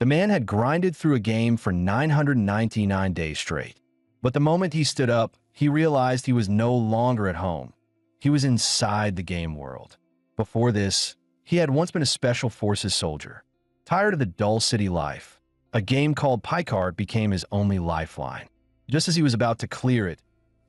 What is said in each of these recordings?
The man had grinded through a game for 999 days straight. But the moment he stood up, he realized he was no longer at home. He was inside the game world. Before this, he had once been a special forces soldier. Tired of the dull city life, a game called Picard became his only lifeline. Just as he was about to clear it,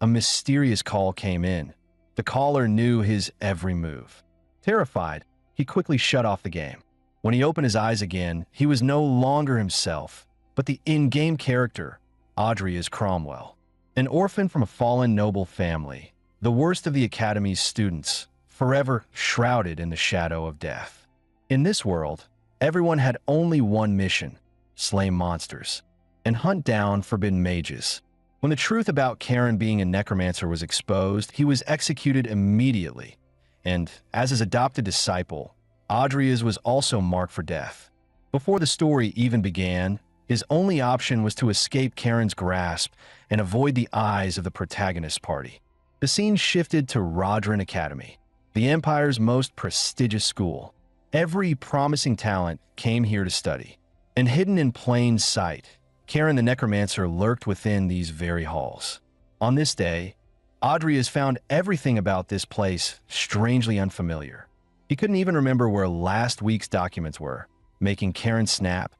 a mysterious call came in. The caller knew his every move. Terrified, he quickly shut off the game. When he opened his eyes again, he was no longer himself, but the in-game character, Audrey's Cromwell. An orphan from a fallen noble family, the worst of the Academy's students, forever shrouded in the shadow of death. In this world, everyone had only one mission: slay monsters and hunt down forbidden mages. When the truth about Karen being a necromancer was exposed, he was executed immediately. And as his adopted disciple, Audrey's was also marked for death. Before the story even began, his only option was to escape Karen's grasp and avoid the eyes of the protagonist party. The scene shifted to Rodrin Academy, the Empire's most prestigious school. Every promising talent came here to study. And hidden in plain sight, Karen the Necromancer lurked within these very halls. On this day, Audrey has found everything about this place strangely unfamiliar. He couldn't even remember where last week's documents were, making Karen snap.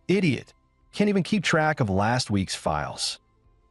Idiot! Can't even keep track of last week's files.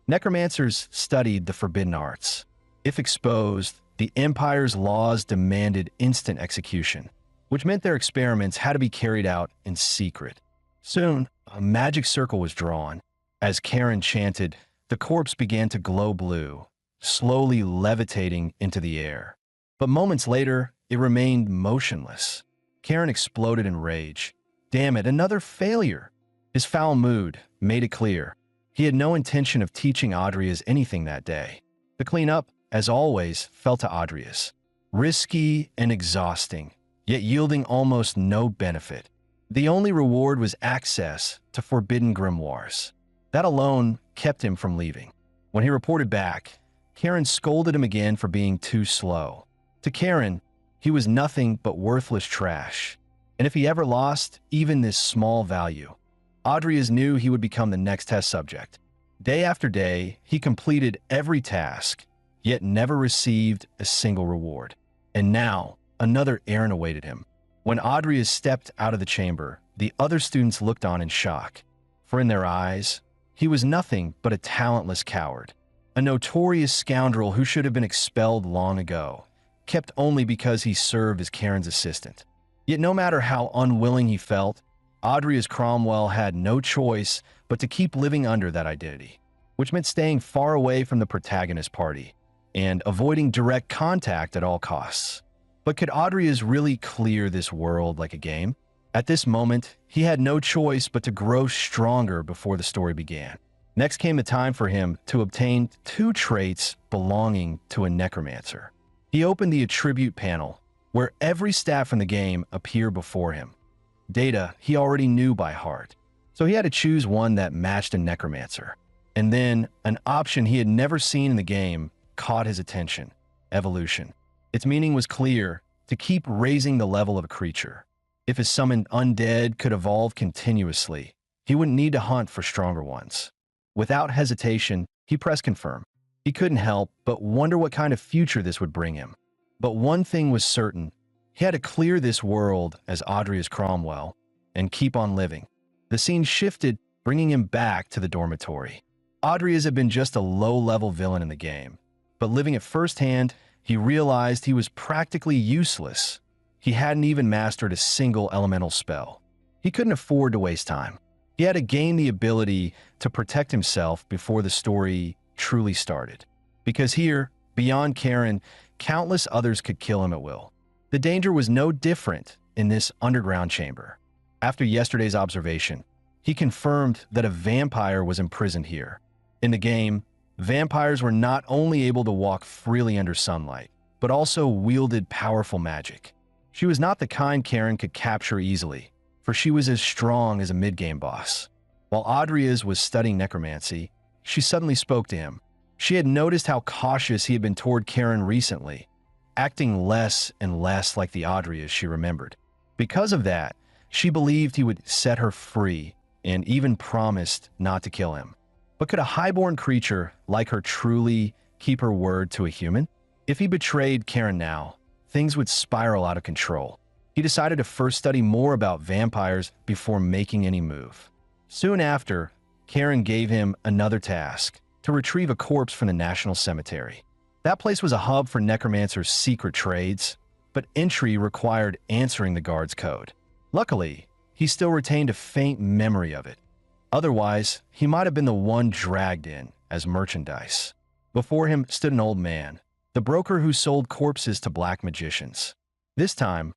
Necromancers studied the forbidden arts. If exposed, the Empire's laws demanded instant execution, which meant their experiments had to be carried out in secret. Soon, a magic circle was drawn. As Karen chanted, the corpse began to glow blue, slowly levitating into the air. But moments later, it remained motionless. Karen exploded in rage. Damn it, another failure! His foul mood made it clear. He had no intention of teaching Audrey's anything that day. The cleanup, as always, fell to Audrey's. Risky and exhausting, yet yielding almost no benefit. The only reward was access to forbidden grimoires. That alone kept him from leaving. When he reported back, Karen scolded him again for being too slow. To Karen, he was nothing but worthless trash. And if he ever lost even this small value, Audrey's knew he would become the next test subject. Day after day, he completed every task, yet never received a single reward. And now, another errand awaited him. When Audrey stepped out of the chamber, the other students looked on in shock. For in their eyes, he was nothing but a talentless coward, a notorious scoundrel who should have been expelled long ago, kept only because he served as Karen's assistant. Yet no matter how unwilling he felt, Audrey's Cromwell had no choice but to keep living under that identity, which meant staying far away from the protagonist party and avoiding direct contact at all costs. But could Audrey's really clear this world like a game? At this moment, he had no choice but to grow stronger before the story began. Next came the time for him to obtain 2 traits belonging to a necromancer. He opened the attribute panel, where every stat from the game appeared before him. Data he already knew by heart, so he had to choose one that matched a necromancer. And then, an option he had never seen in the game caught his attention: evolution. Its meaning was clear: to keep raising the level of a creature. If his summoned undead could evolve continuously, he wouldn't need to hunt for stronger ones. Without hesitation, he pressed confirm. He couldn't help but wonder what kind of future this would bring him. But one thing was certain: he had to clear this world as Audrey's Cromwell and keep on living. The scene shifted, bringing him back to the dormitory. Audrey's had been just a low-level villain in the game, but living it firsthand, he realized he was practically useless. He hadn't even mastered a single elemental spell. He couldn't afford to waste time. He had to gain the ability to protect himself before the story truly started. Because here, beyond Karen, countless others could kill him at will. The danger was no different in this underground chamber. After yesterday's observation, he confirmed that a vampire was imprisoned here. In the game, vampires were not only able to walk freely under sunlight, but also wielded powerful magic. She was not the kind Karen could capture easily, for she was as strong as a mid-game boss. While Audrey's was studying necromancy, she suddenly spoke to him. She had noticed how cautious he had been toward Karen recently, acting less and less like the Audrey's she remembered. Because of that, she believed he would set her free and even promised not to kill him. But could a highborn creature like her truly keep her word to a human? If he betrayed Karen now, things would spiral out of control. He decided to first study more about vampires before making any move. Soon after, Karen gave him another task: to retrieve a corpse from the National Cemetery. That place was a hub for necromancers' secret trades, but entry required answering the guard's code. Luckily, he still retained a faint memory of it. Otherwise, he might have been the one dragged in as merchandise. Before him stood an old man, the broker who sold corpses to black magicians. This time,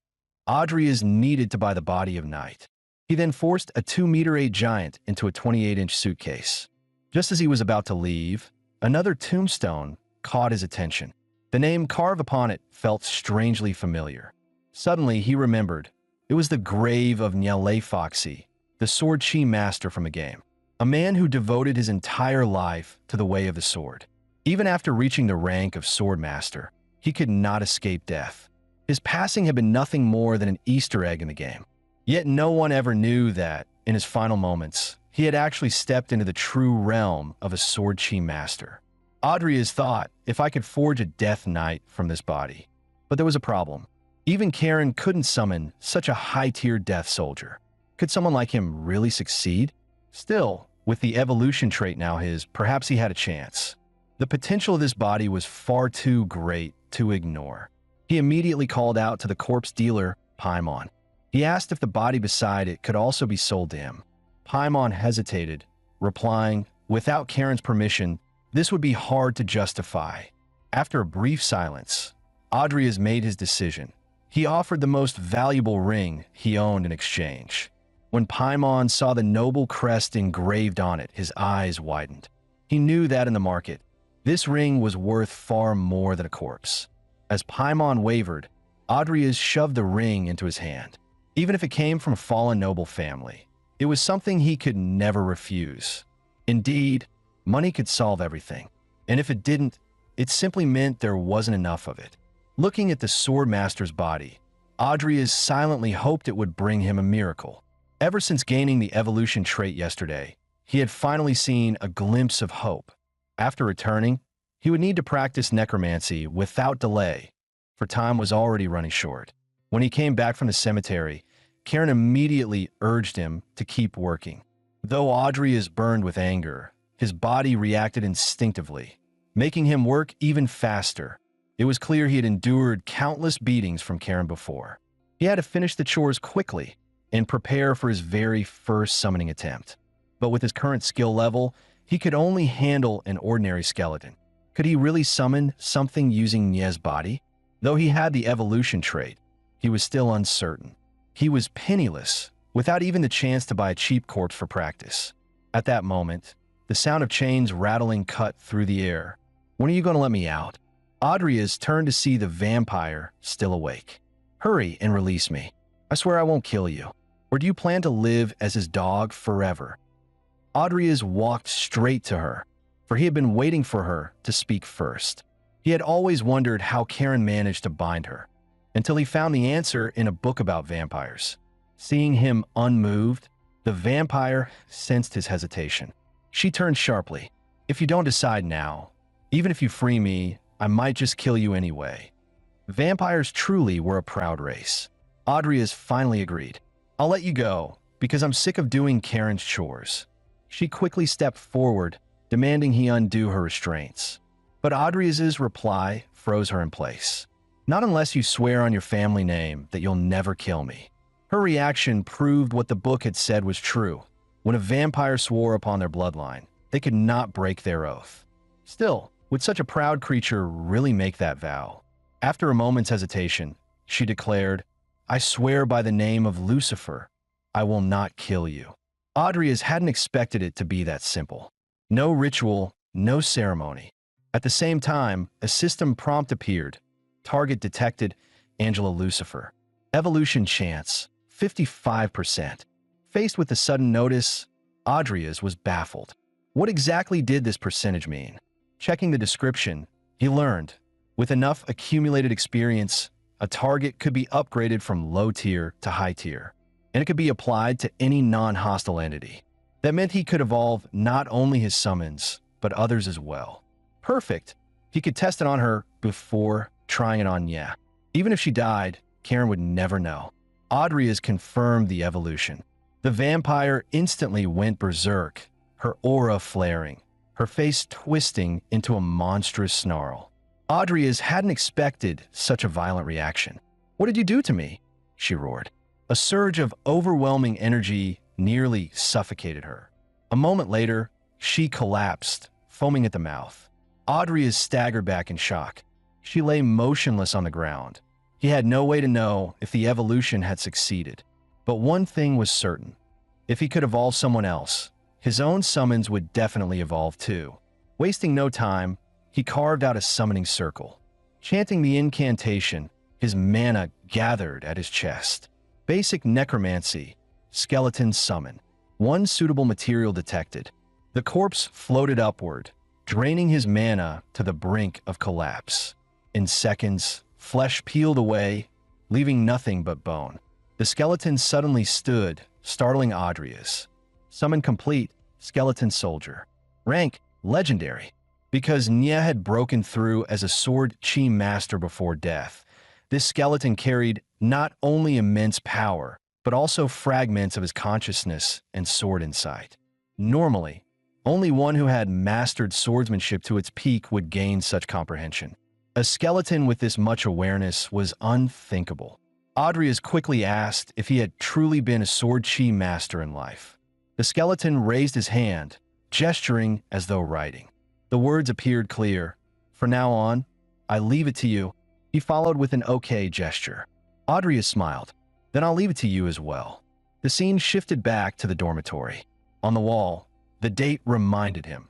Audrey needed to buy the body of Night. He then forced a 2-meter-8 giant into a 28-inch suitcase. Just as he was about to leave, another tombstone caught his attention. The name carved upon it felt strangely familiar. Suddenly, he remembered. It was the grave of Nyale Foxy, the sword chi master from a game. A man who devoted his entire life to the way of the sword. Even after reaching the rank of sword master, he could not escape death. His passing had been nothing more than an Easter egg in the game. Yet no one ever knew that, in his final moments, he had actually stepped into the true realm of a sword chi master. Audrey has thought, if I could forge a death knight from this body. But there was a problem. Even Karen couldn't summon such a high-tier death soldier. Could someone like him really succeed? Still, with the evolution trait now his, perhaps he had a chance. The potential of this body was far too great to ignore. He immediately called out to the corpse dealer, Paimon. He asked if the body beside it could also be sold to him. Paimon hesitated, replying, without Karen's permission, this would be hard to justify. After a brief silence, Audrey has made his decision. He offered the most valuable ring he owned in exchange. When Paimon saw the noble crest engraved on it, his eyes widened. He knew that in the market, this ring was worth far more than a corpse. As Paimon wavered, Audrey shoved the ring into his hand. Even if it came from a fallen noble family, it was something he could never refuse. Indeed, money could solve everything. And if it didn't, it simply meant there wasn't enough of it. Looking at the swordmaster's body, Audrey silently hoped it would bring him a miracle. Ever since gaining the evolution trait yesterday, he had finally seen a glimpse of hope. After returning, he would need to practice necromancy without delay, for time was already running short. When he came back from the cemetery, Karen immediately urged him to keep working. Though Audrey is burned with anger, his body reacted instinctively, making him work even faster. It was clear he had endured countless beatings from Karen before. He had to finish the chores quickly and prepare for his very first summoning attempt. But with his current skill level, he could only handle an ordinary skeleton. Could he really summon something using Nie's body? Though he had the evolution trait, he was still uncertain. He was penniless, without even the chance to buy a cheap corpse for practice. At that moment, the sound of chains rattling cut through the air. When are you going to let me out? Audrey has turned to see the vampire still awake. Hurry and release me. I swear I won't kill you. Or do you plan to live as his dog forever? Audrey has walked straight to her, for he had been waiting for her to speak first. He had always wondered how Karen managed to bind her, until he found the answer in a book about vampires. Seeing him unmoved, the vampire sensed his hesitation. She turned sharply. If you don't decide now, even if you free me, I might just kill you anyway. Vampires truly were a proud race. Audrey has finally agreed. I'll let you go, because I'm sick of doing Karen's chores. She quickly stepped forward, demanding he undo her restraints. But Audrey's reply froze her in place. Not unless you swear on your family name that you'll never kill me. Her reaction proved what the book had said was true. When a vampire swore upon their bloodline, they could not break their oath. Still, would such a proud creature really make that vow? After a moment's hesitation, she declared, I swear by the name of Lucifer, I will not kill you. Audrey hadn't expected it to be that simple. No ritual, no ceremony. At the same time, a system prompt appeared. Target detected, Angela Lucifer. Evolution chance, 55%. Faced with the sudden notice, Audrey was baffled. What exactly did this percentage mean? Checking the description, he learned, with enough accumulated experience, a target could be upgraded from low tier to high tier, and it could be applied to any non-hostile entity. That meant he could evolve not only his summons, but others as well. Perfect. He could test it on her before trying it on Nya. Even if she died, Karen would never know. Audrey has confirmed the evolution. The vampire instantly went berserk, her aura flaring, her face twisting into a monstrous snarl. Audrey hadn't expected such a violent reaction. "What did you do to me?" she roared. A surge of overwhelming energy nearly suffocated her. A moment later, she collapsed, foaming at the mouth. Audrey staggered back in shock. She lay motionless on the ground. He had no way to know if the evolution had succeeded. But one thing was certain. If he could evolve someone else, his own summons would definitely evolve too. Wasting no time, he carved out a summoning circle. Chanting the incantation, his mana gathered at his chest. Basic necromancy, skeleton summon. One suitable material detected. The corpse floated upward, draining his mana to the brink of collapse. In seconds, flesh peeled away, leaving nothing but bone. The skeleton suddenly stood, startling Audrey's. Summon complete, skeleton soldier. Rank, legendary. Because Nya had broken through as a sword chi master before death, this skeleton carried not only immense power, but also fragments of his consciousness and sword insight. Normally, only one who had mastered swordsmanship to its peak would gain such comprehension. A skeleton with this much awareness was unthinkable. Audrey quickly asked if he had truly been a sword chi master in life. The skeleton raised his hand, gesturing as though writing. The words appeared clear. "From now on, I leave it to you." He followed with an okay gesture. Audrey smiled. "Then I'll leave it to you as well." The scene shifted back to the dormitory. On the wall, the date reminded him.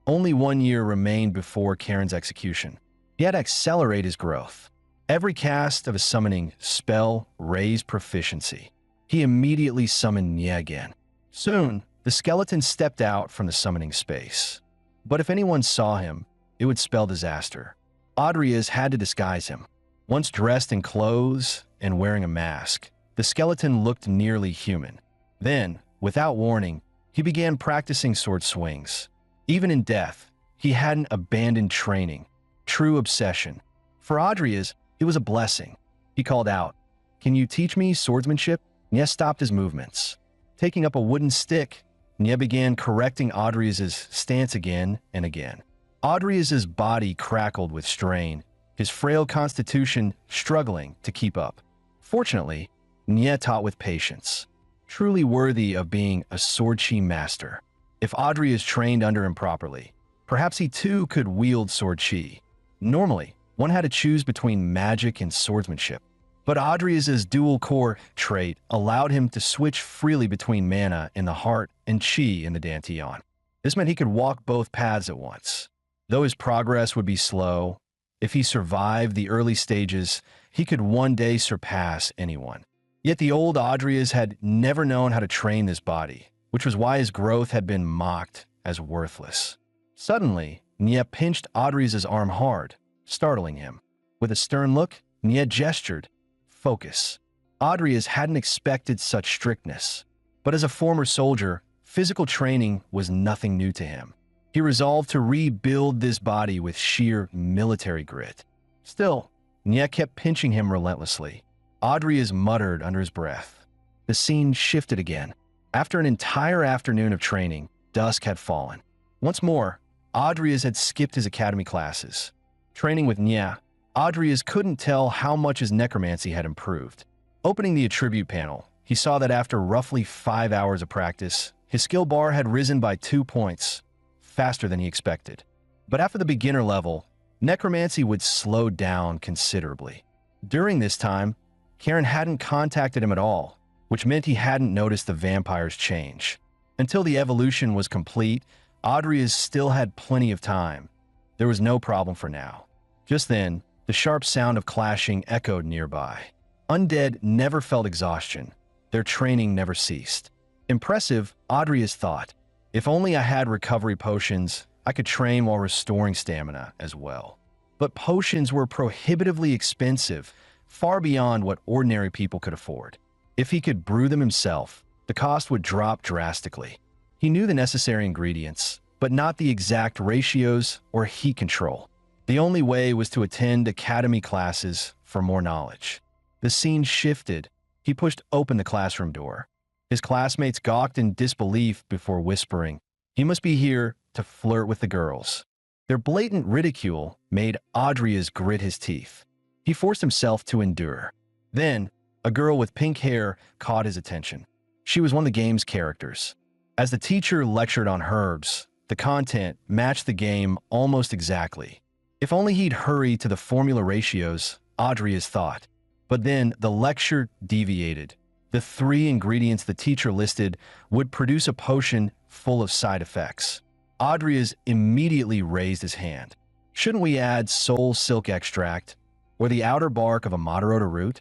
Only 1 year remained before Karen's execution. He had to accelerate his growth. Every cast of a summoning spell raised proficiency. He immediately summoned Nya again. Soon, the skeleton stepped out from the summoning space. But if anyone saw him, it would spell disaster. Audrey had to disguise him. Once dressed in clothes and wearing a mask, the skeleton looked nearly human. Then, without warning, he began practicing sword swings. Even in death, he hadn't abandoned training. True obsession. For Audrey, it was a blessing. He called out, "Can you teach me swordsmanship?" Nya stopped his movements. Taking up a wooden stick, Nya began correcting Audrey's stance again and again. Audrey's body crackled with strain, his frail constitution struggling to keep up. Fortunately, Nya taught with patience, truly worthy of being a sword chi master. If Audrey trained under him properly, perhaps he too could wield sword chi. Normally, one had to choose between magic and swordsmanship. But Audrey's dual core trait allowed him to switch freely between mana in the heart and chi in the dantian. This meant he could walk both paths at once. Though his progress would be slow, if he survived the early stages, he could one day surpass anyone. Yet the old Audrey had never known how to train this body, which was why his growth had been mocked as worthless. Suddenly, Nya pinched Audrey's arm hard, startling him. With a stern look, Nya gestured, "Focus." Audrey hadn't expected such strictness, but as a former soldier, physical training was nothing new to him. He resolved to rebuild this body with sheer military grit. Still, Nya kept pinching him relentlessly. Audrey muttered under his breath. The scene shifted again. After an entire afternoon of training, dusk had fallen. Once more, Audrey had skipped his academy classes. Training with Nya, Audrey couldn't tell how much his necromancy had improved. Opening the attribute panel, he saw that after roughly 5 hours of practice, his skill bar had risen by 2 points, faster than he expected. But after the beginner level, necromancy would slow down considerably. During this time, Karen hadn't contacted him at all, which meant he hadn't noticed the vampire's change. Until the evolution was complete, Audrey still had plenty of time. There was no problem for now. Just then, the sharp sound of clashing echoed nearby. Undead never felt exhaustion. Their training never ceased. Impressive, Audrey thought. If only I had recovery potions, I could train while restoring stamina as well. But potions were prohibitively expensive, far beyond what ordinary people could afford. If he could brew them himself, the cost would drop drastically. He knew the necessary ingredients, but not the exact ratios or heat control. The only way was to attend academy classes for more knowledge. The scene shifted. He pushed open the classroom door. His classmates gawked in disbelief before whispering, "He must be here to flirt with the girls." Their blatant ridicule made Adrias grit his teeth. He forced himself to endure. Then, a girl with pink hair caught his attention. She was one of the game's characters. As the teacher lectured on herbs, the content matched the game almost exactly. If only he'd hurry to the formula ratios, Adrias thought. But then the lecture deviated. The 3 ingredients the teacher listed would produce a potion full of side effects. Adrias immediately raised his hand. "Shouldn't we add soul silk extract or the outer bark of a Madarota root?"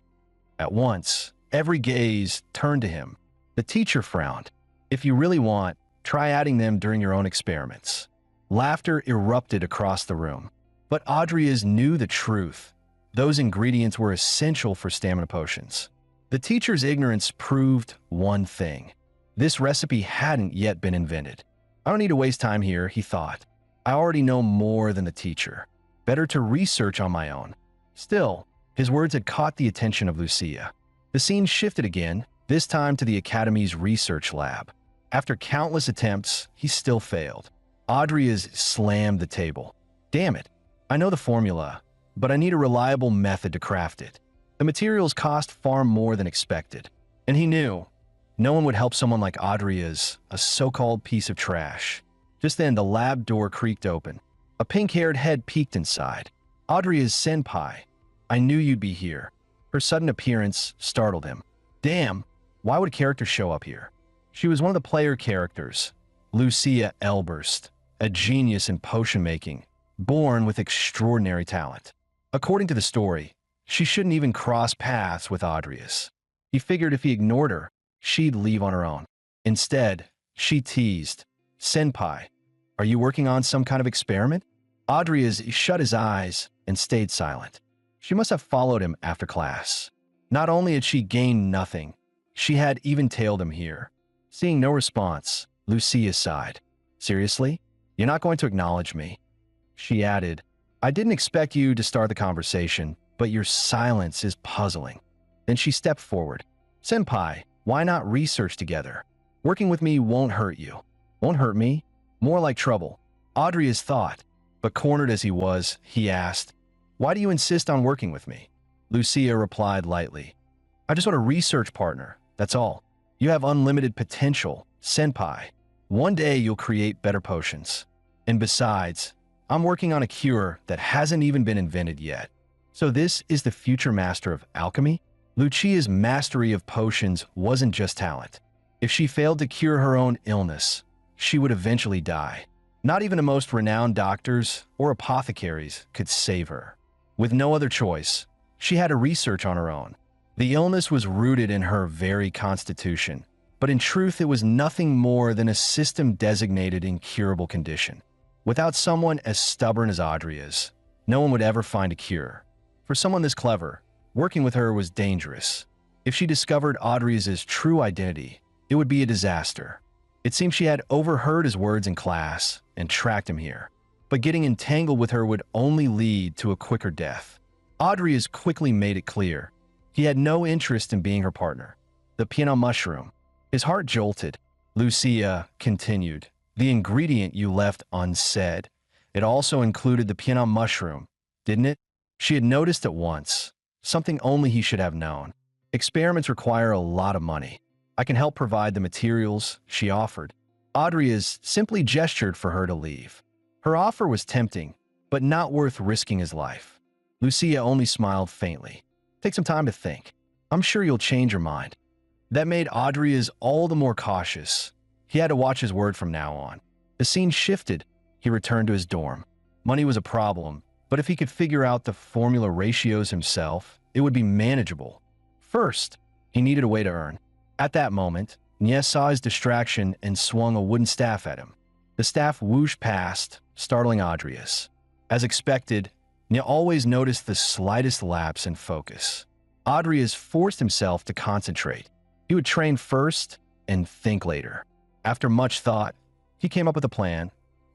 At once, every gaze turned to him. The teacher frowned. "If you really want, try adding them during your own experiments." Laughter erupted across the room. But Adrias knew the truth. Those ingredients were essential for stamina potions. The teacher's ignorance proved one thing. This recipe hadn't yet been invented. "I don't need to waste time here," he thought. "I already know more than the teacher. Better to research on my own." Still, his words had caught the attention of Lucia. The scene shifted again, this time to the Academy's research lab. After countless attempts, he still failed. Adrias slammed the table. "Damn it. I know the formula, but I need a reliable method to craft it." The materials cost far more than expected, and he knew no one would help someone like Adrias, a so-called piece of trash. Just then, the lab door creaked open. A pink-haired head peeked inside. "Adrias senpai, I knew you'd be here." Her sudden appearance startled him. Damn, why would a character show up here? She was one of the player characters, Lucia Elburst, a genius in potion making, born with extraordinary talent. According to the story, she shouldn't even cross paths with Adrias. He figured if he ignored her, she'd leave on her own. Instead, she teased, "Senpai, are you working on some kind of experiment?" Adrias shut his eyes and stayed silent. She must have followed him after class. Not only had she gained nothing, she had even tailed him here. Seeing no response, Lucia sighed. "Seriously? You're not going to acknowledge me?" She added, "I didn't expect you to start the conversation, but your silence is puzzling." Then she stepped forward. "Senpai, why not research together? Working with me won't hurt you." "Won't hurt me? More like trouble." Adrias thought, but cornered as he was, he asked, "Why do you insist on working with me?" Lucia replied lightly, "I just want a research partner, that's all. You have unlimited potential, senpai. One day you'll create better potions. And besides, I'm working on a cure that hasn't even been invented yet." So this is the future master of alchemy? Lucia's mastery of potions wasn't just talent. If she failed to cure her own illness, she would eventually die. Not even the most renowned doctors or apothecaries could save her. With no other choice, she had to research on her own. The illness was rooted in her very constitution, but in truth it was nothing more than a system-designated incurable condition. Without someone as stubborn as Adrias, no one would ever find a cure. For someone this clever, working with her was dangerous. If she discovered Adrias's true identity, it would be a disaster. It seemed she had overheard his words in class and tracked him here. But getting entangled with her would only lead to a quicker death. Adrias quickly made it clear. He had no interest in being her partner. The piano mushroom. His heart jolted. Lucia continued, "The ingredient you left unsaid. It also included the piano mushroom, didn't it?" She had noticed at once, something only he should have known. "Experiments require a lot of money. I can help provide the materials," she offered. Adrias simply gestured for her to leave. Her offer was tempting, but not worth risking his life. Lucia only smiled faintly. "Take some time to think. I'm sure you'll change your mind." That made Adrias all the more cautious. He had to watch his word from now on. The scene shifted. He returned to his dorm. Money was a problem, but if he could figure out the formula ratios himself, it would be manageable. First, he needed a way to earn. At that moment, Nye saw his distraction and swung a wooden staff at him. The staff whooshed past, startling Adrias. As expected, Nye always noticed the slightest lapse in focus. Adrias forced himself to concentrate. He would train first and think later. After much thought, he came up with a plan,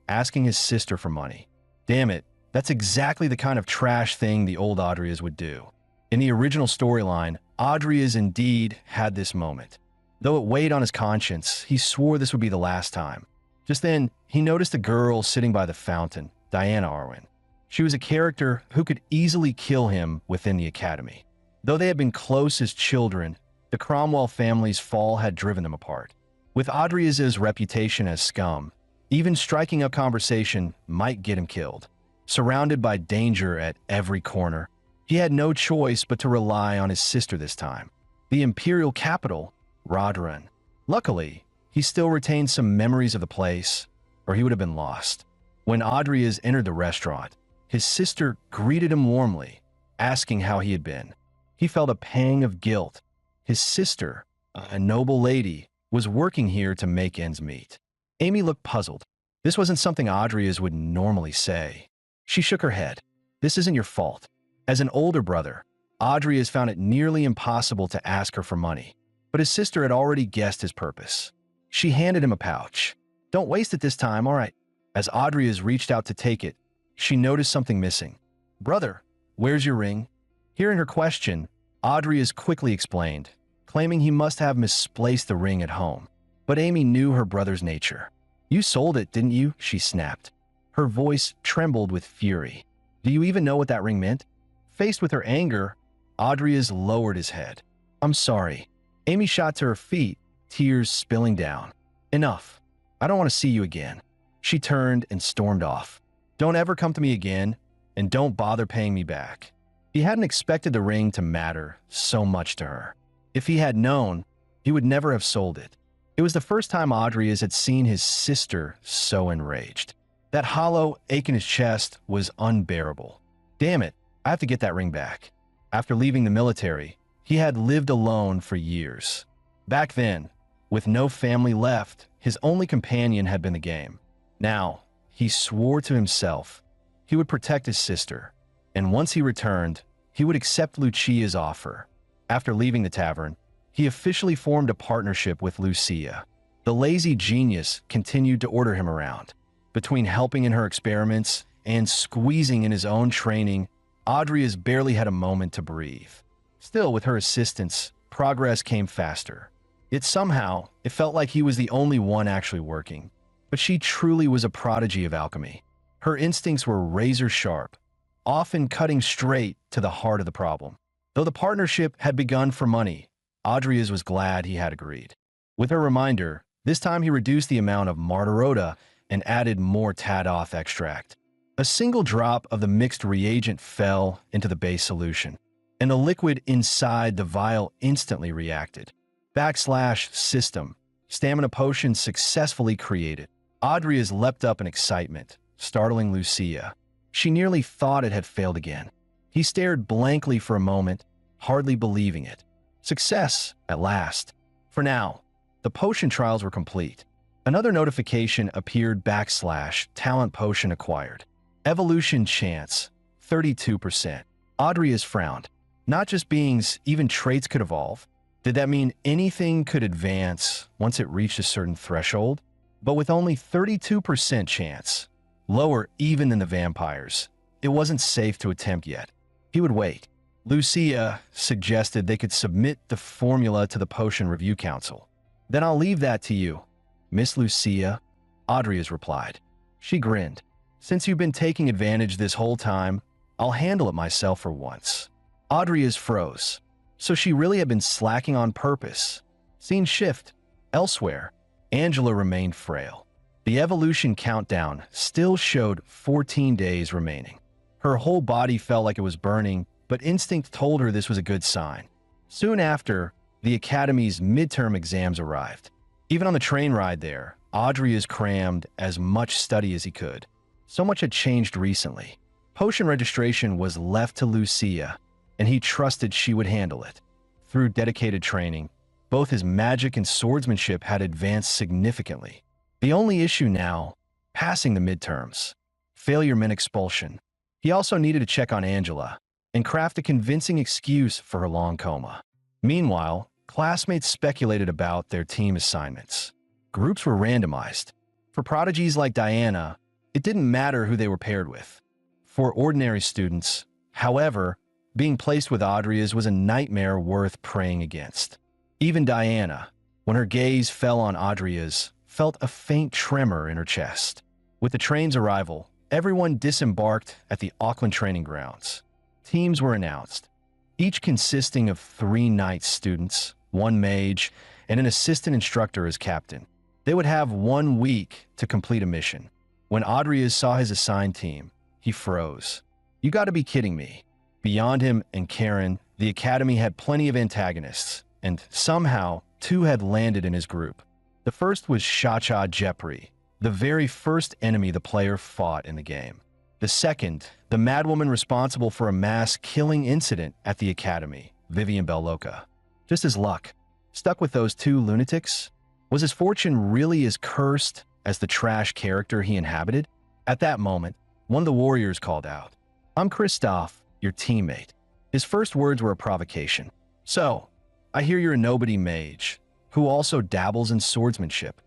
asking his sister for money. Damn it, that's exactly the kind of trash thing the old Audrey's would do. In the original storyline, Audrey's indeed had this moment. Though it weighed on his conscience, he swore this would be the last time. Just then, he noticed a girl sitting by the fountain, Diana Arwen. She was a character who could easily kill him within the academy. Though they had been close as children, the Cromwell family's fall had driven them apart. With Audrey's reputation as scum, even striking up conversation might get him killed. Surrounded by danger at every corner, he had no choice but to rely on his sister this time, the imperial capital, Rodran. Luckily, he still retained some memories of the place, or he would have been lost. When Audrey's entered the restaurant, his sister greeted him warmly, asking how he had been. He felt a pang of guilt. His sister, a noble lady, was working here to make ends meet. Amy looked puzzled. This wasn't something Audrey's would normally say. She shook her head. This isn't your fault. As an older brother, Audrey's found it nearly impossible to ask her for money, but his sister had already guessed his purpose. She handed him a pouch. Don't waste it this time, all right. As Audrey's reached out to take it, she noticed something missing. Brother, where's your ring? Hearing her question, Audrey's quickly explained, claiming he must have misplaced the ring at home. But Amy knew her brother's nature. You sold it, didn't you? She snapped. Her voice trembled with fury. Do you even know what that ring meant? Faced with her anger, Audrey's lowered his head. I'm sorry. Amy shot to her feet, tears spilling down. Enough. I don't want to see you again. She turned and stormed off. Don't ever come to me again, and don't bother paying me back. He hadn't expected the ring to matter so much to her. If he had known, he would never have sold it. It was the first time Audrey's had seen his sister so enraged. That hollow ache in his chest was unbearable. Damn it, I have to get that ring back. After leaving the military, he had lived alone for years. Back then, with no family left, his only companion had been the game. Now, he swore to himself he would protect his sister, and once he returned, he would accept Lucia's offer. After leaving the tavern, he officially formed a partnership with Lucia. The lazy genius continued to order him around. Between helping in her experiments and squeezing in his own training, Audrey's barely had a moment to breathe. Still, with her assistance, progress came faster. Yet somehow, it felt like he was the only one actually working. But she truly was a prodigy of alchemy. Her instincts were razor sharp, often cutting straight to the heart of the problem. Though the partnership had begun for money, Audrey's was glad he had agreed. With her reminder, this time he reduced the amount of Martarota and added more Tadoth extract. A single drop of the mixed reagent fell into the base solution, and the liquid inside the vial instantly reacted. /system. Stamina potion successfully created. Audrey's leapt up in excitement, startling Lucia. She nearly thought it had failed again. He stared blankly for a moment, hardly believing it. Success, at last. For now, the potion trials were complete. Another notification appeared / talent potion acquired. Evolution chance, 32%. Audrey's frowned. Not just beings, even traits could evolve. Did that mean anything could advance once it reached a certain threshold? But with only 32% chance, lower even than the vampires, it wasn't safe to attempt yet. He would wait. Lucia suggested they could submit the formula to the Potion Review Council. Then I'll leave that to you. Miss Lucia, Audrey's replied. She grinned. Since you've been taking advantage this whole time, I'll handle it myself for once. Audrey's froze. So she really had been slacking on purpose. Scene shift. Elsewhere, Angela remained frail. The evolution countdown still showed 14 days remaining. Her whole body felt like it was burning, but instinct told her this was a good sign. Soon after, the Academy's midterm exams arrived. Even on the train ride there, Audrey's crammed as much study as he could. So much had changed recently. Potion registration was left to Lucia, and he trusted she would handle it. Through dedicated training, both his magic and swordsmanship had advanced significantly. The only issue now, passing the midterms. Failure meant expulsion. He also needed to check on Angela and craft a convincing excuse for her long coma. Meanwhile, classmates speculated about their team assignments. Groups were randomized. For prodigies like Diana, it didn't matter who they were paired with. For ordinary students, however, being placed with Audrey's was a nightmare worth praying against. Even Diana, when her gaze fell on Audrey's, felt a faint tremor in her chest. With the train's arrival, everyone disembarked at the Auckland training grounds. Teams were announced, each consisting of 3 knight students, 1 mage, and an assistant instructor as captain. They would have 1 week to complete a mission. When Audrey's saw his assigned team, he froze. "You gotta be kidding me." Beyond him and Karen, the academy had plenty of antagonists, and somehow 2 had landed in his group. The first was Cha-Cha Jepri, the very first enemy the player fought in the game. The second, the madwoman responsible for a mass killing incident at the academy, Vivian Belloca. Just his luck. Stuck with those 2 lunatics? Was his fortune really as cursed as the trash character he inhabited? At that moment, one of the warriors called out, "I'm Christoph, your teammate." His first words were a provocation. "So, I hear you're a nobody mage, who also dabbles in swordsmanship."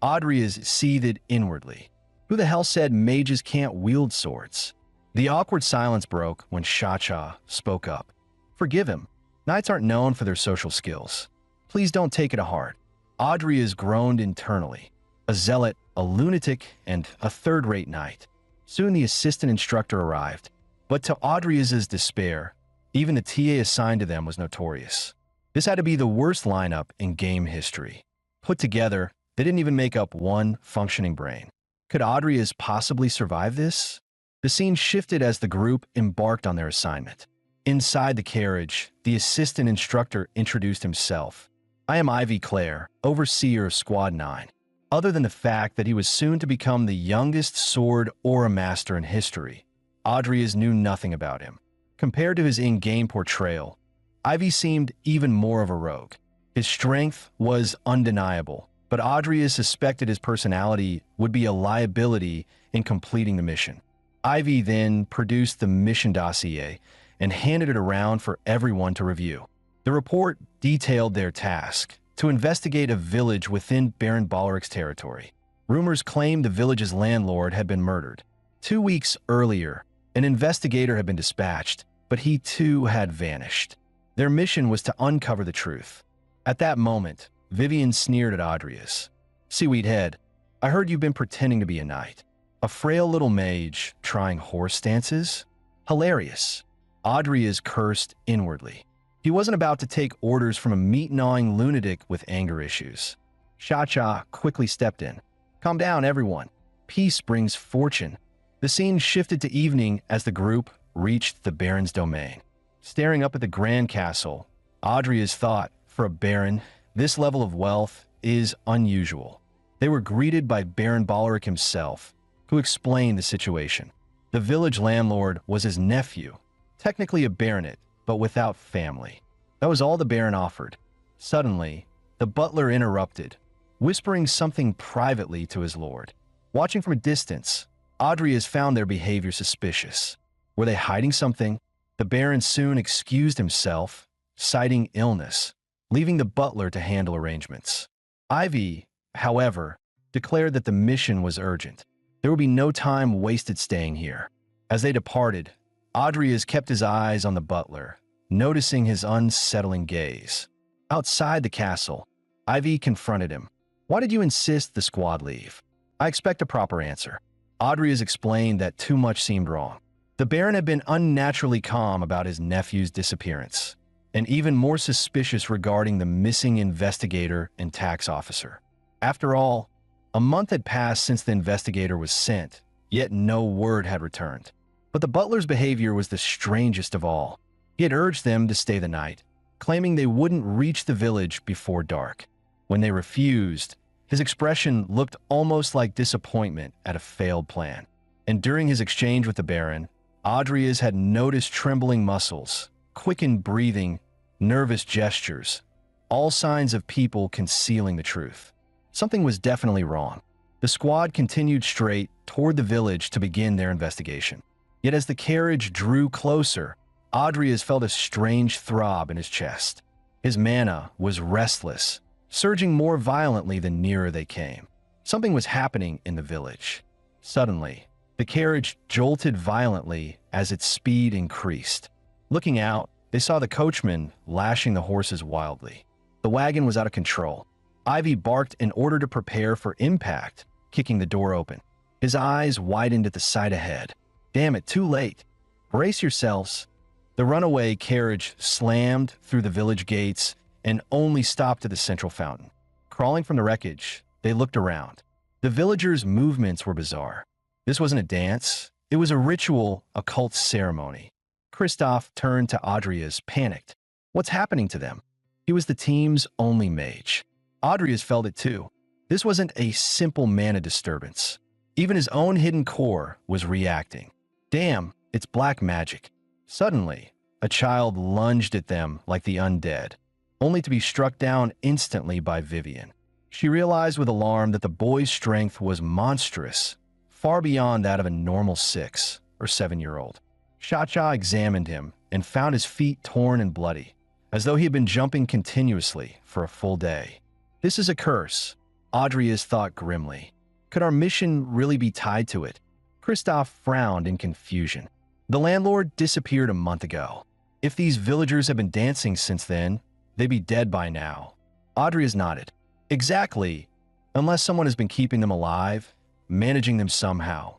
Audrey is seethed inwardly. Who the hell said mages can't wield swords? The awkward silence broke when Cha-Cha spoke up. "Forgive him. Knights aren't known for their social skills. Please don't take it to heart." Audrey is groaned internally. A zealot, a lunatic, and a third-rate knight. Soon the assistant instructor arrived. But to Audrey's despair, even the TA assigned to them was notorious. This had to be the worst lineup in game history. Put together, they didn't even make up 1 functioning brain. Could Audrey's possibly survive this? The scene shifted as the group embarked on their assignment. Inside the carriage, the assistant instructor introduced himself. "I am Ivy Clare, overseer of Squad 9. Other than the fact that he was soon to become the youngest sword aura master in history, Audrey's knew nothing about him. Compared to his in-game portrayal, Ivy seemed even more of a rogue. His strength was undeniable, but Audrey's suspected his personality would be a liability in completing the mission. Ivy then produced the mission dossier and handed it around for everyone to review. The report detailed their task, to investigate a village within Baron Balric's territory. Rumors claimed the village's landlord had been murdered. 2 weeks earlier, an investigator had been dispatched, but he too had vanished. Their mission was to uncover the truth. At that moment, Vivian sneered at Audrey's. "Seaweed Head, I heard you've been pretending to be a knight. A frail little mage trying horse dances? Hilarious." Audrey's cursed inwardly. He wasn't about to take orders from a meat-gnawing lunatic with anger issues. Cha-Cha quickly stepped in. "Calm down, everyone. Peace brings fortune." The scene shifted to evening as the group reached the Baron's domain. Staring up at the Grand Castle, Audrey's thought, for a Baron, this level of wealth is unusual. They were greeted by Baron Balric himself, who explained the situation. The village landlord was his nephew, technically a baronet, but without family. That was all the Baron offered. Suddenly, the butler interrupted, whispering something privately to his lord. Watching from a distance, Audrey has found their behavior suspicious. Were they hiding something? The Baron soon excused himself, citing illness, leaving the butler to handle arrangements. Ivy, however, declared that the mission was urgent. There would be no time wasted staying here. As they departed, Audrey has kept his eyes on the butler, noticing his unsettling gaze. Outside the castle, Ivy confronted him. "Why did you insist the squad leave?" "I expect a proper answer." Audrey has explained that too much seemed wrong. The Baron had been unnaturally calm about his nephew's disappearance, and even more suspicious regarding the missing investigator and tax officer. After all, a month had passed since the investigator was sent, yet no word had returned. But the butler's behavior was the strangest of all. He had urged them to stay the night, claiming they wouldn't reach the village before dark. When they refused, his expression looked almost like disappointment at a failed plan. And during his exchange with the Baron, Audrey's had noticed trembling muscles, quickened breathing, nervous gestures, all signs of people concealing the truth. Something was definitely wrong. The squad continued straight toward the village to begin their investigation. Yet as the carriage drew closer, Audrey's felt a strange throb in his chest. His mana was restless, surging more violently the nearer they came. Something was happening in the village. Suddenly, the carriage jolted violently as its speed increased. Looking out, they saw the coachman lashing the horses wildly. The wagon was out of control. Ivy barked in order to prepare for impact, kicking the door open. His eyes widened at the sight ahead. Damn it, too late. Brace yourselves. The runaway carriage slammed through the village gates and only stopped at the central fountain. Crawling from the wreckage, they looked around. The villagers' movements were bizarre. This wasn't a dance. It was a ritual, occult ceremony. Kristoff turned to Adria's, panicked. What's happening to them? He was the team's only mage. Adria's felt it too. This wasn't a simple mana disturbance. Even his own hidden core was reacting. Damn, it's black magic. Suddenly, a child lunged at them like the undead, only to be struck down instantly by Vivian. She realized with alarm that the boy's strength was monstrous, far beyond that of a normal 6 or 7-year-old. Cha-Cha examined him and found his feet torn and bloody, as though he had been jumping continuously for a full day. This is a curse, Adria's thought grimly. Could our mission really be tied to it? Kristoff frowned in confusion. The landlord disappeared a month ago. If these villagers have been dancing since then, they'd be dead by now. Adria's nodded. Exactly, unless someone has been keeping them alive, managing them somehow.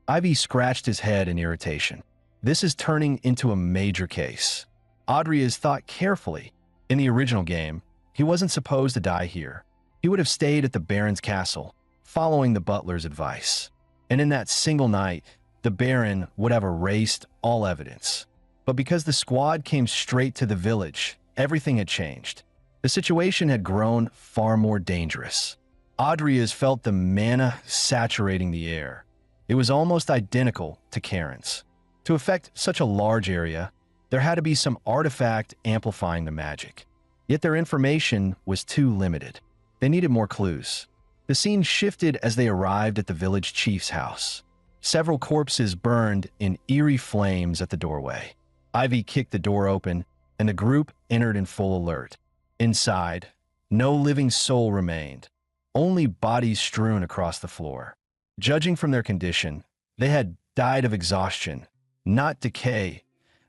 Ivy scratched his head in irritation. This is turning into a major case. Adria's thought carefully. In the original game, he wasn't supposed to die here. He would have stayed at the Baron's castle, following the butler's advice. And in that single night, the Baron would have erased all evidence. But because the squad came straight to the village, everything had changed. The situation had grown far more dangerous. Adria's felt the mana saturating the air. It was almost identical to Karen's. To affect such a large area, there had to be some artifact amplifying the magic. Yet their information was too limited. They needed more clues. The scene shifted as they arrived at the village chief's house. Several corpses burned in eerie flames at the doorway. Ivy kicked the door open, and the group entered in full alert. Inside, no living soul remained, only bodies strewn across the floor. Judging from their condition, they had died of exhaustion, not decay,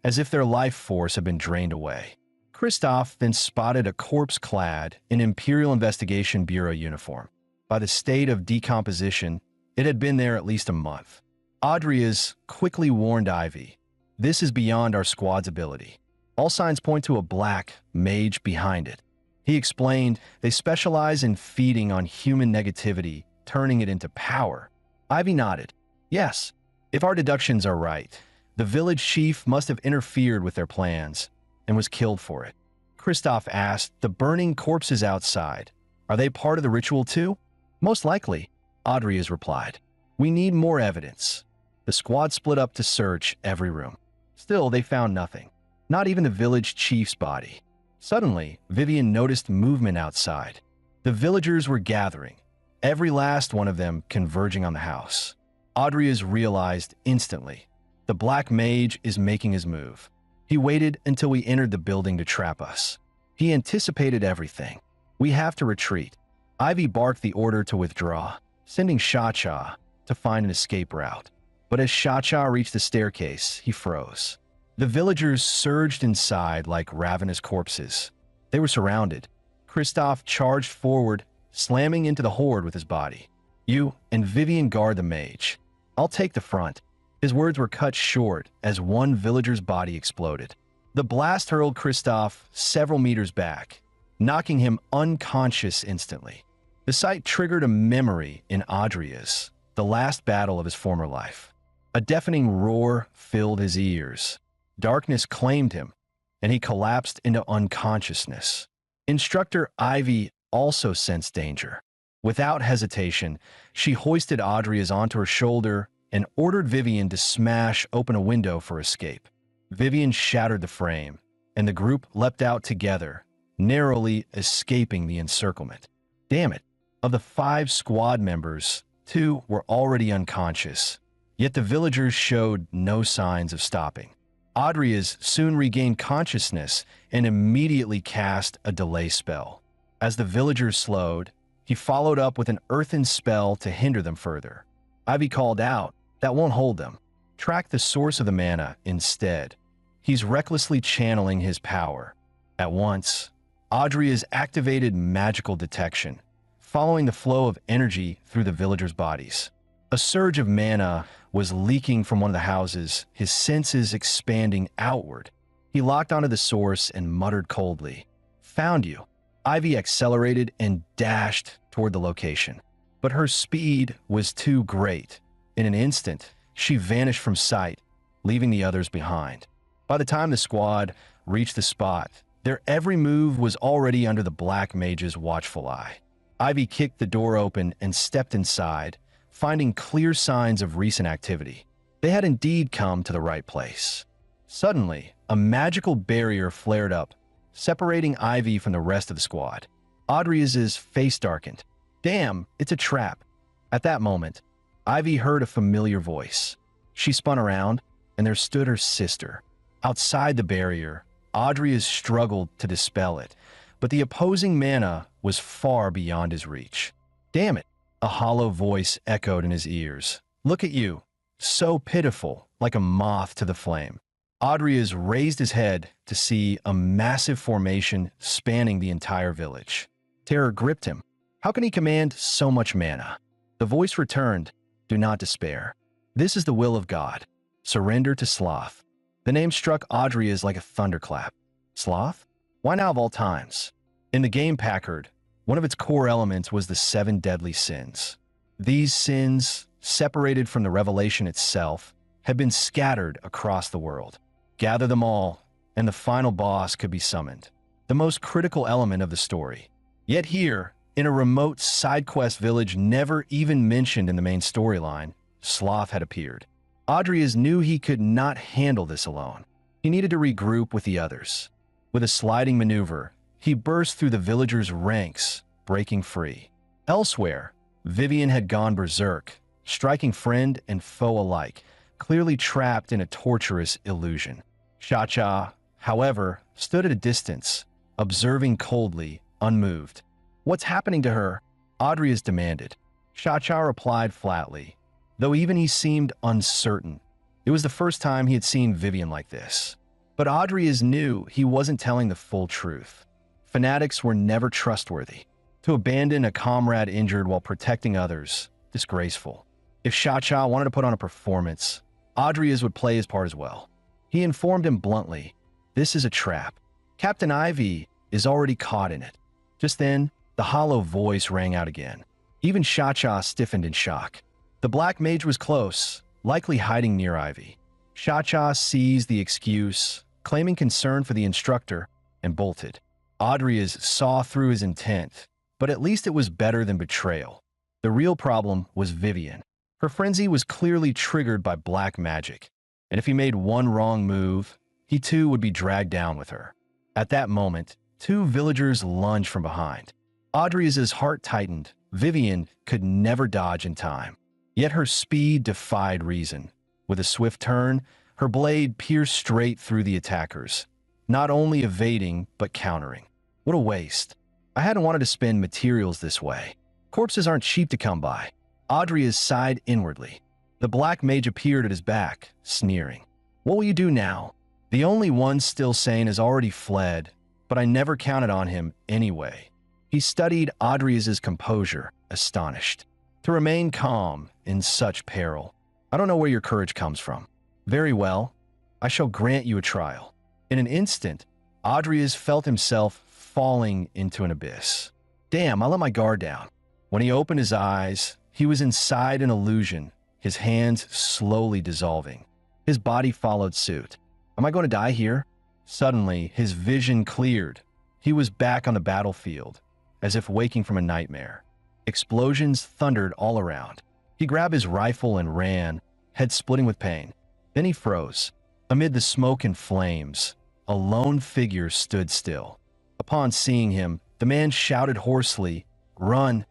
as if their life force had been drained away. Kristoff then spotted a corpse clad in Imperial Investigation Bureau uniform. By the state of decomposition, it had been there at least a month. Adria's quickly warned Ivy, "This is beyond our squad's ability. All signs point to a black mage behind it." He explained they specialize in feeding on human negativity, turning it into power. Ivy nodded. Yes, if our deductions are right, the village chief must have interfered with their plans and was killed for it. Kristoff asked, "The burning corpses outside, are they part of the ritual too?" "Most likely," Adria's replied. "We need more evidence." The squad split up to search every room. Still, they found nothing. Not even the village chief's body. Suddenly, Vivian noticed movement outside. The villagers were gathering, every last one of them converging on the house. Adria's realized instantly. The black mage is making his move. He waited until we entered the building to trap us. He anticipated everything. We have to retreat. Ivy barked the order to withdraw, sending Cha-Cha to find an escape route. But as Cha-Cha reached the staircase, he froze. The villagers surged inside like ravenous corpses. They were surrounded. Kristoff charged forward, slamming into the horde with his body. "You and Vivian guard the mage. I'll take the front." His words were cut short as one villager's body exploded. The blast hurled Kristoff several meters back, knocking him unconscious instantly. The sight triggered a memory in Adria's, the last battle of his former life. A deafening roar filled his ears. Darkness claimed him, and he collapsed into unconsciousness. Instructor Ivy also sensed danger. Without hesitation, she hoisted Adria's onto her shoulder and ordered Vivian to smash open a window for escape. Vivian shattered the frame, and the group leapt out together, narrowly escaping the encirclement. Damn it! Of the 5 squad members, 2 were already unconscious, yet the villagers showed no signs of stopping. Adria's soon regained consciousness and immediately cast a delay spell. As the villagers slowed, he followed up with an earthen spell to hinder them further. Ivy called out, "That won't hold them. Track the source of the mana instead." He's recklessly channeling his power. At once, Audrey's activated magical detection, following the flow of energy through the villagers' bodies. A surge of mana was leaking from one of the houses, his senses expanding outward. He locked onto the source and muttered coldly, "Found you." Ivy accelerated and dashed toward the location. But her speed was too great. In an instant, she vanished from sight, leaving the others behind. By the time the squad reached the spot, their every move was already under the Black Mage's watchful eye. Ivy kicked the door open and stepped inside, finding clear signs of recent activity. They had indeed come to the right place. Suddenly, a magical barrier flared up, separating Ivy from the rest of the squad. Audrey's face darkened. "Damn, it's a trap." At that moment, Ivy heard a familiar voice. She spun around, and there stood her sister. Outside the barrier, Audrey struggled to dispel it, but the opposing mana was far beyond his reach. "Damn it," a hollow voice echoed in his ears. "Look at you, so pitiful, like a moth to the flame." Audrey raised his head to see a massive formation spanning the entire village. Terror gripped him. How can he command so much mana? The voice returned, "Do not despair. This is the will of God. Surrender to Sloth." The name struck Audrey like a thunderclap. Sloth? Why now of all times? In the game Packard, one of its core elements was the 7 deadly sins. These sins, separated from the revelation itself, had been scattered across the world. Gather them all, and the final boss could be summoned. The most critical element of the story. Yet here, in a remote side-quest village never even mentioned in the main storyline, Sloth had appeared. Audrey knew he could not handle this alone. He needed to regroup with the others. With a sliding maneuver, he burst through the villagers' ranks, breaking free. Elsewhere, Vivian had gone berserk, striking friend and foe alike, clearly trapped in a torturous illusion. Cha-Cha, however, stood at a distance, observing coldly, unmoved. "What's happening to her?" Audrey demanded. Cha-Cha replied flatly, though even he seemed uncertain. It was the first time he had seen Vivian like this. But Audrey knew he wasn't telling the full truth. Fanatics were never trustworthy. To abandon a comrade injured while protecting others, disgraceful. If Cha-Cha wanted to put on a performance, Audrey would play his part as well. He informed him bluntly, "This is a trap. Captain Ivy is already caught in it." Just then, the hollow voice rang out again. Even Cha-Cha stiffened in shock. The Black Mage was close, likely hiding near Ivy. Cha-Cha seized the excuse, claiming concern for the instructor, and bolted. Audrey saw through his intent, but at least it was better than betrayal. The real problem was Vivian. Her frenzy was clearly triggered by black magic, and if he made one wrong move, he too would be dragged down with her. At that moment, 2 villagers lunged from behind. Audrey's heart tightened. Vivian could never dodge in time. Yet her speed defied reason. With a swift turn, her blade pierced straight through the attackers, not only evading, but countering. What a waste. I hadn't wanted to spend materials this way. Corpses aren't cheap to come by. Audrey sighed inwardly. The Black Mage appeared at his back, sneering. "What will you do now?" "The only one still sane has already fled, but I never counted on him anyway." He studied Audrey's composure, astonished. To remain calm in such peril. "I don't know where your courage comes from." "Very well. I shall grant you a trial." In an instant, Audrey felt himself falling into an abyss. Damn, I let my guard down. When he opened his eyes, he was inside an illusion, his hands slowly dissolving. His body followed suit. Am I going to die here? Suddenly, his vision cleared. He was back on the battlefield, as if waking from a nightmare. Explosions thundered all around. He grabbed his rifle and ran, head splitting with pain. Then he froze. Amid the smoke and flames, a lone figure stood still. Upon seeing him, the man shouted hoarsely, "Run!"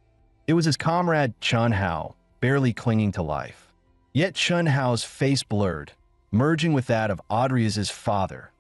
It was his comrade Chun Hao, barely clinging to life. Yet Chun Hao's face blurred, merging with that of Audrey's father.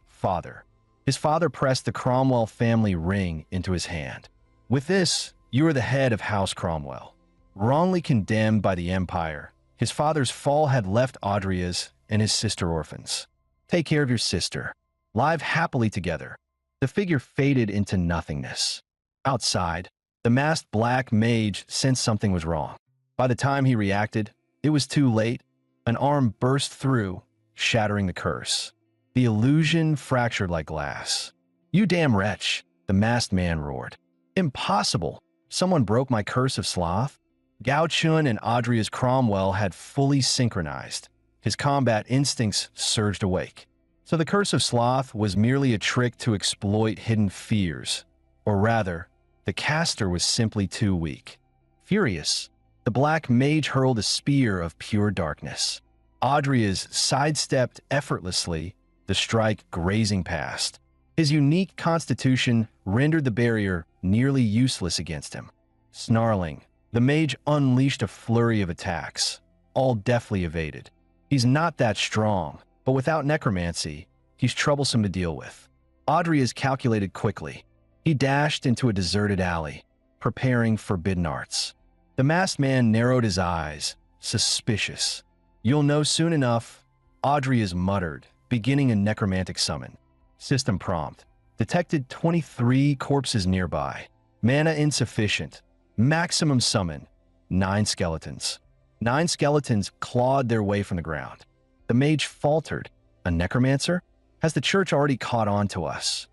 His father pressed the Cromwell family ring into his hand. With this, you are the head of House Cromwell. Wrongly condemned by the Empire, his father's fall had left Audrias and his sister orphans. Take care of your sister. Live happily together. The figure faded into nothingness. Outside, the masked black mage sensed something was wrong. By the time he reacted, it was too late. An arm burst through, shattering the curse. The illusion fractured like glass. "You damn wretch," the masked man roared. "Impossible! Someone broke my curse of sloth?" Gao Chun and Audrias Cromwell had fully synchronized. His combat instincts surged awake. So the curse of sloth was merely a trick to exploit hidden fears. Or rather, the caster was simply too weak. Furious, the black mage hurled a spear of pure darkness. Audrias sidestepped effortlessly, the strike grazing past. His unique constitution rendered the barrier nearly useless against him. Snarling, the mage unleashed a flurry of attacks, all deftly evaded. He's not that strong, but without necromancy, he's troublesome to deal with. Audrias calculated quickly. He dashed into a deserted alley, preparing forbidden arts. The masked man narrowed his eyes, suspicious. "You'll know soon enough," Audrias muttered, beginning a necromantic summon. System prompt. Detected 23 corpses nearby. Mana insufficient. Maximum summon. 9 skeletons. 9 skeletons clawed their way from the ground. The mage faltered. "A necromancer? Has the church already caught on to us?"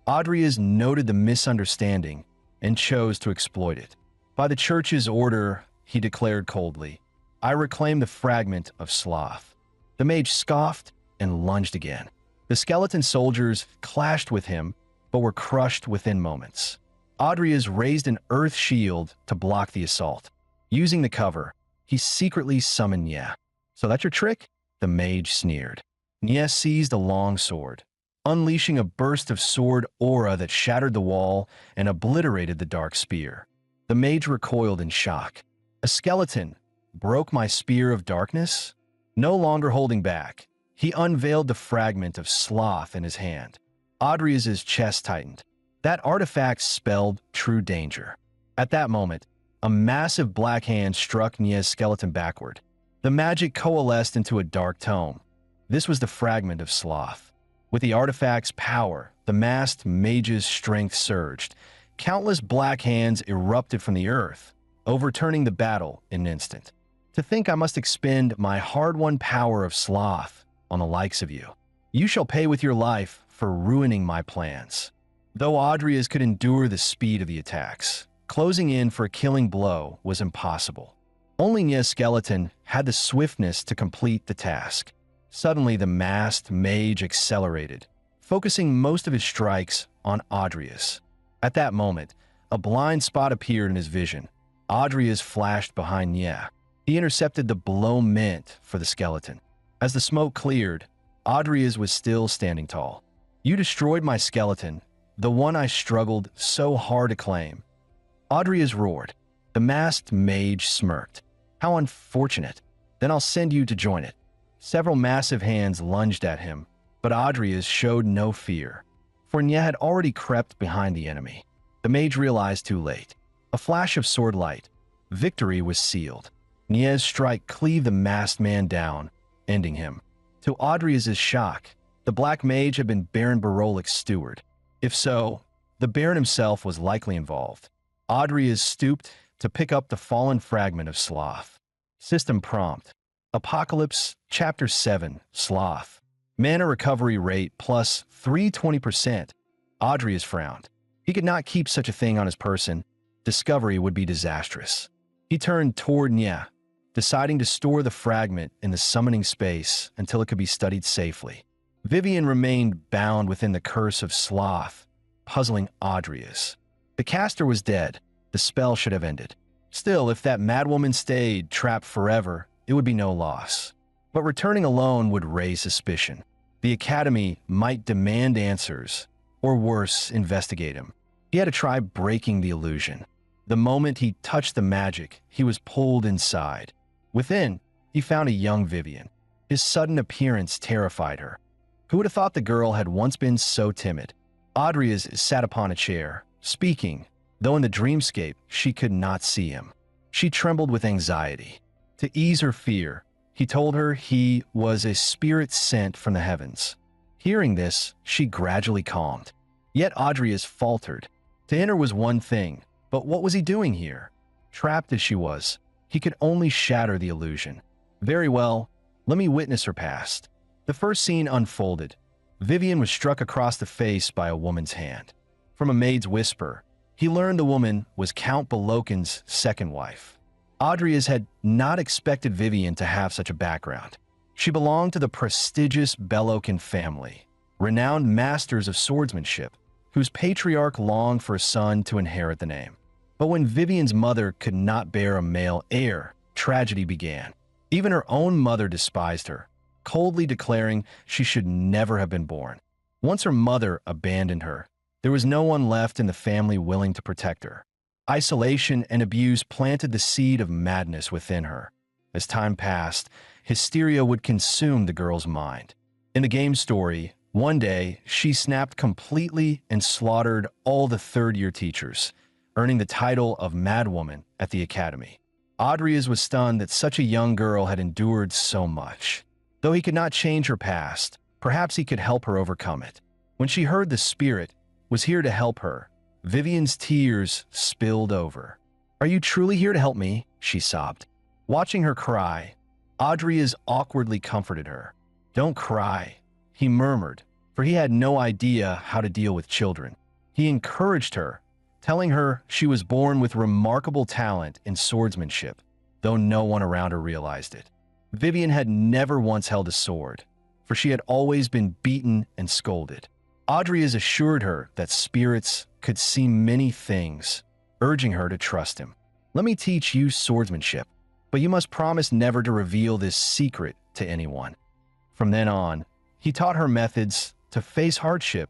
Audrias noted the misunderstanding and chose to exploit it. "By the church's order," he declared coldly, "I reclaim the fragment of sloth." The mage scoffed and lunged again. The skeleton soldiers clashed with him, but were crushed within moments. Audrias raised an earth shield to block the assault. Using the cover, he secretly summoned Nye. "So that's your trick?" The mage sneered. Nye seized a long sword, unleashing a burst of sword aura that shattered the wall and obliterated the dark spear. The mage recoiled in shock. "A skeleton broke my spear of darkness?" No longer holding back, he unveiled the fragment of sloth in his hand. Audrias' chest tightened. That artifact spelled true danger. At that moment, a massive black hand struck Nye's skeleton backward. The magic coalesced into a dark tome. This was the fragment of sloth. With the artifact's power, the masked mage's strength surged. Countless black hands erupted from the earth, overturning the battle in an instant. "To think I must expend my hard-won power of sloth on the likes of you. You shall pay with your life for ruining my plans." Though Audrias could endure the speed of the attacks, closing in for a killing blow was impossible. Only Nye's skeleton had the swiftness to complete the task. Suddenly, the masked mage accelerated, focusing most of his strikes on Audrias. At that moment, a blind spot appeared in his vision. Audrias flashed behind Nye. He intercepted the blow meant for the skeleton. As the smoke cleared, Audrias was still standing tall. "You destroyed my skeleton, the one I struggled so hard to claim." Audrias roared. The masked mage smirked. "How unfortunate. Then I'll send you to join it." Several massive hands lunged at him, but Audrias showed no fear. For Nye had already crept behind the enemy. The mage realized too late. A flash of sword light. Victory was sealed. Nye's strike cleaved the masked man down, ending him. To Audrias' shock, the black mage had been Baron Barolik's steward. If so, the Baron himself was likely involved. Audrias stooped to pick up the fallen fragment of sloth. System prompt. Apocalypse, Chapter 7, Sloth. Mana recovery rate plus 320%. Audrias frowned. He could not keep such a thing on his person. Discovery would be disastrous. He turned toward Nye, deciding to store the fragment in the summoning space until it could be studied safely. Vivian remained bound within the curse of sloth, puzzling Audrias. The caster was dead. The spell should have ended. Still, if that madwoman stayed trapped forever, it would be no loss. But returning alone would raise suspicion. The Academy might demand answers, or worse, investigate him. He had to try breaking the illusion. The moment he touched the magic, he was pulled inside. Within, he found a young Vivian. His sudden appearance terrified her. Who would have thought the girl had once been so timid? Audrias sat upon a chair, speaking, though in the dreamscape she could not see him. She trembled with anxiety. To ease her fear, he told her he was a spirit sent from the heavens. Hearing this, she gradually calmed. Yet Audrey's faltered. To enter was one thing, but what was he doing here? Trapped as she was, he could only shatter the illusion. Very well, let me witness her past. The first scene unfolded. Vivian was struck across the face by a woman's hand. From a maid's whisper, he learned the woman was Count Belokin's second wife. Audrey's had not expected Vivian to have such a background. She belonged to the prestigious Belokin family, renowned masters of swordsmanship, whose patriarch longed for a son to inherit the name. But when Vivian's mother could not bear a male heir, tragedy began. Even her own mother despised her, coldly declaring she should never have been born. Once her mother abandoned her, there was no one left in the family willing to protect her. Isolation and abuse planted the seed of madness within her. As time passed, hysteria would consume the girl's mind. In the game story, one day, she snapped completely and slaughtered all the third-year teachers, earning the title of Madwoman at the academy. Audrey's was stunned that such a young girl had endured so much. Though he could not change her past, perhaps he could help her overcome it. When she heard the spirit was here to help her, Vivian's tears spilled over. "Are you truly here to help me?" she sobbed. Watching her cry, Audrey's awkwardly comforted her. "Don't cry," he murmured, for he had no idea how to deal with children. He encouraged her, telling her she was born with remarkable talent in swordsmanship, though no one around her realized it. Vivian had never once held a sword, for she had always been beaten and scolded. Audrey has assured her that spirits could see many things, urging her to trust him. "Let me teach you swordsmanship, but you must promise never to reveal this secret to anyone." From then on, he taught her methods to face hardship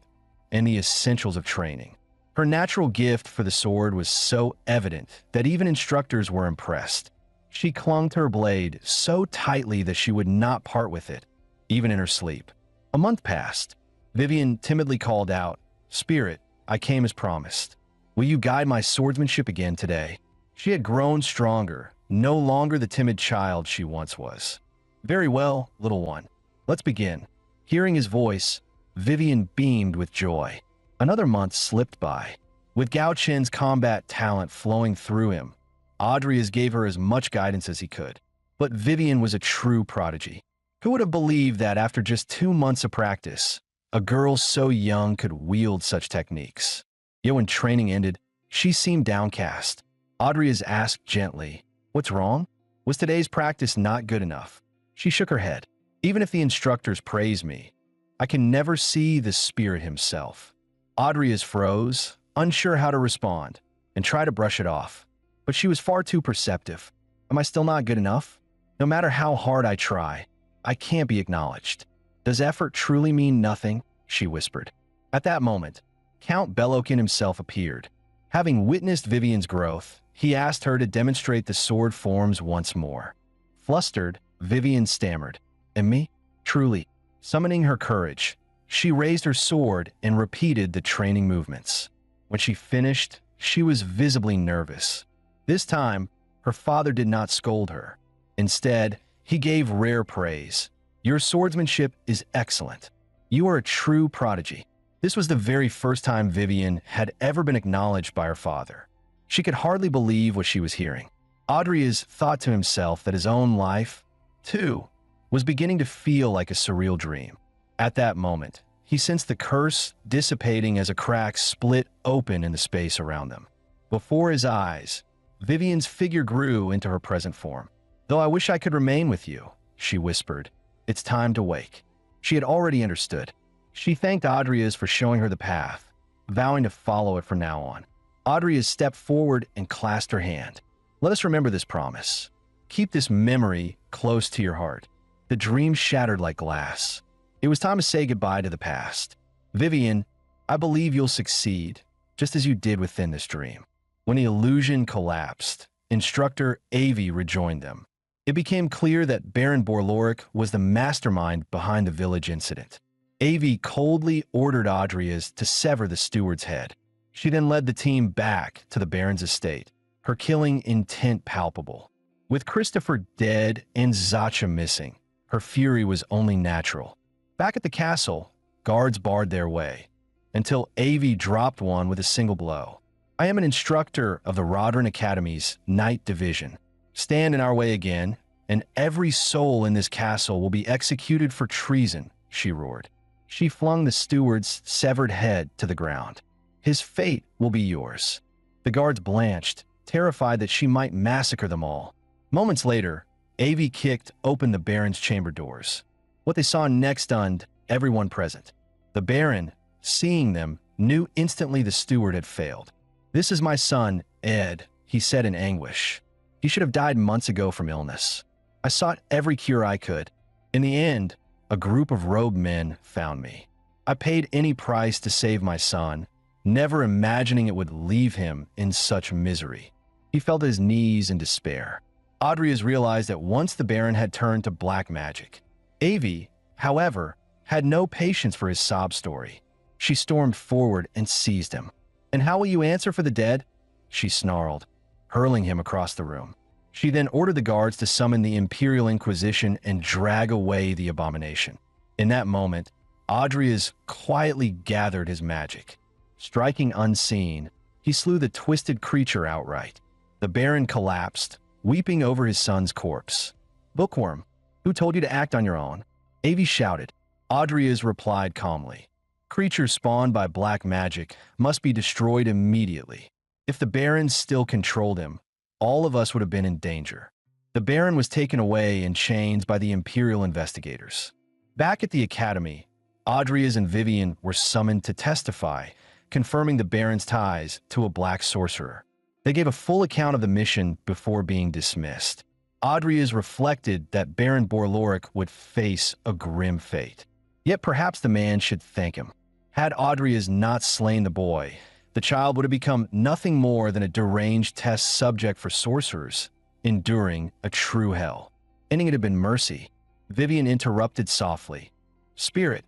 and the essentials of training. Her natural gift for the sword was so evident that even instructors were impressed. She clung to her blade so tightly that she would not part with it, even in her sleep. A month passed. Vivian timidly called out, "Spirit, I came as promised. Will you guide my swordsmanship again today?" She had grown stronger, no longer the timid child she once was. "Very well, little one. Let's begin." Hearing his voice, Vivian beamed with joy. Another month slipped by. With Gao Chen's combat talent flowing through him, Audrey's gave her as much guidance as he could. But Vivian was a true prodigy. Who would have believed that after just 2 months of practice, a girl so young could wield such techniques? Yet when training ended, she seemed downcast. Audrey's asked gently, "What's wrong? Was today's practice not good enough?" She shook her head. "Even if the instructors praise me, I can never see the spirit himself." Audrey's froze, unsure how to respond, and tried to brush it off. But she was far too perceptive. "Am I still not good enough? No matter how hard I try, I can't be acknowledged. Does effort truly mean nothing?" she whispered. At that moment, Count Belokin himself appeared. Having witnessed Vivian's growth, he asked her to demonstrate the sword forms once more. Flustered, Vivian stammered, "And me? Truly." Summoning her courage, she raised her sword and repeated the training movements. When she finished, she was visibly nervous. This time, her father did not scold her. Instead, he gave rare praise. "Your swordsmanship is excellent. You are a true prodigy." This was the very first time Vivian had ever been acknowledged by her father. She could hardly believe what she was hearing. Audrey's thought to himself that his own life, too, was beginning to feel like a surreal dream. At that moment, he sensed the curse dissipating as a crack split open in the space around them. Before his eyes, Vivian's figure grew into her present form. "Though I wish I could remain with you," she whispered. "It's time to wake." She had already understood. She thanked Audrey's for showing her the path, vowing to follow it from now on. Audrey's stepped forward and clasped her hand. "Let us remember this promise. Keep this memory close to your heart." The dream shattered like glass. It was time to say goodbye to the past. "Vivian, I believe you'll succeed, just as you did within this dream." When the illusion collapsed, instructor Avi rejoined them. It became clear that Baron Borloric was the mastermind behind the village incident. Avi coldly ordered Audrey's to sever the steward's head. She then led the team back to the Baron's estate, her killing intent palpable. With Christopher dead and Zacha missing, her fury was only natural. Back at the castle, guards barred their way, until Avi dropped one with a single blow. I am an instructor of the Rodrin Academy's Night Division. Stand in our way again, and every soul in this castle will be executed for treason, she roared. She flung the steward's severed head to the ground. His fate will be yours. The guards blanched, terrified that she might massacre them all. Moments later, Avi kicked open the Baron's chamber doors. What they saw next stunned everyone present. The Baron, seeing them, knew instantly the steward had failed. "This is my son, Ed," he said in anguish. "He should have died months ago from illness. I sought every cure I could. In the end, a group of robed men found me. I paid any price to save my son, never imagining it would leave him in such misery." He fell to his knees in despair. Audrey realized at once the Baron had turned to black magic. Avi, however, had no patience for his sob story. She stormed forward and seized him. "And how will you answer for the dead?" she snarled, hurling him across the room. She then ordered the guards to summon the Imperial Inquisition and drag away the abomination. In that moment, Audrey quietly gathered his magic. Striking unseen, he slew the twisted creature outright. The Baron collapsed, weeping over his son's corpse. "Bookworm, who told you to act on your own?" Avi shouted. Audrey replied calmly. "Creatures spawned by black magic must be destroyed immediately. If the Baron still controlled him, all of us would have been in danger." The Baron was taken away in chains by the Imperial investigators. Back at the Academy, Audrey and Vivian were summoned to testify, confirming the Baron's ties to a black sorcerer. They gave a full account of the mission before being dismissed. Audrey reflected that Baron Borloric would face a grim fate. Yet perhaps the man should thank him. Had Audrey not slain the boy, the child would have become nothing more than a deranged test subject for sorcerers, enduring a true hell. Ending it had been mercy. Vivian interrupted softly. "Spirit,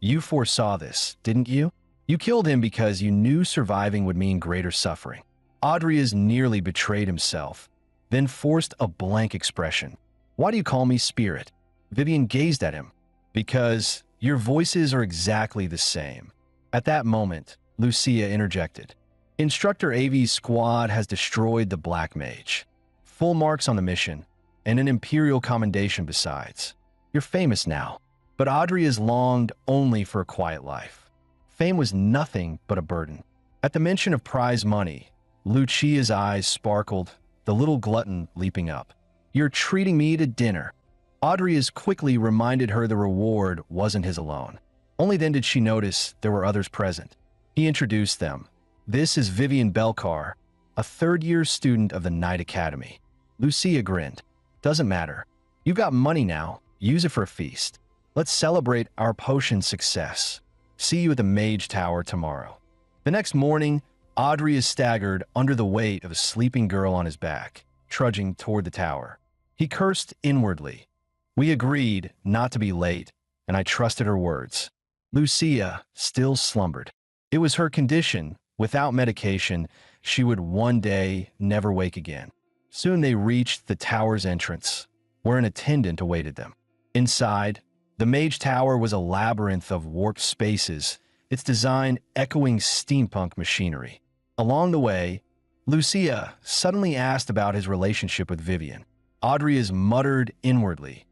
you foresaw this, didn't you? You killed him because you knew surviving would mean greater suffering." Audrey nearly betrayed himself, then forced a blank expression. "Why do you call me Spirit?" Vivian gazed at him. "Because your voices are exactly the same." At that moment, Lucia interjected. "Instructor Avi's squad has destroyed the Black Mage. Full marks on the mission, and an Imperial commendation besides. You're famous now." But Audrey longed only for a quiet life. Fame was nothing but a burden. At the mention of prize money, Lucia's eyes sparkled, the little glutton leaping up. "You're treating me to dinner." Audrey quickly reminded her the reward wasn't his alone. Only then did she notice there were others present. He introduced them. "This is Vivian Belcar, a third-year student of the Night Academy." Lucia grinned. "Doesn't matter. You've got money now. Use it for a feast. Let's celebrate our potion success. See you at the Mage Tower tomorrow." The next morning, Audrey staggered under the weight of a sleeping girl on his back, trudging toward the tower. He cursed inwardly. We agreed not to be late, and I trusted her words. Lucia still slumbered. It was her condition. Without medication, she would one day never wake again. Soon they reached the tower's entrance, where an attendant awaited them. Inside, the Mage Tower was a labyrinth of warped spaces, its design echoing steampunk machinery. Along the way, Lucia suddenly asked about his relationship with Vivian. Audrey muttered inwardly.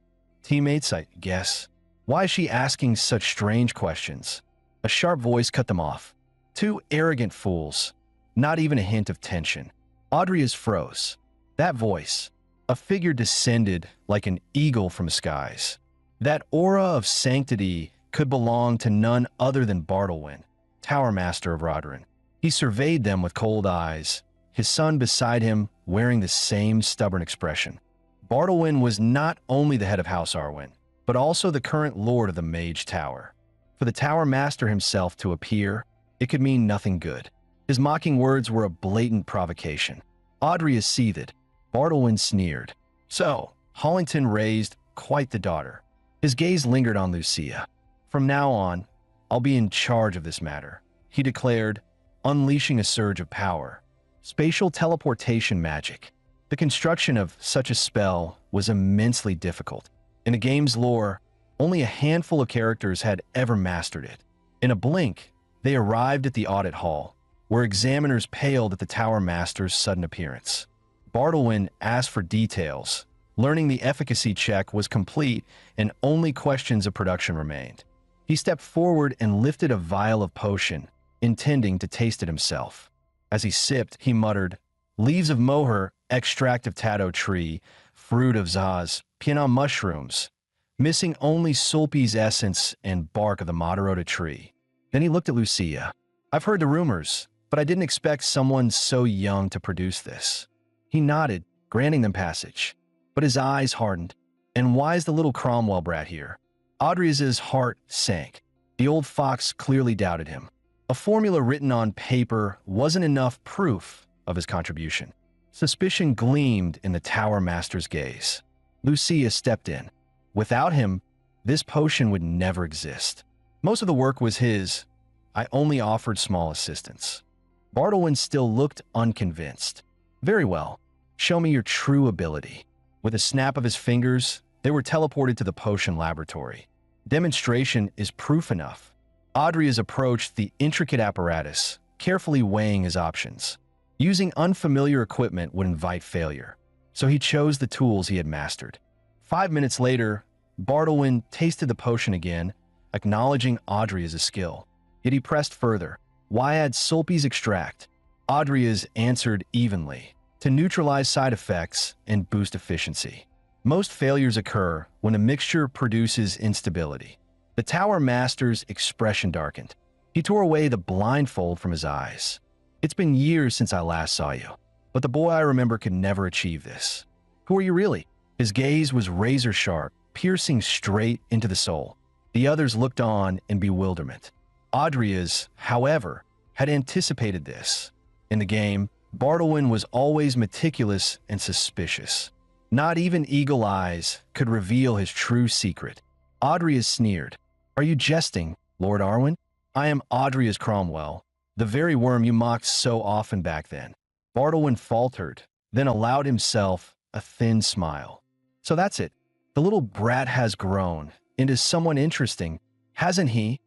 "Teammates, I guess." Why is she asking such strange questions? A sharp voice cut them off. Two arrogant fools. Not even a hint of tension. Audrey froze. That voice. A figure descended like an eagle from the skies. That aura of sanctity could belong to none other than Bartlewin, Tower Master of Rodrin. He surveyed them with cold eyes, his son beside him wearing the same stubborn expression. Bartlewin was not only the head of House Arwen, but also the current lord of the Mage Tower. For the Tower Master himself to appear, it could mean nothing good. His mocking words were a blatant provocation. Audrey seethed. Bartlewin sneered. "So, Hollington raised quite the daughter." His gaze lingered on Lucia. "From now on, I'll be in charge of this matter," he declared, unleashing a surge of power. Spatial teleportation magic. The construction of such a spell was immensely difficult. In the game's lore, only a handful of characters had ever mastered it. In a blink, they arrived at the audit hall, where examiners paled at the Tower Master's sudden appearance. Bartlewin asked for details, learning the efficacy check was complete and only questions of production remained. He stepped forward and lifted a vial of potion, intending to taste it himself. As he sipped, he muttered, "Leaves of moher, extract of tato tree, fruit of zaz, piana mushrooms, missing only sulpi's essence and bark of the Madarota tree." Then he looked at Lucia. "I've heard the rumors, but I didn't expect someone so young to produce this." He nodded, granting them passage, but his eyes hardened. "And why is the little Cromwell brat here?" Audrey's heart sank. The old fox clearly doubted him. A formula written on paper wasn't enough proof of his contribution. Suspicion gleamed in the Tower Master's gaze. Lucia stepped in. Without him, this potion would never exist. Most of the work was his. I only offered small assistance. Bartlewin still looked unconvinced. "Very well. Show me your true ability." With a snap of his fingers, they were teleported to the potion laboratory. Demonstration is proof enough. Audrey's approached the intricate apparatus, carefully weighing his options. Using unfamiliar equipment would invite failure, so he chose the tools he had mastered. 5 minutes later, Bartlewin tasted the potion again, acknowledging Audrey's skill. Yet he pressed further. "Why add sulpi's extract?" Audrey's answered evenly. "To neutralize side effects and boost efficiency. Most failures occur when a mixture produces instability." The Tower Master's expression darkened. He tore away the blindfold from his eyes. "It's been years since I last saw you, but the boy I remember could never achieve this. Who are you really?" His gaze was razor-sharp, piercing straight into the soul. The others looked on in bewilderment. Audrey's, however, had anticipated this. In the game, Bartlewin was always meticulous and suspicious. Not even Eagle Eyes could reveal his true secret. Audrey's sneered. "Are you jesting, Lord Arwen? I am Audrey's Cromwell, the very worm you mocked so often back then." Bartlewin faltered, then allowed himself a thin smile. "So that's it. The little brat has grown into someone interesting, hasn't he?"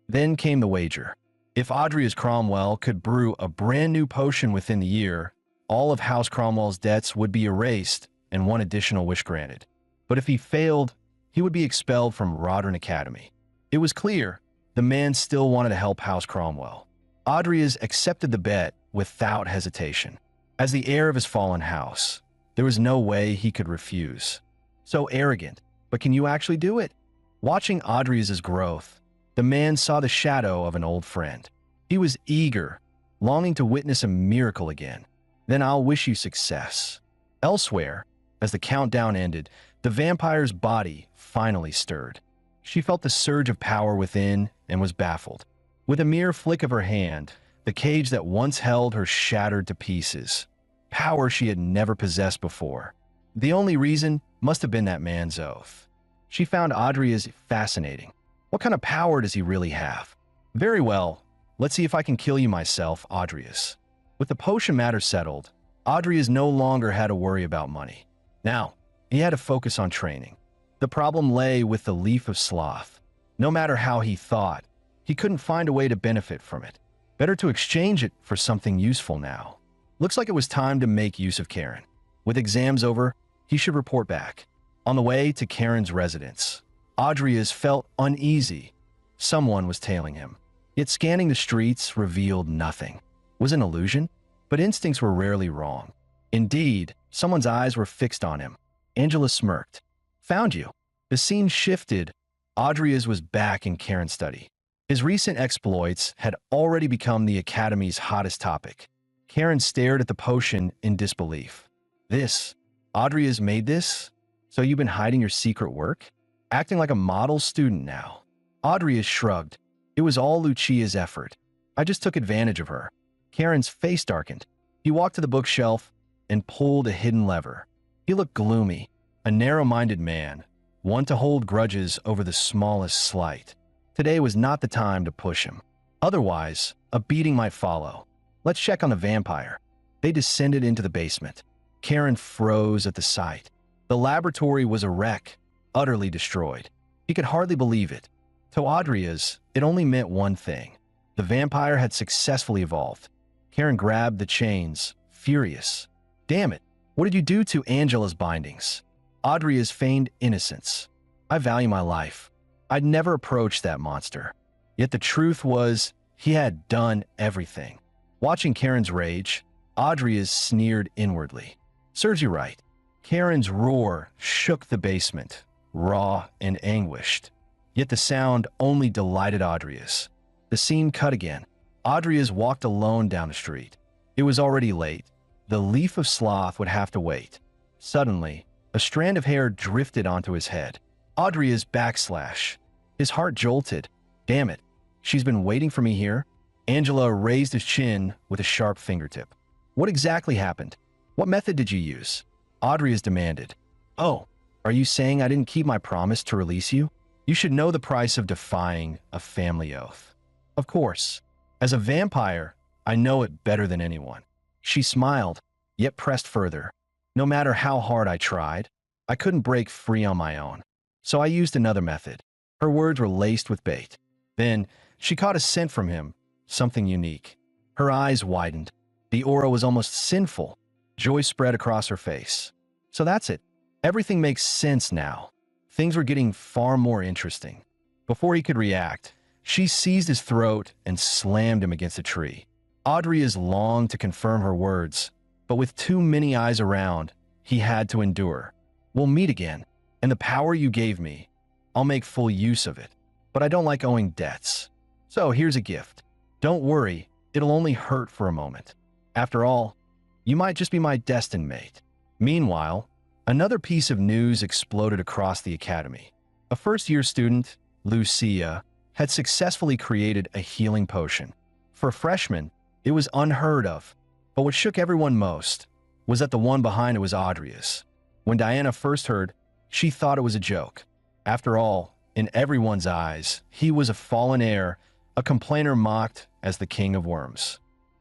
Then came the wager. If Audrey's Cromwell could brew a brand new potion within the year, all of House Cromwell's debts would be erased and one additional wish granted. But if he failed, he would be expelled from Rodden Academy. It was clear the man still wanted to help House Cromwell. Audrey's accepted the bet without hesitation. As the heir of his fallen house, there was no way he could refuse. So arrogant, but can you actually do it? Watching Audrey's growth, the man saw the shadow of an old friend. He was eager, longing to witness a miracle again. "Then I'll wish you success." Elsewhere, as the countdown ended, the vampire's body finally stirred. She felt the surge of power within and was baffled. With a mere flick of her hand, the cage that once held her shattered to pieces. Power she had never possessed before. The only reason must have been that man's oath. She found Audrey's fascinating. What kind of power does he really have? "Very well, let's see if I can kill you myself, Audrey's." With the potion matter settled, Audrey's no longer had to worry about money. Now, he had to focus on training. The problem lay with the leaf of sloth. No matter how he thought, he couldn't find a way to benefit from it. Better to exchange it for something useful now. Looks like it was time to make use of Karen. With exams over, he should report back. On the way to Karen's residence, Audrey's felt uneasy. Someone was tailing him. Yet scanning the streets revealed nothing. Was it an illusion? But instincts were rarely wrong. Indeed, someone's eyes were fixed on him. Angela smirked. "Found you." The scene shifted. Audrey's was back in Karen's study. His recent exploits had already become the Academy's hottest topic. Karen stared at the potion in disbelief. "This? Audrey's made this? So you've been hiding your secret work? Acting like a model student now." Audrey's shrugged. "It was all Lucia's effort. I just took advantage of her." Karen's face darkened. He walked to the bookshelf and pulled a hidden lever. He looked gloomy, a narrow-minded man, one to hold grudges over the smallest slight. Today was not the time to push him. Otherwise, a beating might follow. Let's check on the vampire. They descended into the basement. Karen froze at the sight. The laboratory was a wreck, utterly destroyed. He could hardly believe it. To Audria's, it only meant one thing. The vampire had successfully evolved. Karen grabbed the chains, furious. Damn it, what did you do to Angela's bindings? Audria's feigned innocence. I value my life. I'd never approached that monster. Yet the truth was, he had done everything. Watching Karen's rage, Audria's sneered inwardly. Serves you right. Karen's roar shook the basement, raw and anguished. Yet the sound only delighted Audria's. The scene cut again. Audria's walked alone down the street. It was already late. The leaf of sloth would have to wait. Suddenly, a strand of hair drifted onto his head. Audria's backslash. His heart jolted. Damn it, she's been waiting for me here? Angela raised his chin with a sharp fingertip. What exactly happened? What method did you use? Audria's demanded. Oh, are you saying I didn't keep my promise to release you? You should know the price of defying a family oath. Of course. As a vampire, I know it better than anyone. She smiled, yet pressed further. No matter how hard I tried, I couldn't break free on my own. So I used another method. Her words were laced with bait. Then, she caught a scent from him, something unique. Her eyes widened. The aura was almost sinful. Joy spread across her face. So that's it. Everything makes sense now. Things were getting far more interesting. Before he could react, she seized his throat and slammed him against a tree. Audria's longed to confirm her words, but with too many eyes around, he had to endure. We'll meet again, and the power you gave me, I'll make full use of it. But I don't like owing debts. So here's a gift. Don't worry, it'll only hurt for a moment. After all, you might just be my destined mate. Meanwhile, another piece of news exploded across the academy. A first-year student, Lucia, had successfully created a healing potion. For a freshman, it was unheard of, but what shook everyone most was that the one behind it was Audria's. When Diana first heard, she thought it was a joke. After all, in everyone's eyes, he was a fallen heir, a complainer mocked as the king of worms.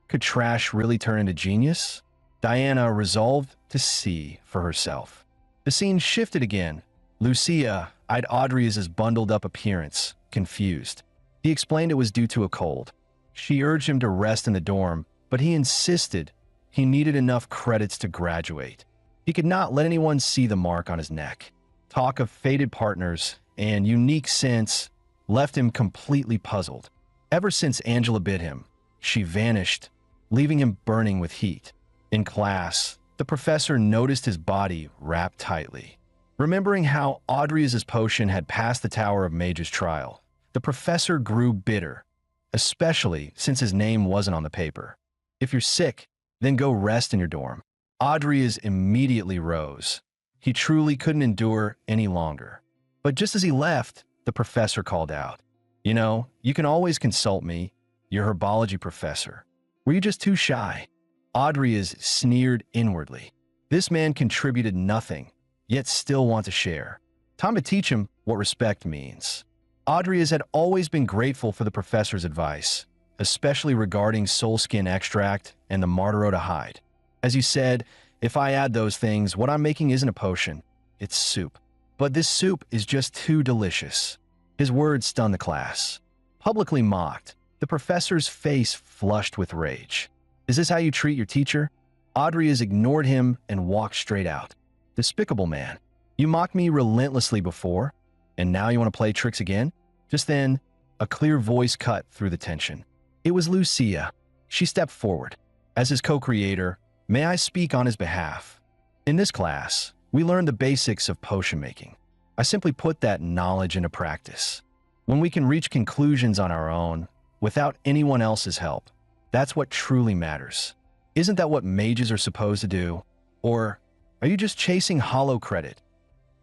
Could trash really turn into genius? Diana resolved to see for herself. The scene shifted again. Lucia eyed Audria's bundled-up appearance, confused. He explained it was due to a cold. She urged him to rest in the dorm, but he insisted he needed enough credits to graduate. He could not let anyone see the mark on his neck. Talk of fated partners and unique scents left him completely puzzled. Ever since Angela bit him, she vanished, leaving him burning with heat. In class, the professor noticed his body wrapped tightly. Remembering how Audria's potion had passed the Tower of Mages trial, the professor grew bitter, especially since his name wasn't on the paper. If you're sick, then go rest in your dorm. Audria's immediately rose. He truly couldn't endure any longer. But just as he left, the professor called out, "You know, you can always consult me, your herbology professor. Were you just too shy?" Audria's sneered inwardly. This man contributed nothing, yet still want to share. Time to teach him what respect means. Audria's had always been grateful for the professor's advice, especially regarding soul skin extract and the Martarota hide. As you said, if I add those things, what I'm making isn't a potion, it's soup. But this soup is just too delicious. His words stunned the class. Publicly mocked, the professor's face flushed with rage. Is this how you treat your teacher? Audria's ignored him and walked straight out. Despicable man. You mocked me relentlessly before, and now you want to play tricks again? Just then, a clear voice cut through the tension. It was Lucia. She stepped forward. As his co-creator, may I speak on his behalf? In this class, we learned the basics of potion making. I simply put that knowledge into practice. When we can reach conclusions on our own, without anyone else's help, that's what truly matters. Isn't that what mages are supposed to do? Or are you just chasing hollow credit?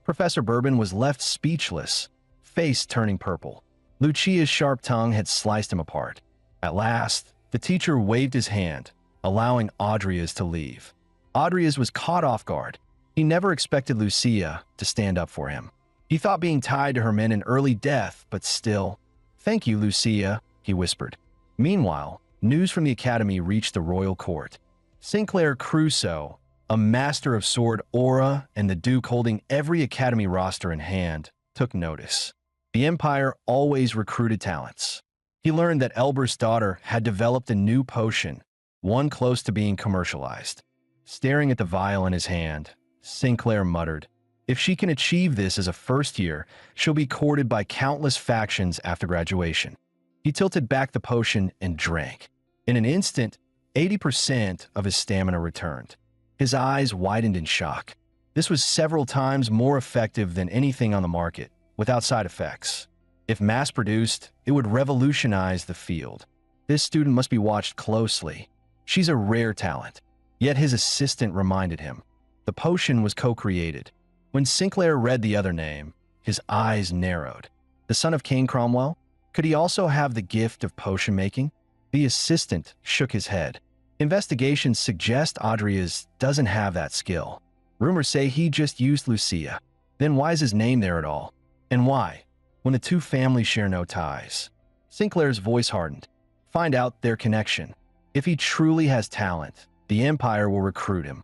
Professor Bourbon was left speechless, face turning purple. Lucia's sharp tongue had sliced him apart. At last, the teacher waved his hand, allowing Audria's to leave. Audria's was caught off guard. He never expected Lucia to stand up for him. He thought being tied to her meant an early death, but still. "Thank you, Lucia," he whispered. Meanwhile, news from the academy reached the royal court. Sinclair Crusoe, a master of sword aura and the Duke holding every academy roster in hand, took notice. The Empire always recruited talents. He learned that Elber's daughter had developed a new potion, one close to being commercialized. Staring at the vial in his hand, Sinclair muttered, "If she can achieve this as a first year, she'll be courted by countless factions after graduation." He tilted back the potion and drank. In an instant, 80% of his stamina returned. His eyes widened in shock. This was several times more effective than anything on the market, without side effects. If mass-produced, it would revolutionize the field. This student must be watched closely. She's a rare talent. Yet his assistant reminded him. The potion was co-created. When Sinclair read the other name, his eyes narrowed. The son of King Cromwell? Could he also have the gift of potion making? The assistant shook his head. Investigations suggest Adrias doesn't have that skill. Rumors say he just used Lucia. Then why is his name there at all? And why? When the two families share no ties. Sinclair's voice hardened. Find out their connection. If he truly has talent, the Empire will recruit him.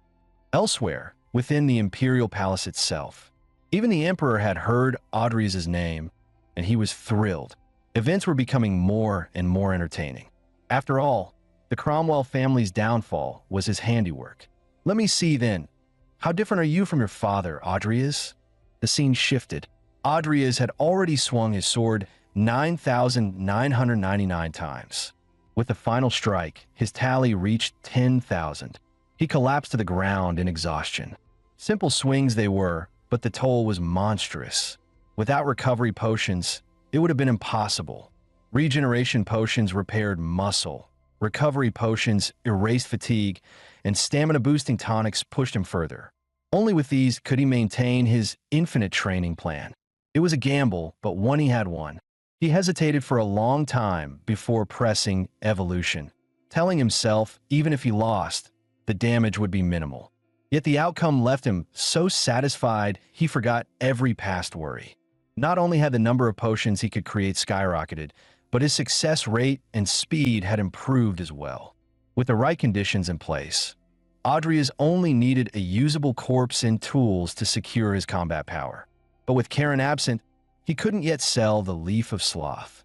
Elsewhere, within the Imperial Palace itself, even the Emperor had heard Adrias' name, and he was thrilled. Events were becoming more and more entertaining. After all, the Cromwell family's downfall was his handiwork. Let me see then. How different are you from your father, Adrias? The scene shifted. Adrias had already swung his sword 9,999 times. With the final strike, his tally reached 10,000. He collapsed to the ground in exhaustion. Simple swings they were, but the toll was monstrous. Without recovery potions, it would have been impossible. Regeneration potions repaired muscle. Recovery potions erased fatigue, and stamina-boosting tonics pushed him further. Only with these could he maintain his infinite training plan. It was a gamble, but one he had won. He hesitated for a long time before pressing evolution, telling himself even if he lost, the damage would be minimal. Yet the outcome left him so satisfied he forgot every past worry. Not only had the number of potions he could create skyrocketed, but his success rate and speed had improved as well. With the right conditions in place, Adrias only needed a usable corpse and tools to secure his combat power. But with Karen absent, he couldn't yet sell the Leaf of Sloth.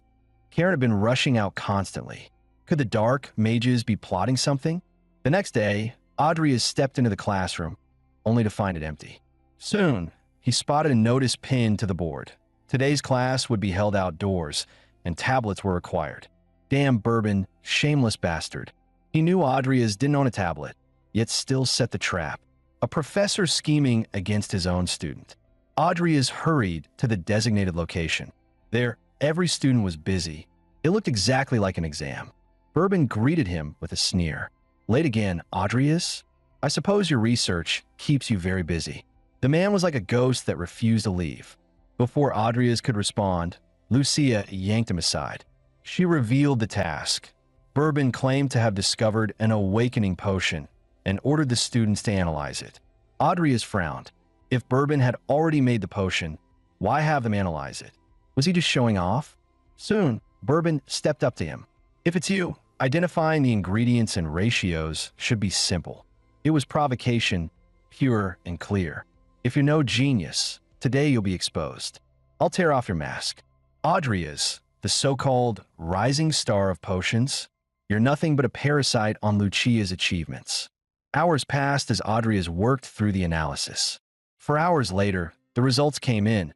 Karen had been rushing out constantly. Could the dark mages be plotting something? The next day, Adrias stepped into the classroom, only to find it empty. Soon, he spotted a notice pinned to the board. Today's class would be held outdoors, and tablets were required. Damn Bourbon, shameless bastard. He knew Adrias didn't own a tablet, yet still set the trap. A professor scheming against his own student. Adrias hurried to the designated location. There, every student was busy. It looked exactly like an exam. Bourbon greeted him with a sneer. Late again, Adrias? I suppose your research keeps you very busy. The man was like a ghost that refused to leave. Before Adrias could respond, Lucia yanked him aside. She revealed the task. Bourbon claimed to have discovered an awakening potion and ordered the students to analyze it. Adrias frowned. If Bourbon had already made the potion, why have them analyze it? Was he just showing off? Soon, Bourbon stepped up to him. If it's you, identifying the ingredients and ratios should be simple. It was provocation, pure and clear. If you're no genius, today you'll be exposed. I'll tear off your mask. Adrias, the so-called rising star of potions, you're nothing but a parasite on Lucia's achievements. Hours passed as Adrias worked through the analysis. 4 hours later, the results came in,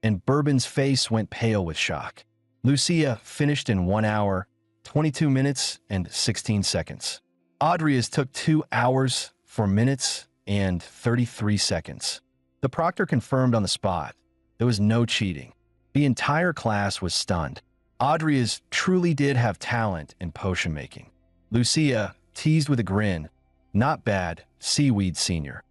and Bourbon's face went pale with shock. Lucia finished in 1 hour, 22 minutes, and 16 seconds. Adrias took 2 hours, 4 minutes, and 33 seconds. The proctor confirmed on the spot. There was no cheating. The entire class was stunned. Adrias truly did have talent in potion making. Lucia teased with a grin. Not bad, Seaweed Senior.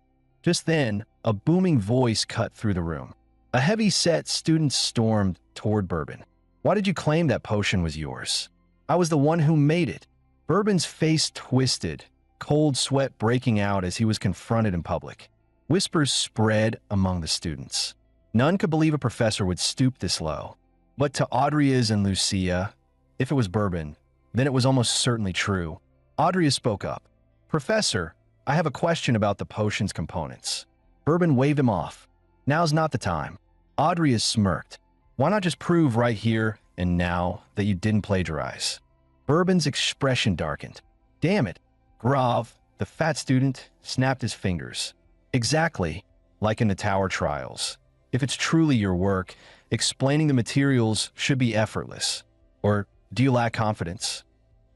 Just then, a booming voice cut through the room. A heavy-set student stormed toward Bourbon. Why did you claim that potion was yours? I was the one who made it. Bourbon's face twisted, cold sweat breaking out as he was confronted in public. Whispers spread among the students. None could believe a professor would stoop this low. But to Adrias and Lucia, if it was Bourbon, Then it was almost certainly true. Audrey spoke up. "Professor, I have a question about the potion's components." Bourbon waved him off. "Now's not the time." Audrey smirked. "Why not just prove right here and now that you didn't plagiarize?" Bourbon's expression darkened. "Damn it." Grav, the fat student, snapped his fingers. "Exactly, like in the Tower trials. If it's truly your work, explaining the materials should be effortless. Or do you lack confidence?"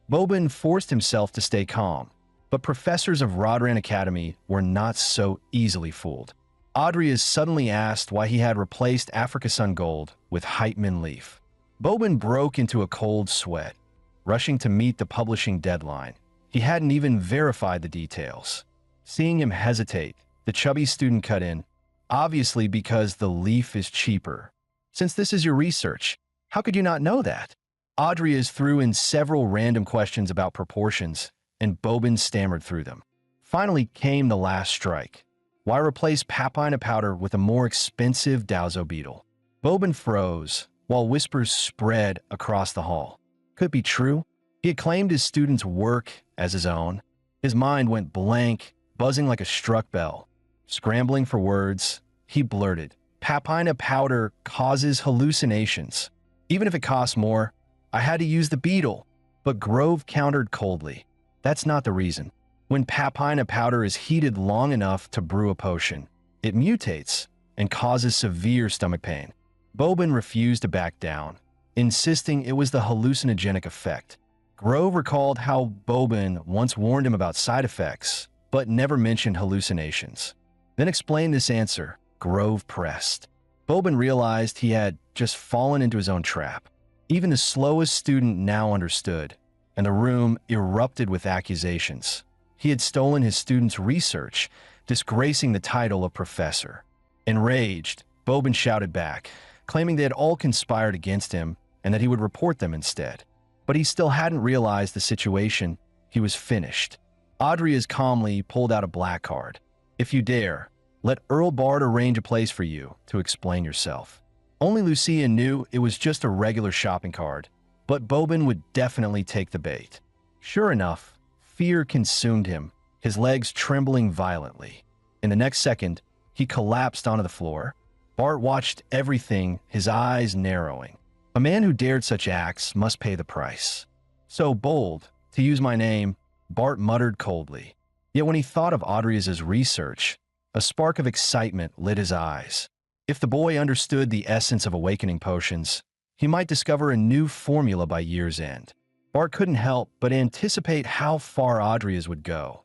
Bourbon forced himself to stay calm, but professors of Rodran Academy were not so easily fooled. Audrey suddenly asked why he had replaced Africa Sun Gold with Heitman Leaf. Bourbon broke into a cold sweat, rushing to meet the publishing deadline. He hadn't even verified the details. Seeing him hesitate, the chubby student cut in, "Obviously because the leaf is cheaper. Since this is your research, how could you not know that?" Audrey threw in several random questions about proportions, and Bourbon stammered through them. Finally came the last strike. Why replace papina powder with a more expensive Dowso beetle? Bourbon froze, while whispers spread across the hall. Could it be true? He had claimed his student's work as his own. His mind went blank, buzzing like a struck bell. Scrambling for words, he blurted, "Papina powder causes hallucinations. Even if it costs more, I had to use the beetle." But Grove countered coldly. "That's not the reason. When papina powder is heated long enough to brew a potion, it mutates and causes severe stomach pain." Bourbon refused to back down, insisting it was the hallucinogenic effect. Grove recalled how Bourbon once warned him about side effects, but never mentioned hallucinations. Then explained this answer. Grove pressed. Bourbon realized he had just fallen into his own trap. Even the slowest student now understood, and the room erupted with accusations. He had stolen his student's research, disgracing the title of professor. Enraged, Bourbon shouted back, claiming they had all conspired against him and that he would report them instead. But he still hadn't realized the situation. He was finished. Audrey calmly pulled out a black card. "If you dare, let Earl Bard arrange a place for you to explain yourself." Only Lucia knew it was just a regular shopping card, but Bourbon would definitely take the bait. Sure enough, fear consumed him, his legs trembling violently. In the next second, he collapsed onto the floor. Bart watched everything, his eyes narrowing. A man who dared such acts must pay the price. "So bold, to use my name," Bart muttered coldly. Yet when he thought of Audrey's research, a spark of excitement lit his eyes. If the boy understood the essence of awakening potions, he might discover a new formula by year's end. Bart couldn't help but anticipate how far Audrey's would go.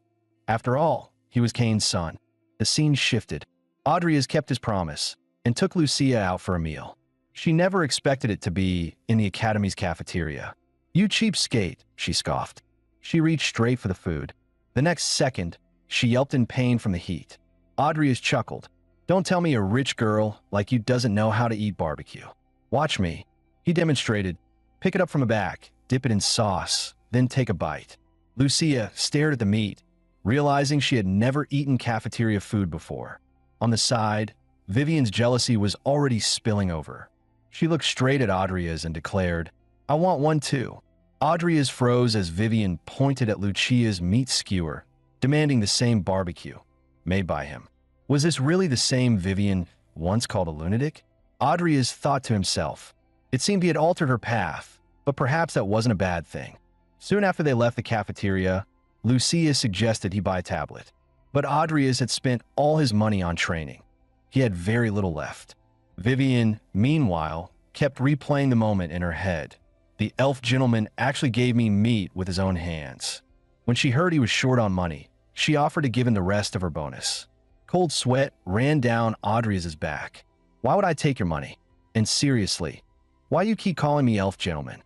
After all, he was Kane's son. The scene shifted. Audrey kept his promise and took Lucia out for a meal. She never expected it to be in the Academy's cafeteria. "You cheapskate," she scoffed. She reached straight for the food. The next second, she yelped in pain from the heat. Audrey chuckled. "Don't tell me a rich girl like you doesn't know how to eat barbecue. Watch me." He demonstrated. "Pick it up from the back, dip it in sauce, then take a bite." Lucia stared at the meat, realizing she had never eaten cafeteria food before. On the side, Vivian's jealousy was already spilling over. She looked straight at Audrey's and declared, "I want one too." Audrey's froze as Vivian pointed at Lucia's meat skewer, demanding the same barbecue, made by him. Was this really the same Vivian once called a lunatic? Audrey's thought to himself. It seemed he had altered her path, but perhaps that wasn't a bad thing. Soon after they left the cafeteria, Lucia suggested he buy a tablet. But Audrey's had spent all his money on training. He had very little left. Vivian, meanwhile, kept replaying the moment in her head. "The elf gentleman actually gave me meat with his own hands." When she heard he was short on money, she offered to give him the rest of her bonus. Cold sweat ran down Audrey's back. "Why would I take your money? And seriously, why you keep calling me elf gentleman?"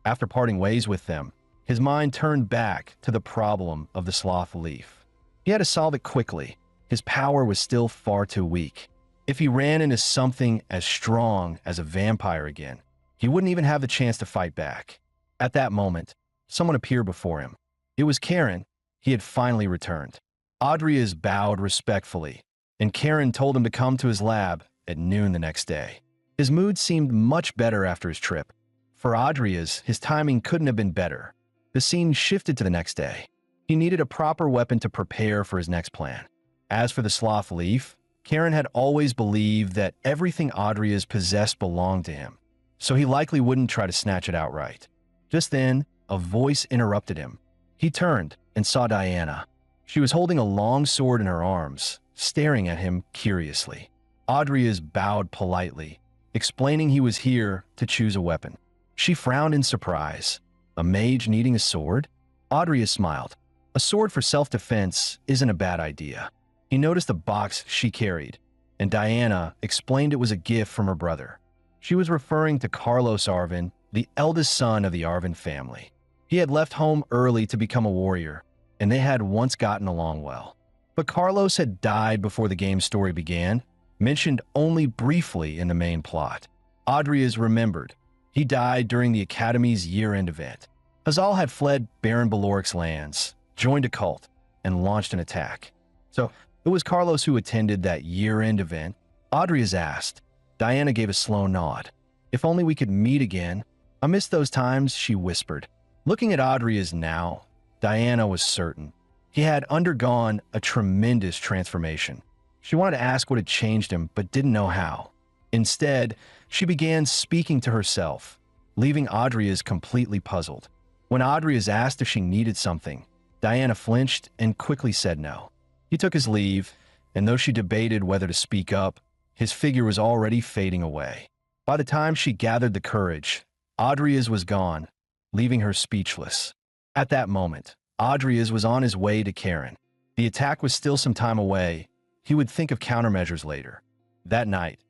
After parting ways with them, his mind turned back to the problem of the sloth leaf. He had to solve it quickly. His power was still far too weak. If he ran into something as strong as a vampire again, he wouldn't even have the chance to fight back. At that moment, someone appeared before him. It was Karen. He had finally returned. Audrey bowed respectfully, and Karen told him to come to his lab at noon the next day. His mood seemed much better after his trip. For Audrey, his timing couldn't have been better. The scene shifted to the next day. He needed a proper weapon to prepare for his next plan. As for the sloth leaf, Karen had always believed that everything Adria's possessed belonged to him, so he likely wouldn't try to snatch it outright. Just then, a voice interrupted him. He turned and saw Diana. She was holding a long sword in her arms, staring at him curiously. Adria's bowed politely, explaining he was here to choose a weapon. She frowned in surprise. A mage needing a sword? Adria smiled. A sword for self-defense isn't a bad idea. He noticed the box she carried, and Diana explained it was a gift from her brother. She was referring to Carlos Arvin, the eldest son of the Arvin family. He had left home early to become a warrior, and they had once gotten along well. But Carlos had died before the game's story began, mentioned only briefly in the main plot. Adria's remembered. He died during the Academy's year-end event. Hazal had fled Baron Baloric's lands, joined a cult, and launched an attack. So it was Carlos who attended that year-end event. Adria's asked. Diana gave a slow nod. If only we could meet again. I miss those times, she whispered. Looking at Adria's now, Diana was certain. He had undergone a tremendous transformation. She wanted to ask what had changed him, but didn't know how. Instead, she began speaking to herself, leaving Adria's completely puzzled. When Adria's asked if she needed something, Diana flinched and quickly said no. He took his leave, and though she debated whether to speak up, his figure was already fading away. By the time she gathered the courage, Adria's was gone, leaving her speechless. At that moment, Adria's was on his way to Karen. The attack was still some time away. He would think of countermeasures later. That night,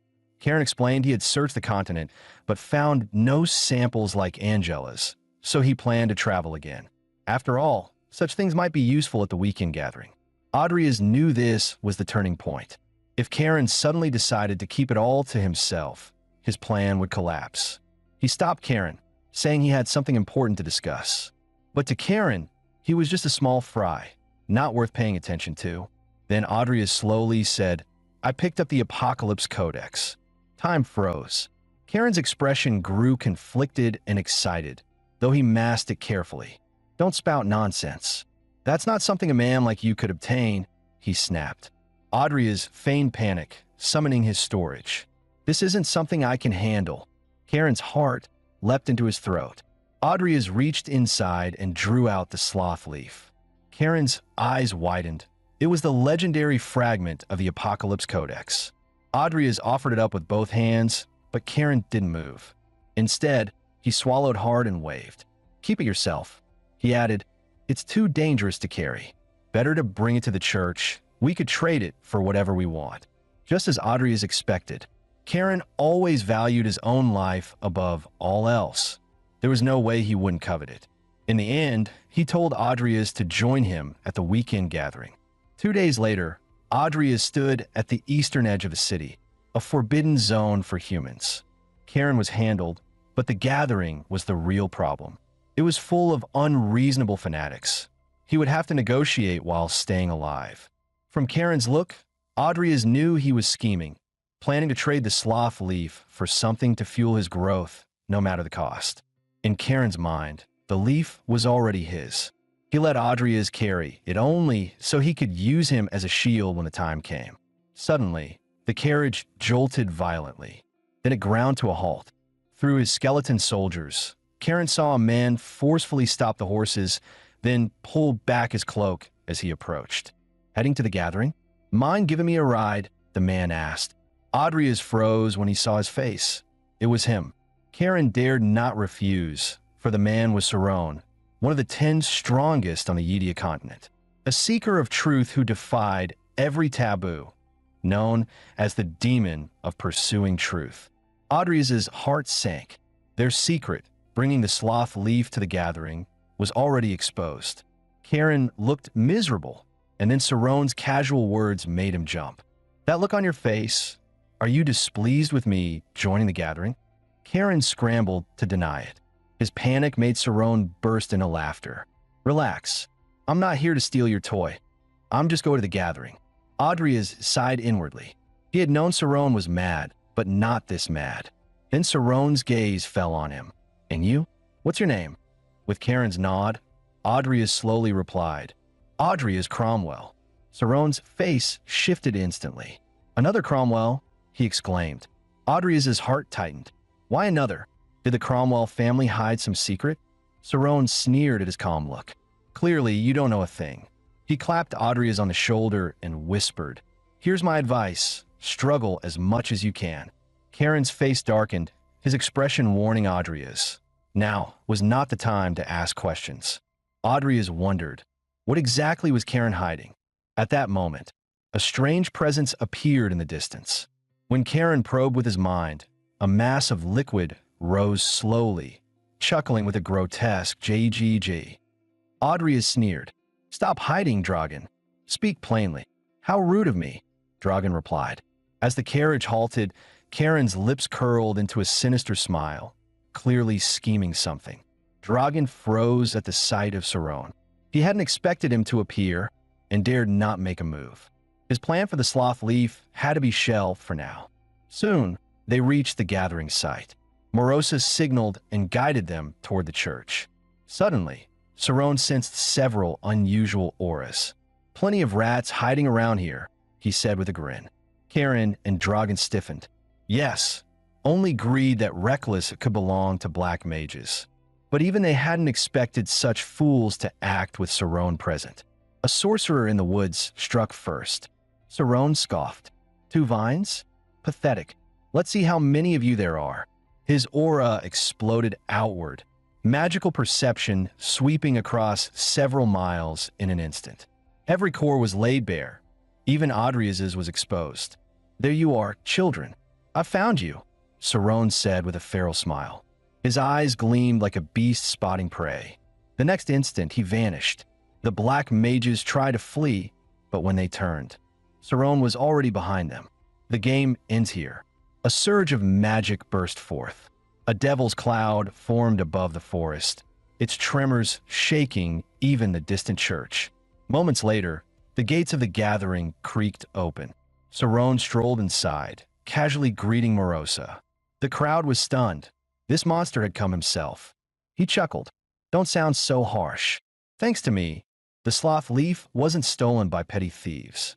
Karen explained he had searched the continent, but found no samples like Angela's, so he planned to travel again. After all, such things might be useful at the weekend gathering. Adria's knew this was the turning point. If Karen suddenly decided to keep it all to himself, his plan would collapse. He stopped Karen, saying he had something important to discuss. But to Karen, he was just a small fry, not worth paying attention to. Then Adria slowly said, I picked up the Apocalypse Codex. Time froze. Karen's expression grew conflicted and excited, though he masked it carefully. Don't spout nonsense. That's not something a man like you could obtain, he snapped. Adria's feigned panic, summoning his storage. This isn't something I can handle. Karen's heart leapt into his throat. Adria's reached inside and drew out the sloth leaf. Karen's eyes widened. It was the legendary fragment of the Apocalypse Codex. Adria's offered it up with both hands, but Karen didn't move. Instead, he swallowed hard and waved. Keep it yourself. He added, it's too dangerous to carry. Better to bring it to the church. We could trade it for whatever we want. Just as Adria's expected, Karen always valued his own life above all else. There was no way he wouldn't covet it. In the end, he told Adria's to join him at the weekend gathering. 2 days later, Adria stood at the eastern edge of the city, a forbidden zone for humans. Karen was handled, but the gathering was the real problem. It was full of unreasonable fanatics. He would have to negotiate while staying alive. From Karen's look, Adria's knew he was scheming, planning to trade the sloth leaf for something to fuel his growth, no matter the cost. In Karen's mind, the leaf was already his. He let Adria's carry it only so he could use him as a shield when the time came. Suddenly, the carriage jolted violently. Then it ground to a halt. Through his skeleton soldiers, Karen saw a man forcefully stop the horses, then pull back his cloak as he approached. Heading to the gathering? Mind giving me a ride? The man asked. Adria's froze when he saw his face. It was him. Karen dared not refuse, for the man was Saron, one of the 10 strongest on the Yedia continent, a seeker of truth who defied every taboo, known as the demon of pursuing truth. Adria's heart sank. Their secret, bringing the sloth leaf to the gathering, was already exposed. Karen looked miserable, and then Saron's casual words made him jump. That look on your face, are you displeased with me joining the gathering? Karen scrambled to deny it. His panic made Saron burst into laughter. Relax. I'm not here to steal your toy. I'm just going to the gathering. Adria's sighed inwardly. He had known Saron was mad, but not this mad. Then Saron's gaze fell on him. And you? What's your name? With Karen's nod, Adrias slowly replied, Audrey is Cromwell. Saron's face shifted instantly. Another Cromwell? He exclaimed. Adrias's heart tightened. Why another? Did the Cromwell family hide some secret? Saron sneered at his calm look. Clearly, you don't know a thing. He clapped Adrias on the shoulder and whispered, Here's my advice. Struggle as much as you can. Karen's face darkened, his expression warning Adrias. Now was not the time to ask questions. Adrias wondered, what exactly was Karen hiding? At that moment, a strange presence appeared in the distance. When Karen probed with his mind, a mass of liquid rose slowly, chuckling with a grotesque JGG. Adrias sneered. Stop hiding, Dragan. Speak plainly. How rude of me, Dragan replied. As the carriage halted, Karen's lips curled into a sinister smile, clearly scheming something. Dragan froze at the sight of Saron. He hadn't expected him to appear and dared not make a move. His plan for the sloth leaf had to be shelved for now. Soon, they reached the gathering site. Morosa signaled and guided them toward the church. Suddenly, Saron sensed several unusual auras. Plenty of rats hiding around here, he said with a grin. Karen and Dragan stiffened. Yes, only greed that reckless could belong to black mages. But even they hadn't expected such fools to act with Saron present. A sorcerer in the woods struck first. Saron scoffed. 2 vines? Pathetic. Let's see how many of you there are. His aura exploded outward, magical perception sweeping across several miles in an instant. Every core was laid bare. Even Adrias's was exposed. There you are, children. I found you, Saron said with a feral smile. His eyes gleamed like a beast spotting prey. The next instant, he vanished. The black mages tried to flee, but when they turned, Saron was already behind them. The game ends here. A surge of magic burst forth. A devil's cloud formed above the forest, its tremors shaking even the distant church. Moments later, the gates of the gathering creaked open. Saron strolled inside, casually greeting Morosa. The crowd was stunned. This monster had come himself. He chuckled. Don't sound so harsh. Thanks to me, the sloth leaf wasn't stolen by petty thieves.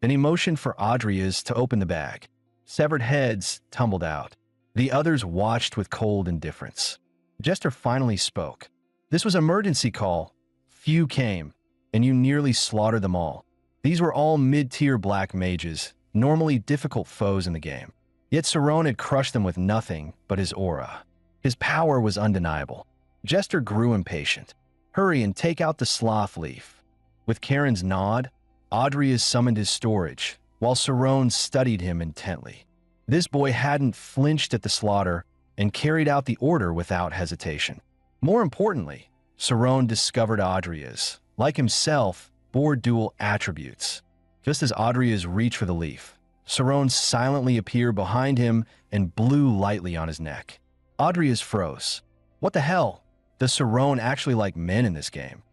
Then he motioned for Adrias to open the bag. Severed heads tumbled out. The others watched with cold indifference. Jester finally spoke. This was an emergency call. Few came, and you nearly slaughtered them all. These were all mid-tier black mages, normally difficult foes in the game. Yet Saron had crushed them with nothing but his aura. His power was undeniable. Jester grew impatient. Hurry and take out the sloth leaf. With Karen's nod, Adrias summoned his storage, while Saron studied him intently. This boy hadn't flinched at the slaughter and carried out the order without hesitation. More importantly, Saron discovered Adrias, like himself, bore dual attributes. Just as Adrias reached for the leaf, Saron silently appeared behind him and blew lightly on his neck. Adrias froze. What the hell? Does Saron actually like men in this game?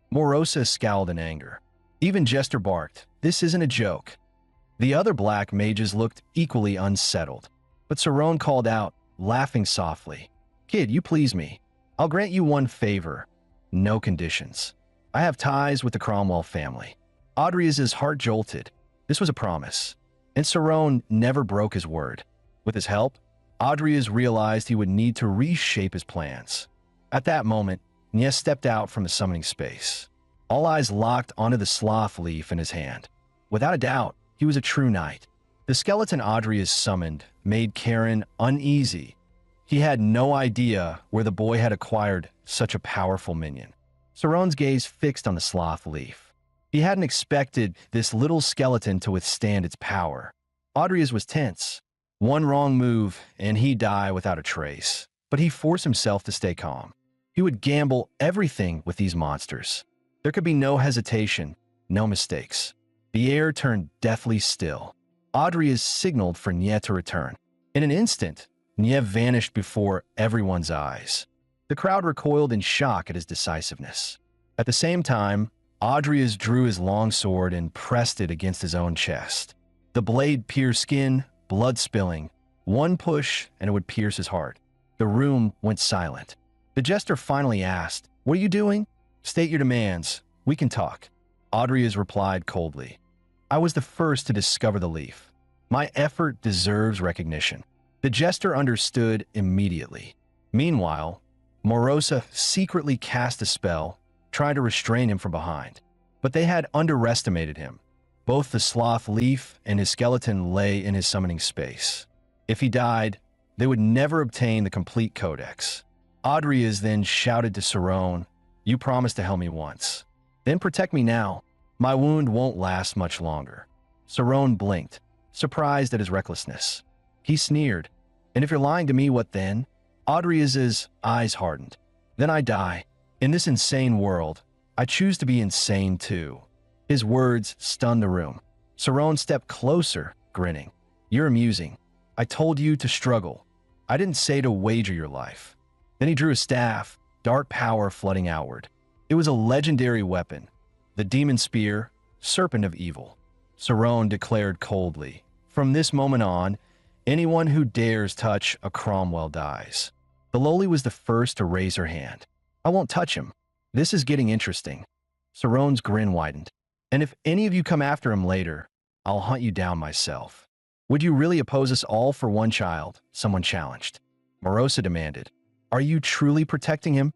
Morosa scowled in anger. Even Jester barked. This isn't a joke. The other black mages looked equally unsettled, but Saron called out, laughing softly. Kid, you please me. I'll grant you one favor. No conditions. I have ties with the Cromwell family. Adrias's heart jolted. This was a promise. And Saron never broke his word. With his help, Adrias realized he would need to reshape his plans. At that moment, Nies stepped out from the summoning space. All eyes locked onto the sloth leaf in his hand. Without a doubt, he was a true knight. The skeleton Adrias summoned made Karen uneasy. He had no idea where the boy had acquired such a powerful minion. Saron's gaze fixed on the sloth leaf. He hadn't expected this little skeleton to withstand its power. Adrias was tense. One wrong move, and he'd die without a trace. But he forced himself to stay calm. He would gamble everything with these monsters. There could be no hesitation, no mistakes. The air turned deathly still. Adrias signaled for Nye to return. In an instant, Nye vanished before everyone's eyes. The crowd recoiled in shock at his decisiveness. At the same time, Adrias drew his longsword and pressed it against his own chest. The blade pierced skin, blood spilling. One push, and it would pierce his heart. The room went silent. The jester finally asked, "What are you doing?" State your demands. We can talk. Adria's replied coldly. I was the first to discover the leaf. My effort deserves recognition. The jester understood immediately. Meanwhile, Morosa secretly cast a spell, trying to restrain him from behind. But they had underestimated him. Both the sloth leaf and his skeleton lay in his summoning space. If he died, they would never obtain the complete codex. Adrias then shouted to Cerrone, You promised to help me once. Then protect me now. My wound won't last much longer. Cerrone blinked, surprised at his recklessness. He sneered, And if you're lying to me, what then? Adrias's eyes hardened. Then I die. In this insane world, I choose to be insane too. His words stunned the room. Cerrone stepped closer, grinning. You're amusing. I told you to struggle. I didn't say to wager your life. Then he drew a staff, dark power flooding outward. It was a legendary weapon, the demon spear, serpent of evil. Cerrone declared coldly, From this moment on, anyone who dares touch a Cromwell dies. The lowly was the first to raise her hand. I won't touch him. This is getting interesting. Cerrone's grin widened. And if any of you come after him later, I'll hunt you down myself. Would you really oppose us all for one child? Someone challenged. Morosa demanded. Are you truly protecting him?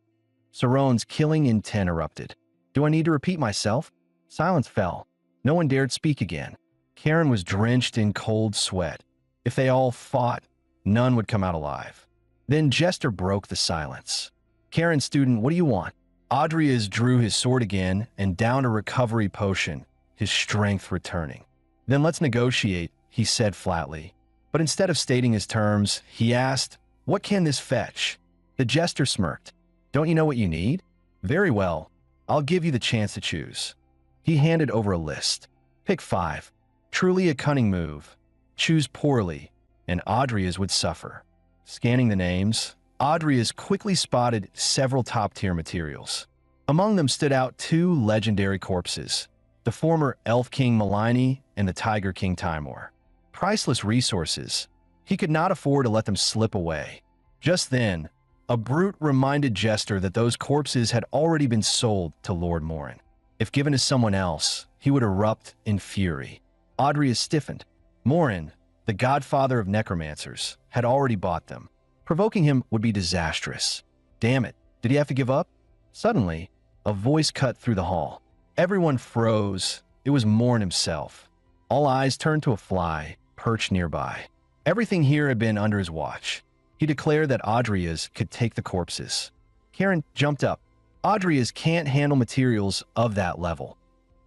Cerrone's killing intent erupted. Do I need to repeat myself? Silence fell. No one dared speak again. Karen was drenched in cold sweat. If they all fought, none would come out alive. Then Jester broke the silence. Karen, student, what do you want? Adrias drew his sword again and downed a recovery potion, his strength returning. Then let's negotiate, he said flatly. But instead of stating his terms, he asked, What can this fetch? The jester smirked. Don't you know what you need? Very well, I'll give you the chance to choose. He handed over a list. Pick 5. Truly a cunning move. Choose poorly, and Adrias would suffer. Scanning the names, Adrias quickly spotted several top-tier materials. Among them stood out 2 legendary corpses, the former Elf King Malini and the Tiger King Timor. Priceless resources. He could not afford to let them slip away. Just then, a brute reminded Jester that those corpses had already been sold to Lord Morin. If given to someone else, he would erupt in fury. Adrias stiffened. Morin, the godfather of necromancers, had already bought them. Provoking him would be disastrous. Damn it, did he have to give up? Suddenly, a voice cut through the hall. Everyone froze. It was Morin himself. All eyes turned to a fly, perched nearby. Everything here had been under his watch. He declared that Adrias could take the corpses. Karen jumped up. Adrias can't handle materials of that level.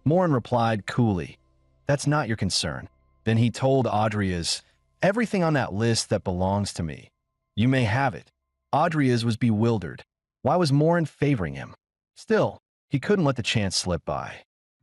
Morin replied coolly, That's not your concern. Then he told Adrias, Everything on that list that belongs to me. You may have it. Adrias was bewildered. Why was Morin favoring him? Still, he couldn't let the chance slip by.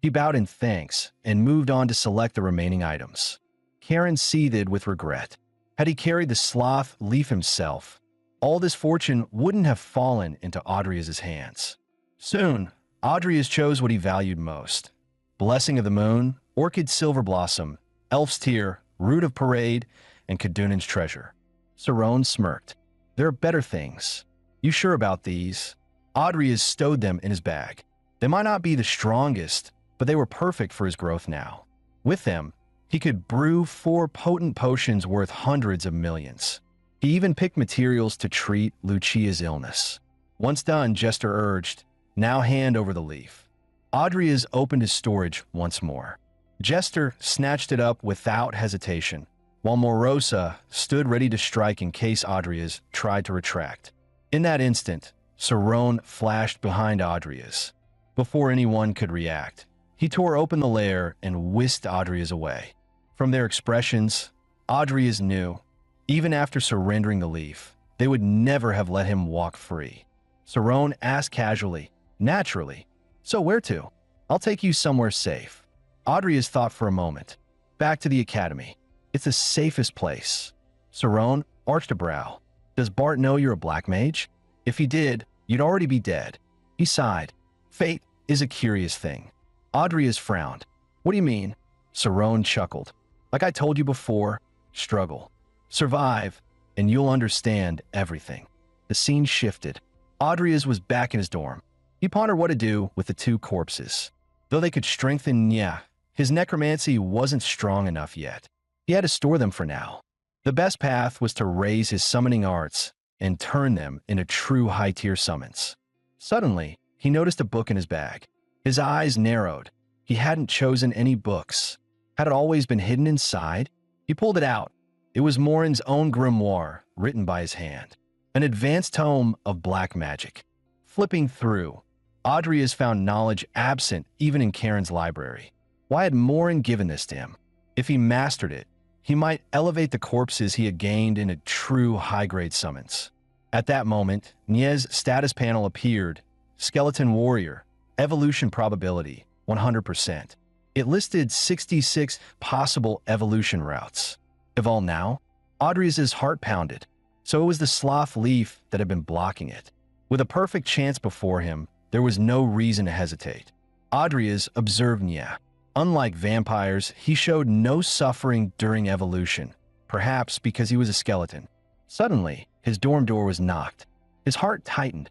He bowed in thanks and moved on to select the remaining items. Karen seethed with regret. Had he carried the sloth leaf himself, all this fortune wouldn't have fallen into Adrias' hands. Soon, Adrias chose what he valued most. Blessing of the Moon, Orchid Silver Blossom, Elf's Tear, Root of Parade, and Kadunan's Treasure. Cerrone smirked. There are better things. You sure about these? Adrias stowed them in his bag. They might not be the strongest, but they were perfect for his growth now. With them, he could brew 4 potent potions worth hundreds of millions. He even picked materials to treat Lucia's illness. Once done, Jester urged, Now hand over the leaf. Adrias opened his storage once more. Jester snatched it up without hesitation, while Morosa stood ready to strike in case Adrias tried to retract. In that instant, Cerrone flashed behind Adrias. Before anyone could react, he tore open the lair and whisked Adrias away. From their expressions, Adrias knew, even after surrendering the leaf, they would never have let him walk free. Cerrone asked casually, Naturally, So where to? I'll take you somewhere safe. Adrias thought for a moment. Back to the academy. It's the safest place. Cerrone arched a brow. Does Bart know you're a black mage? If he did, you'd already be dead. He sighed. Fate is a curious thing. Adrias frowned. What do you mean? Cerrone chuckled. Like I told you before, struggle. Survive, and you'll understand everything. The scene shifted. Adrias was back in his dorm. He pondered what to do with the two corpses. Though they could strengthen Nya, his necromancy wasn't strong enough yet. He had to store them for now. The best path was to raise his summoning arts and turn them into true high-tier summons. Suddenly, he noticed a book in his bag. His eyes narrowed. He hadn't chosen any books. Had it always been hidden inside? He pulled it out. It was Morin's own grimoire, written by his hand. An advanced tome of black magic. Flipping through, Audrey found knowledge absent even in Karen's library. Why had Morin given this to him? If he mastered it, he might elevate the corpses he had gained into true high-grade summons. At that moment, Nye's status panel appeared. Skeleton Warrior. Evolution probability, 100%. It listed 66 possible evolution routes. Evolve now? Audrey's heart pounded. So it was the sloth leaf that had been blocking it. With a perfect chance before him, there was no reason to hesitate. Audrey's observed Nye. Unlike vampires, he showed no suffering during evolution, perhaps because he was a skeleton. Suddenly, his dorm door was knocked. His heart tightened.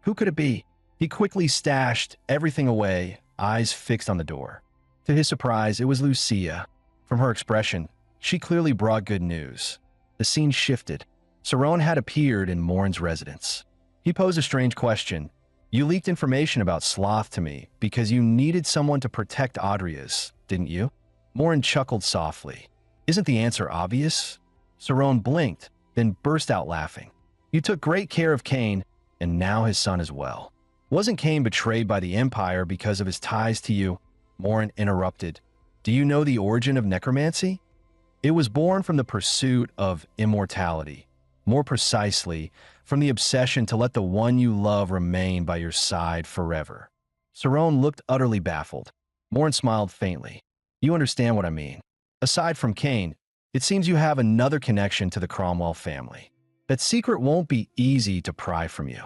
Who could it be? He quickly stashed everything away, eyes fixed on the door. To his surprise, it was Lucia. From her expression, she clearly brought good news. The scene shifted. Saron had appeared in Morin's residence. He posed a strange question. You leaked information about Sloth to me because you needed someone to protect Audrey's, didn't you? Morin chuckled softly. Isn't the answer obvious? Saron blinked, then burst out laughing. You took great care of Cain, and now his son as well. Wasn't Cain betrayed by the Empire because of his ties to you? Morin interrupted. Do you know the origin of necromancy? It was born from the pursuit of immortality. More precisely, from the obsession to let the one you love remain by your side forever. Saron looked utterly baffled. Morin smiled faintly. You understand what I mean. Aside from Cain, it seems you have another connection to the Cromwell family. That secret won't be easy to pry from you.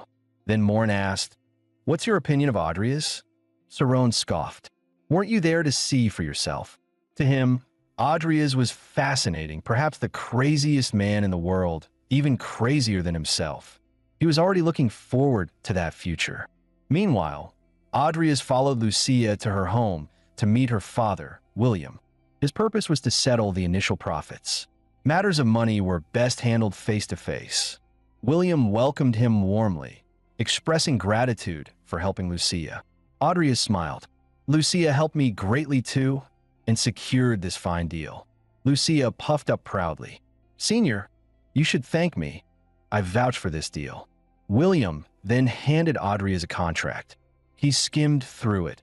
Then Morin asked, What's your opinion of Audrey's? Saron scoffed. Weren't you there to see for yourself? To him, Audrey's was fascinating, perhaps the craziest man in the world, even crazier than himself. He was already looking forward to that future. Meanwhile, Audrey's followed Lucia to her home to meet her father, William. His purpose was to settle the initial profits. Matters of money were best handled face-to-face. William welcomed him warmly, expressing gratitude for helping Lucia. Audrey smiled. Lucia helped me greatly too, and secured this fine deal. Lucia puffed up proudly. Senior, you should thank me. I vouch for this deal. William then handed Audrey a contract. He skimmed through it.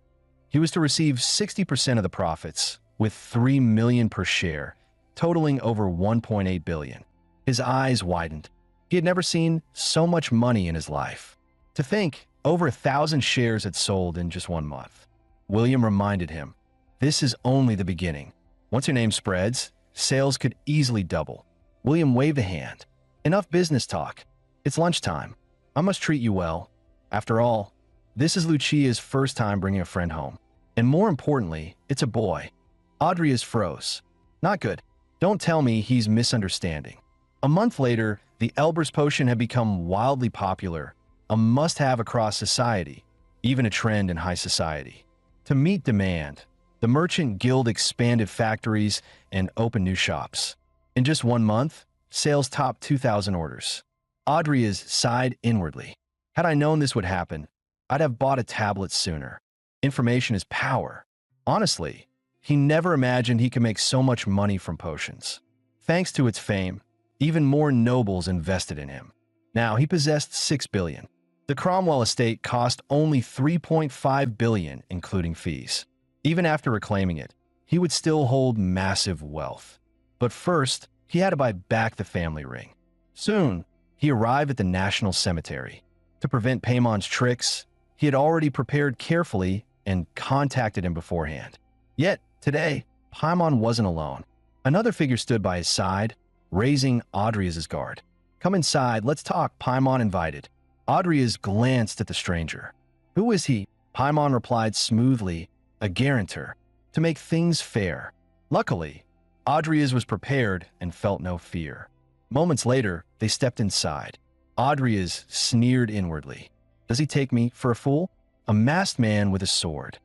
He was to receive 60% of the profits, with $3 million per share, totaling over $1.8 billion. His eyes widened. He had never seen so much money in his life. To think, over 1,000 shares had sold in just 1 month. William reminded him, this is only the beginning. Once your name spreads, sales could easily double. William waved a hand. Enough business talk. It's lunchtime. I must treat you well. After all, this is Lucia's first time bringing a friend home. And more importantly, it's a boy. Audrey froze. Not good. Don't tell me he's misunderstanding. A month later, the Elber's potion had become wildly popular, a must-have across society, even a trend in high society. To meet demand, the Merchant Guild expanded factories and opened new shops. In just 1 month, sales topped 2,000 orders. Audrey sighed inwardly. Had I known this would happen, I'd have bought a tablet sooner. Information is power. Honestly, he never imagined he could make so much money from potions. Thanks to its fame, even more nobles invested in him. Now he possessed $6 billion. The Cromwell estate cost only $3.5 billion, including fees. Even after reclaiming it, he would still hold massive wealth. But first, he had to buy back the family ring. Soon, he arrived at the National Cemetery. To prevent Paymon's tricks, he had already prepared carefully and contacted him beforehand. Yet, today, Paimon wasn't alone. Another figure stood by his side, raising Audrey as his guard. Come inside, let's talk, Paimon invited. Audrey glanced at the stranger. Who is he? Paimon replied smoothly, a guarantor, to make things fair. Luckily, Audrey was prepared and felt no fear. Moments later, they stepped inside. Audrey sneered inwardly. Does he take me for a fool? a masked man with a sword.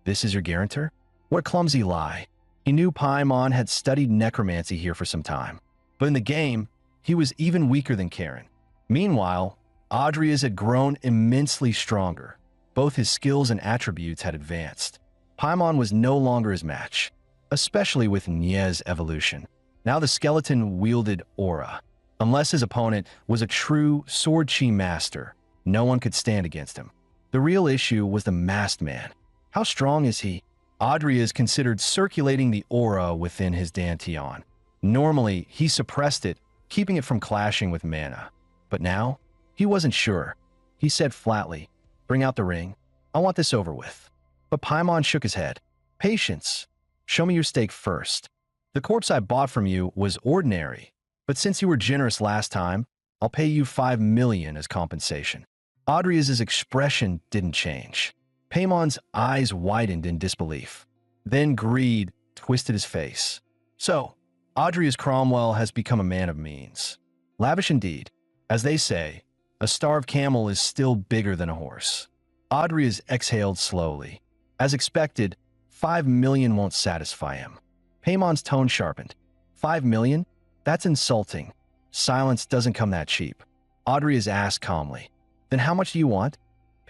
This is your guarantor? What a clumsy lie. He knew Paimon had studied necromancy here for some time. But in the game, he was even weaker than Karen. Meanwhile, Adrias had grown immensely stronger. Both his skills and attributes had advanced. Paimon was no longer his match, especially with Nie's evolution. Now the skeleton wielded aura. Unless his opponent was a true sword chi master, no one could stand against him. The real issue was the masked man. How strong is he? Adrias considered circulating the aura within his dantian. Normally, he suppressed it, keeping it from clashing with mana. But now, he wasn't sure. He said flatly, "Bring out the ring. I want this over with." But Paimon shook his head. "Patience. Show me your stake first. The corpse I bought from you was ordinary, but since you were generous last time, I'll pay you 5 million as compensation." Adrias' expression didn't change. Paimon's eyes widened in disbelief. Then greed twisted his face. So, Adrias Cromwell has become a man of means. Lavish indeed. As they say, a starved camel is still bigger than a horse. Adrias exhaled slowly. As expected, 5 million won't satisfy him. Paimon's tone sharpened. 5 million? That's insulting. Silence doesn't come that cheap. Adrias asked calmly. Then how much do you want?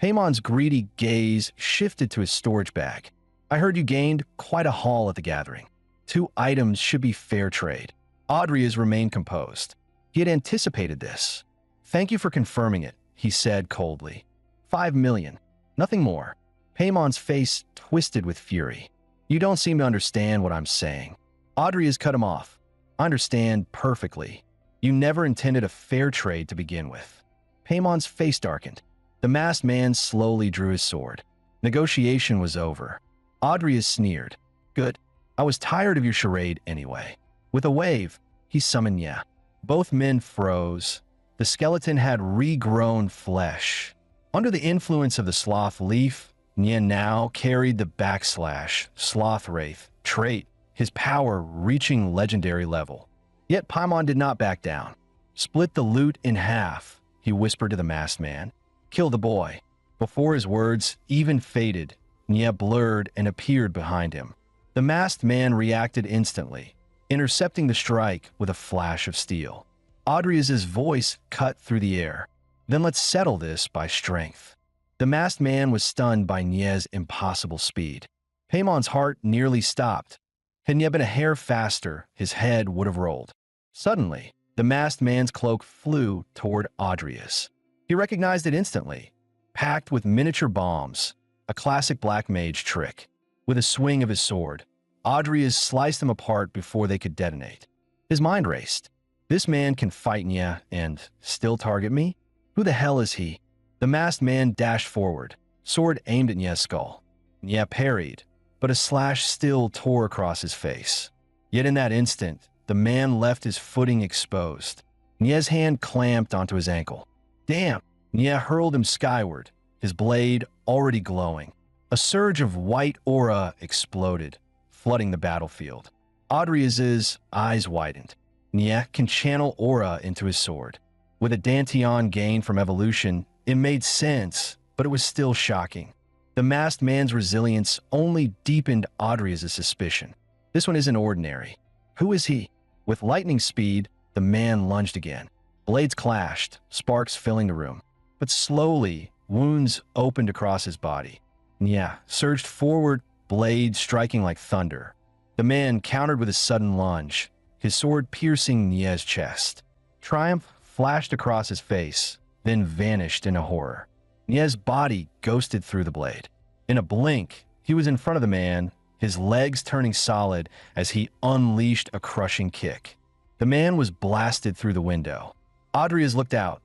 Paimon's greedy gaze shifted to his storage bag. I heard you gained quite a haul at the gathering. 2 items should be fair trade. Adrias remained composed. He had anticipated this. Thank you for confirming it, he said coldly. 5 million. Nothing more. Paimon's face twisted with fury. You don't seem to understand what I'm saying. Adrias cut him off. I understand perfectly. You never intended a fair trade to begin with. Paimon's face darkened. The masked man slowly drew his sword. Negotiation was over. Adrias sneered. Good. I was tired of your charade anyway. With a wave, he summoned Nye. Both men froze. The skeleton had regrown flesh. Under the influence of the sloth leaf, Nye now carried the backslash, sloth wraith, trait, his power reaching legendary level. Yet Paimon did not back down. Split the loot in half, he whispered to the masked man. Kill the boy. Before his words even faded, Nye blurred and appeared behind him. The masked man reacted instantly, intercepting the strike with a flash of steel. Adrias' voice cut through the air. Then let's settle this by strength. The masked man was stunned by Nye's impossible speed. Paimon's heart nearly stopped. Had Nye been a hair faster, his head would have rolled. Suddenly, the masked man's cloak flew toward Adrias. He recognized it instantly, packed with miniature bombs, a classic black mage trick. With a swing of his sword, Adrias sliced them apart before they could detonate. His mind raced. This man can fight Nye and still target me? Who the hell is he? The masked man dashed forward, sword aimed at Nye's skull. Nye parried, but a slash still tore across his face. Yet in that instant, the man left his footing exposed. Nye's hand clamped onto his ankle. Damn! Nye hurled him skyward, his blade already glowing. A surge of white aura exploded, flooding the battlefield. Adrias' eyes widened. Nye can channel aura into his sword. With a dantian gained from evolution, it made sense, but it was still shocking. The masked man's resilience only deepened Adrias' suspicion. This one isn't ordinary. Who is he? With lightning speed, the man lunged again. Blades clashed, sparks filling the room. But slowly, wounds opened across his body. Nye surged forward, blade striking like thunder. The man countered with a sudden lunge, his sword piercing Nye's chest. Triumph flashed across his face, then vanished in a horror. Nye's body ghosted through the blade. In a blink, he was in front of the man, his legs turning solid as he unleashed a crushing kick. The man was blasted through the window. Adrias looked out,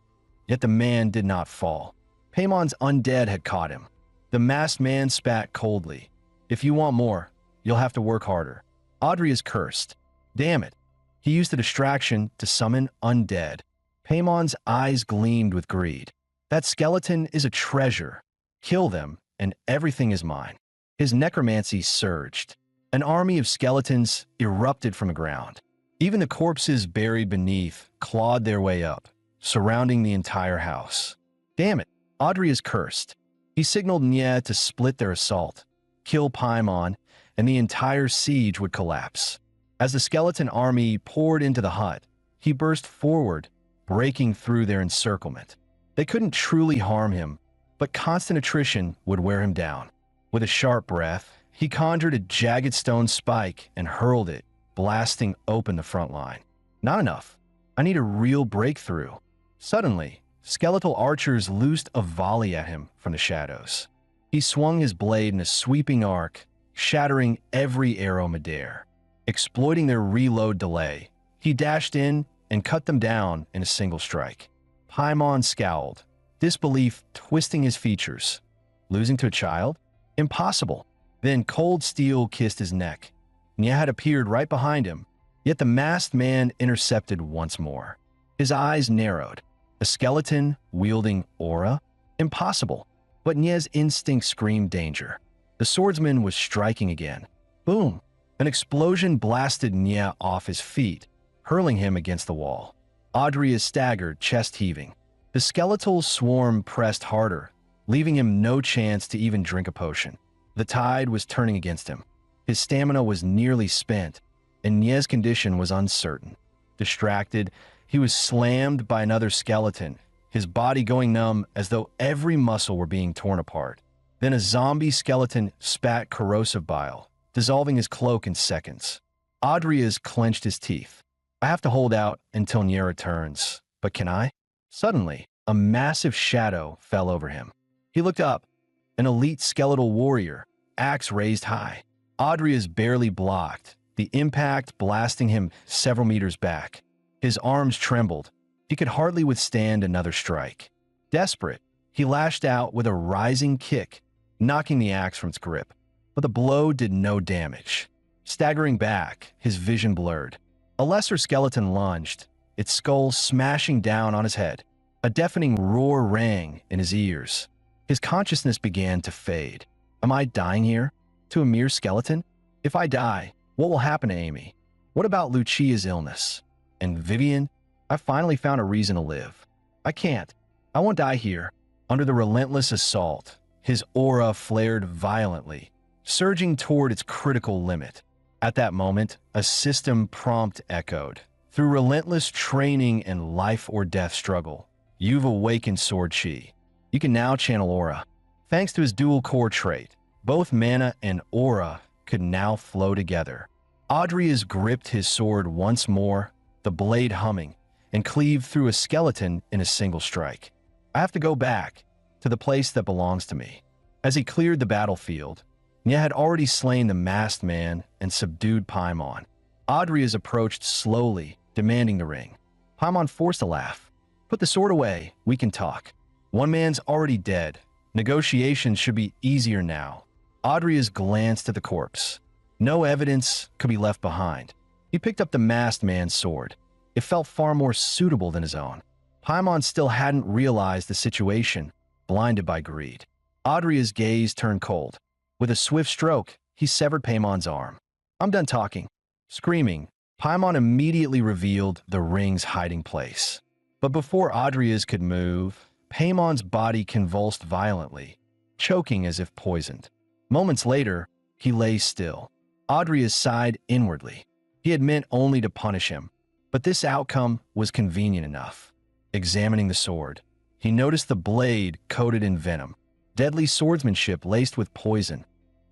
yet the man did not fall. Paimon's undead had caught him. The masked man spat coldly. If you want more, you'll have to work harder. Adrias cursed. Damn it. He used the distraction to summon undead. Paimon's eyes gleamed with greed. That skeleton is a treasure. Kill them, and everything is mine. His necromancy surged. An army of skeletons erupted from the ground. Even the corpses buried beneath clawed their way up, surrounding the entire house. Damn it, Adrias cursed. He signaled Nye to split their assault, kill Paimon, and the entire siege would collapse. As the skeleton army poured into the hut, he burst forward, breaking through their encirclement. They couldn't truly harm him, but constant attrition would wear him down. With a sharp breath, he conjured a jagged stone spike and hurled it, blasting open the front line. Not enough. I need a real breakthrough. Suddenly, skeletal archers loosed a volley at him from the shadows. He swung his blade in a sweeping arc, shattering every arrow midair. Exploiting their reload delay, he dashed in and cut them down in a single strike. Paimon scowled, disbelief twisting his features. Losing to a child? Impossible. Then cold steel kissed his neck. Nye had appeared right behind him, yet the masked man intercepted once more. His eyes narrowed. A skeleton wielding aura? Impossible. But Nye's instinct screamed danger. The swordsman was striking again. Boom! An explosion blasted Nye off his feet, hurling him against the wall. Adria staggered, chest heaving. The skeletal swarm pressed harder, leaving him no chance to even drink a potion. The tide was turning against him. His stamina was nearly spent, and Nye's condition was uncertain. Distracted, he was slammed by another skeleton, his body going numb as though every muscle were being torn apart. Then a zombie skeleton spat corrosive bile, dissolving his cloak in seconds. Adrias clenched his teeth. I have to hold out until Nye returns, but can I? Suddenly, a massive shadow fell over him. He looked up, an elite skeletal warrior, axe raised high. Adrias barely blocked, the impact blasting him several meters back. His arms trembled. He could hardly withstand another strike. Desperate, he lashed out with a rising kick, knocking the axe from its grip. But the blow did no damage. Staggering back, his vision blurred. A lesser skeleton lunged, its skull smashing down on his head. A deafening roar rang in his ears. His consciousness began to fade. Am I dying here? To a mere skeleton? If I die, what will happen to Amy? What about Lucia's illness? And Vivian? I finally found a reason to live. I can't. I won't die here. Under the relentless assault, his aura flared violently, surging toward its critical limit. At that moment, a system prompt echoed. Through relentless training and life-or-death struggle, you've awakened Sword Chi. You can now channel aura. Thanks to his dual core trait, both mana and aura could now flow together. Adrias gripped his sword once more, the blade humming, and cleaved through a skeleton in a single strike. I have to go back to the place that belongs to me. As he cleared the battlefield, Nye had already slain the masked man and subdued Paimon. Adrias approached slowly, demanding the ring. Paimon forced a laugh. Put the sword away, we can talk. One man's already dead. Negotiations should be easier now. Adrias glanced at the corpse. No evidence could be left behind. He picked up the masked man's sword. It felt far more suitable than his own. Paimon still hadn't realized the situation, blinded by greed. Adria's gaze turned cold. With a swift stroke, he severed Paimon's arm. I'm done talking. Screaming, Paimon immediately revealed the ring's hiding place. But before Adrias could move, Paimon's body convulsed violently, choking as if poisoned. Moments later, he lay still. Adrias sighed inwardly. He had meant only to punish him, but this outcome was convenient enough. Examining the sword, he noticed the blade coated in venom, deadly swordsmanship laced with poison.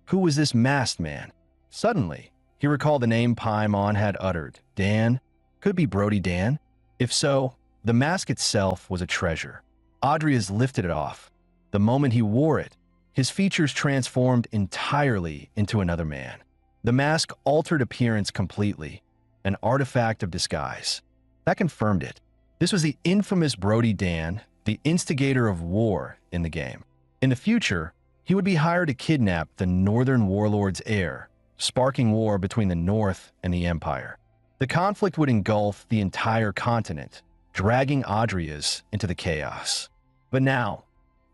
Who was this masked man? Suddenly, he recalled the name Paimon had uttered. Dan? Could it be Brody Dan? If so, the mask itself was a treasure. Adrias lifted it off. The moment he wore it, his features transformed entirely into another man. The mask altered appearance completely, an artifact of disguise. That confirmed it. This was the infamous Brody Dan, the instigator of war in the game. In the future, he would be hired to kidnap the Northern Warlord's heir, sparking war between the North and the Empire. The conflict would engulf the entire continent, dragging Adrias into the chaos. But now,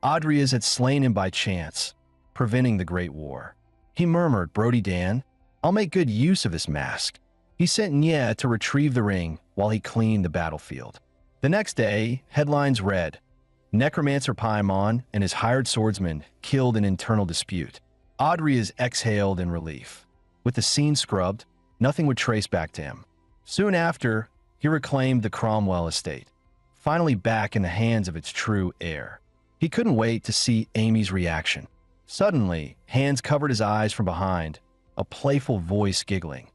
Adrias had slain him by chance, preventing the Great War. He murmured, Brody Dan, I'll make good use of this mask. He sent Nye to retrieve the ring while he cleaned the battlefield. The next day, headlines read, Necromancer Paimon and his hired swordsman killed in internal dispute. Adrias exhaled in relief. With the scene scrubbed, nothing would trace back to him. Soon after, he reclaimed the Cromwell estate, finally back in the hands of its true heir. He couldn't wait to see Amy's reaction. Suddenly, hands covered his eyes from behind, a playful voice giggling.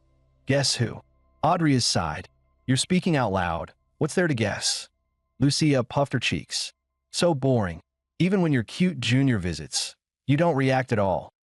"Guess who?" Adrias sighed. "You're speaking out loud. What's there to guess?" Lucia puffed her cheeks. "So boring. Even when your cute junior visits, you don't react at all."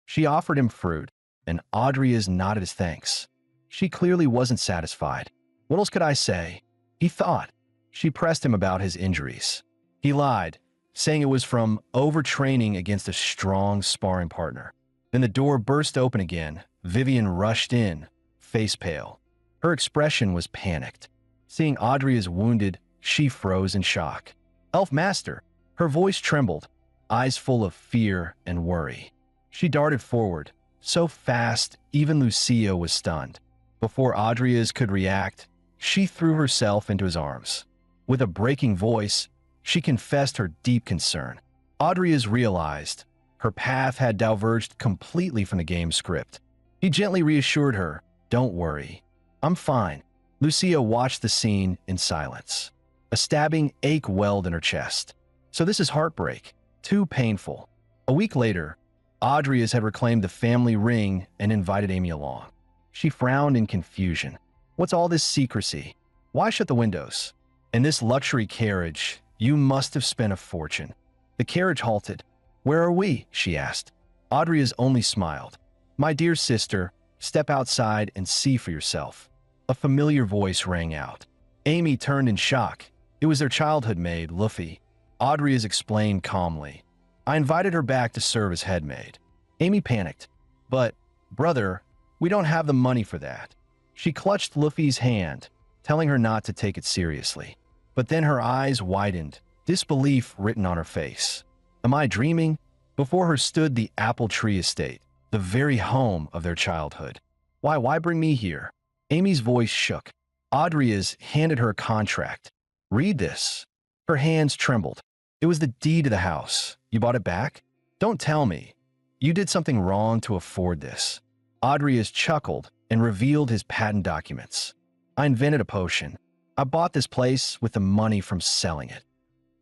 She offered him fruit, and Adrias nodded his thanks. She clearly wasn't satisfied. What else could I say? He thought. She pressed him about his injuries. He lied, saying it was from overtraining against a strong sparring partner. Then the door burst open again. Vivian rushed in, face pale. Her expression was panicked. Seeing Adrias wounded, she froze in shock. "Elf Master!" Her voice trembled, eyes full of fear and worry. She darted forward, so fast even Lucia was stunned. Before Adrias could react, she threw herself into his arms. With a breaking voice, she confessed her deep concern. Adrias realized her path had diverged completely from the game's script. He gently reassured her, "Don't worry. I'm fine." Lucia watched the scene in silence. A stabbing ache welled in her chest. So this is heartbreak. Too painful. A week later, Adrias had reclaimed the family ring and invited Amy along. She frowned in confusion. What's all this secrecy? Why shut the windows? In this luxury carriage, you must have spent a fortune. The carriage halted. "Where are we?" she asked. Adrias only smiled. "My dear sister, step outside and see for yourself." A familiar voice rang out. Amy turned in shock. It was their childhood maid, Luffy. Adrias explained calmly. "I invited her back to serve as head maid." Amy panicked. "But, brother, we don't have the money for that." She clutched Luffy's hand, telling her not to take it seriously. But then her eyes widened, disbelief written on her face. Am I dreaming? Before her stood the Apple Tree Estate, the very home of their childhood. Why bring me here?" Amy's voice shook. Adrias handed her a contract. "Read this." Her hands trembled. It was the deed to the house. "You bought it back? Don't tell me. You did something wrong to afford this." Adrias chuckled and revealed his patent documents. "I invented a potion. I bought this place with the money from selling it."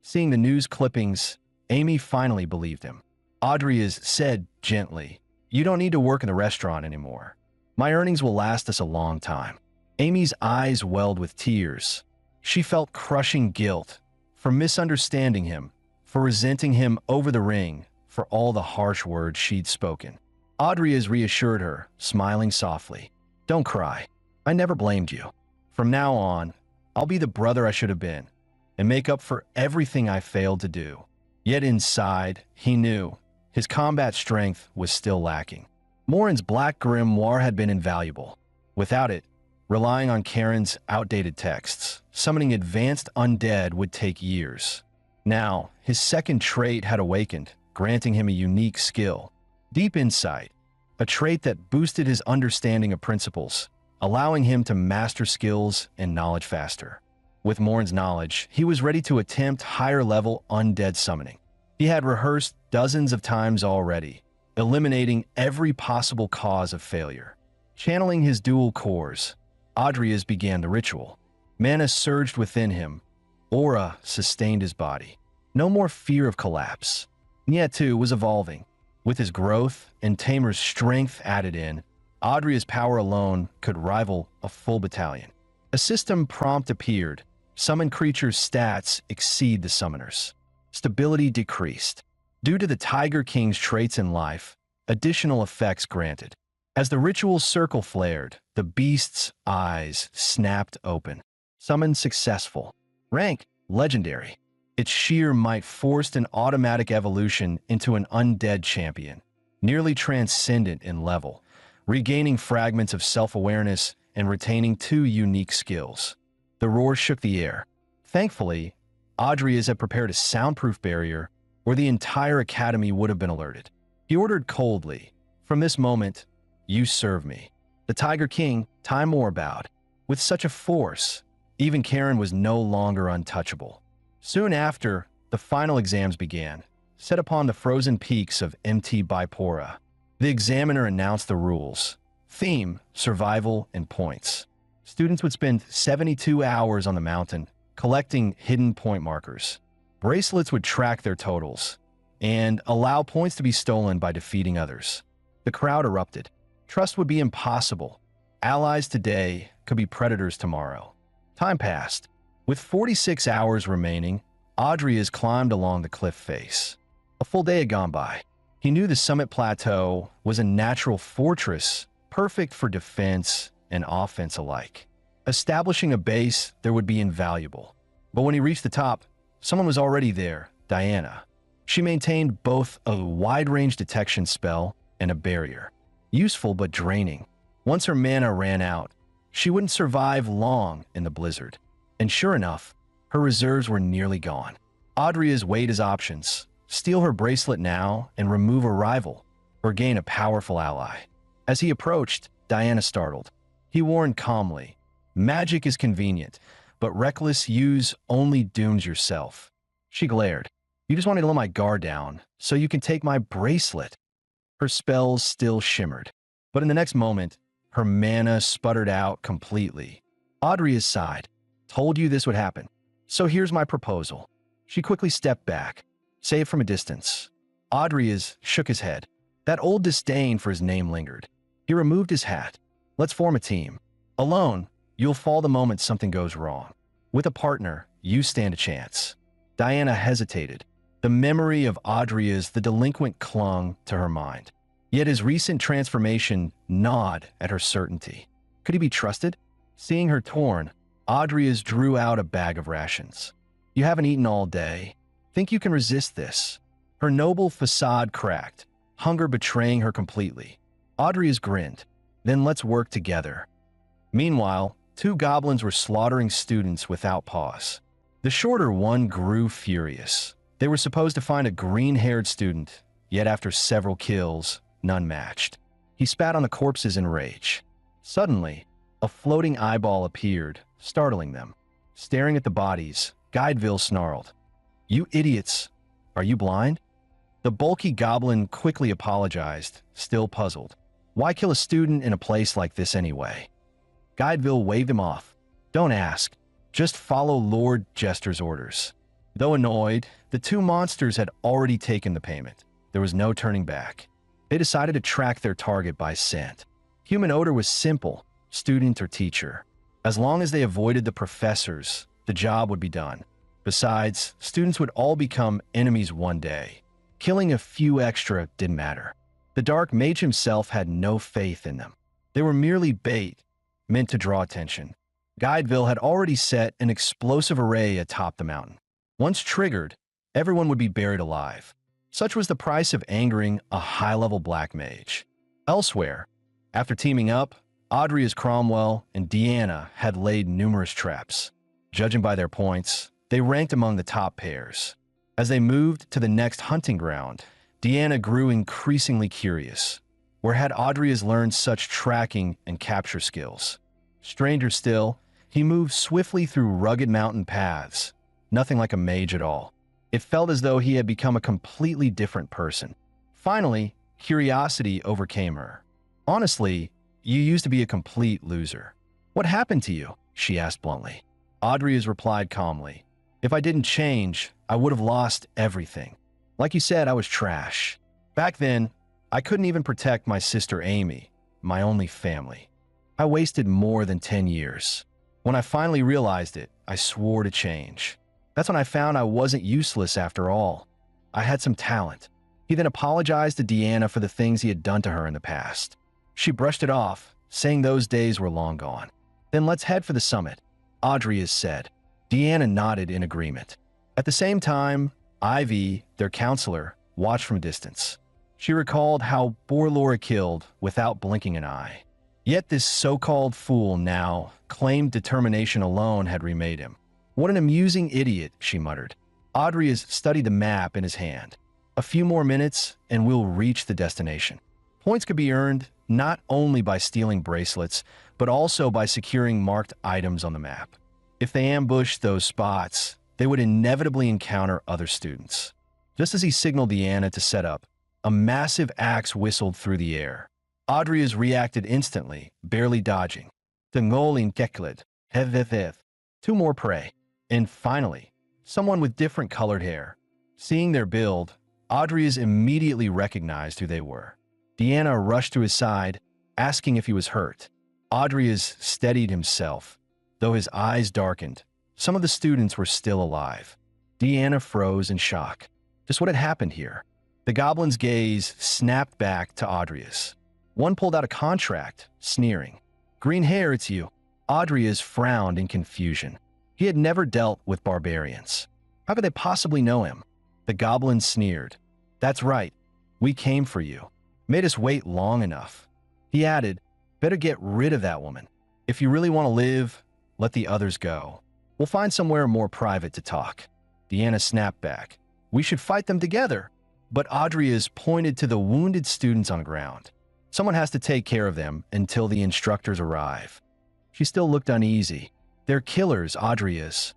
Seeing the news clippings, Amy finally believed him. Adrias said gently, "You don't need to work in the restaurant anymore. My earnings will last us a long time." Amy's eyes welled with tears. She felt crushing guilt for misunderstanding him, for resenting him over the ring, for all the harsh words she'd spoken. Adrias reassured her, smiling softly. "Don't cry. I never blamed you. From now on, I'll be the brother I should have been, and make up for everything I failed to do." Yet inside, he knew his combat strength was still lacking. Morin's black grimoire had been invaluable. Without it, relying on Karen's outdated texts, summoning advanced undead would take years. Now, his second trait had awakened, granting him a unique skill. Deep insight, a trait that boosted his understanding of principles, allowing him to master skills and knowledge faster. With Morin's knowledge, he was ready to attempt higher-level undead summoning. He had rehearsed dozens of times already, eliminating every possible cause of failure. Channeling his dual cores, Adrias began the ritual. Mana surged within him. Aura sustained his body. No more fear of collapse. Nya, too, was evolving. With his growth and Tamer's strength added in, Adria's power alone could rival a full battalion. A system prompt appeared. Summoned creatures' stats exceed the summoners. Stability decreased. Due to the Tiger King's traits in life, additional effects granted. As the ritual circle flared, the beast's eyes snapped open. Summon successful. Rank, legendary. Its sheer might forced an automatic evolution into an undead champion, nearly transcendent in level, regaining fragments of self-awareness and retaining 2 unique skills. The roar shook the air. Thankfully, Adrias had prepared a soundproof barrier where the entire academy would have been alerted. He ordered coldly, "From this moment, you serve me." The Tiger King, Time Moore, bowed. With such a force, even Karen was no longer untouchable. Soon after, the final exams began, set upon the frozen peaks of Mt. Bipora. The examiner announced the rules. Theme, survival, and points. Students would spend 72 hours on the mountain, collecting hidden point markers. Bracelets would track their totals, and allow points to be stolen by defeating others. The crowd erupted. Trust would be impossible. Allies today could be predators tomorrow. Time passed. With 46 hours remaining, Adrias climbed along the cliff face. A full day had gone by. He knew the summit plateau was a natural fortress, perfect for defense and offense alike. Establishing a base there would be invaluable. But when he reached the top, someone was already there, Diana. She maintained both a wide-range detection spell and a barrier. Useful but draining. Once her mana ran out, she wouldn't survive long in the blizzard. And sure enough, her reserves were nearly gone. Adrias weighed his options: steal her bracelet now and remove a rival, or gain a powerful ally. As he approached, Diana startled. He warned calmly, "Magic is convenient, but reckless use only dooms yourself." She glared. "You just wanted to let my guard down, so you can take my bracelet." Her spells still shimmered, but in the next moment, her mana sputtered out completely. Adrias sighed. "Told you this would happen. So here's my proposal." She quickly stepped back, save from a distance. Adrias shook his head. That old disdain for his name lingered. He removed his hat. "Let's form a team. Alone, you'll fall the moment something goes wrong. With a partner, you stand a chance." Diana hesitated. The memory of Adrias the delinquent clung to her mind. Yet his recent transformation gnawed at her certainty. Could he be trusted? Seeing her torn, Adrias drew out a bag of rations. "You haven't eaten all day. Think you can resist this?" Her noble facade cracked, hunger betraying her completely. Adrias grinned. "Then let's work together." Meanwhile, two goblins were slaughtering students without pause. The shorter one grew furious. They were supposed to find a green-haired student, yet after several kills, none matched. He spat on the corpses in rage. Suddenly, a floating eyeball appeared, startling them. Staring at the bodies, Guideville snarled, "You idiots! Are you blind?" The bulky goblin quickly apologized, still puzzled. Why kill a student in a place like this anyway? Guideville waved him off. "Don't ask. Just follow Lord Jester's orders." Though annoyed, the two monsters had already taken the payment. There was no turning back. They decided to track their target by scent. Human odor was simple, student or teacher. As long as they avoided the professors, the job would be done. Besides, students would all become enemies one day. Killing a few extra didn't matter. The Dark Mage himself had no faith in them. They were merely bait, meant to draw attention. Guideville had already set an explosive array atop the mountain. Once triggered, everyone would be buried alive. Such was the price of angering a high-level black mage. Elsewhere, after teaming up, Adrias Cromwell and Deanna had laid numerous traps. Judging by their points, they ranked among the top pairs. As they moved to the next hunting ground, Deanna grew increasingly curious. Where had Adrias learned such tracking and capture skills? Stranger still, he moved swiftly through rugged mountain paths, nothing like a mage at all. It felt as though he had become a completely different person. Finally, curiosity overcame her. "Honestly, you used to be a complete loser. What happened to you?" she asked bluntly. Adrias replied calmly, "If I didn't change, I would have lost everything. Like you said, I was trash. Back then, I couldn't even protect my sister Amy, my only family. I wasted more than 10 years. When I finally realized it, I swore to change. That's when I found I wasn't useless after all. I had some talent." He then apologized to Deanna for the things he had done to her in the past. She brushed it off, saying those days were long gone. "Then let's head for the summit," Adrias said. Deanna nodded in agreement. At the same time, Ivy, their counselor, watched from a distance. She recalled how Borlora killed without blinking an eye. Yet this so-called fool now claimed determination alone had remade him. "What an amusing idiot," she muttered. Adrias studied the map in his hand. "A few more minutes, and we'll reach the destination." Points could be earned not only by stealing bracelets, but also by securing marked items on the map. If they ambushed those spots, they would inevitably encounter other students. Just as he signaled Deanna to set up, a massive axe whistled through the air. Adria's reacted instantly, barely dodging. Tengolin kekled, hev. Two more prey. And finally, someone with different colored hair. Seeing their build, Adria's immediately recognized who they were. Deanna rushed to his side, asking if he was hurt. Adria's steadied himself, though his eyes darkened. Some of the students were still alive. Deanna froze in shock. Just what had happened here? The goblin's gaze snapped back to Adria's. One pulled out a contract, sneering. Green hair, it's you. Adria's frowned in confusion. He had never dealt with barbarians. How could they possibly know him? The goblin sneered. That's right. We came for you. Made us wait long enough. He added, better get rid of that woman. If you really want to live, let the others go. We'll find somewhere more private to talk. Deanna snapped back. We should fight them together. But Adria's pointed to the wounded students on the ground. Someone has to take care of them until the instructors arrive. She still looked uneasy. They're killers, Adria's.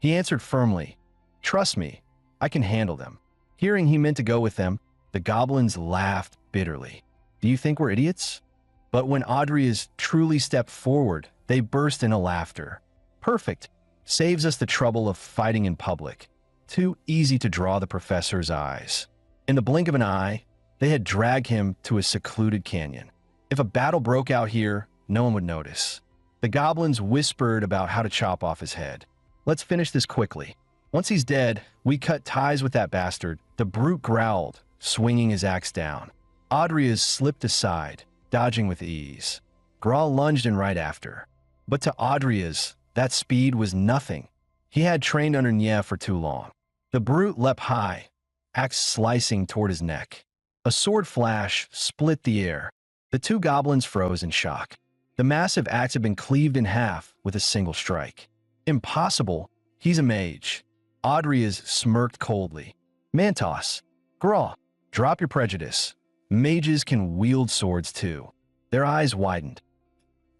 He answered firmly. Trust me, I can handle them. Hearing he meant to go with them, the goblins laughed bitterly. Do you think we're idiots? But when Adria's truly stepped forward, they burst into laughter. Perfect. Saves us the trouble of fighting in public. Too easy to draw the professor's eyes. In the blink of an eye, they had dragged him to a secluded canyon. If a battle broke out here, no one would notice. The goblins whispered about how to chop off his head. Let's finish this quickly. Once he's dead, we cut ties with that bastard. The brute growled, swinging his axe down. Adria's slipped aside, dodging with ease. Gra lunged in right after. But to Adria's, that speed was nothing. He had trained under Nye for too long. The brute leapt high, axe slicing toward his neck. A sword flash split the air. The two goblins froze in shock. The massive axe had been cleaved in half with a single strike. Impossible. He's a mage. Adria's smirked coldly. Mantos, Gra, drop your prejudice. Mages can wield swords too. Their eyes widened.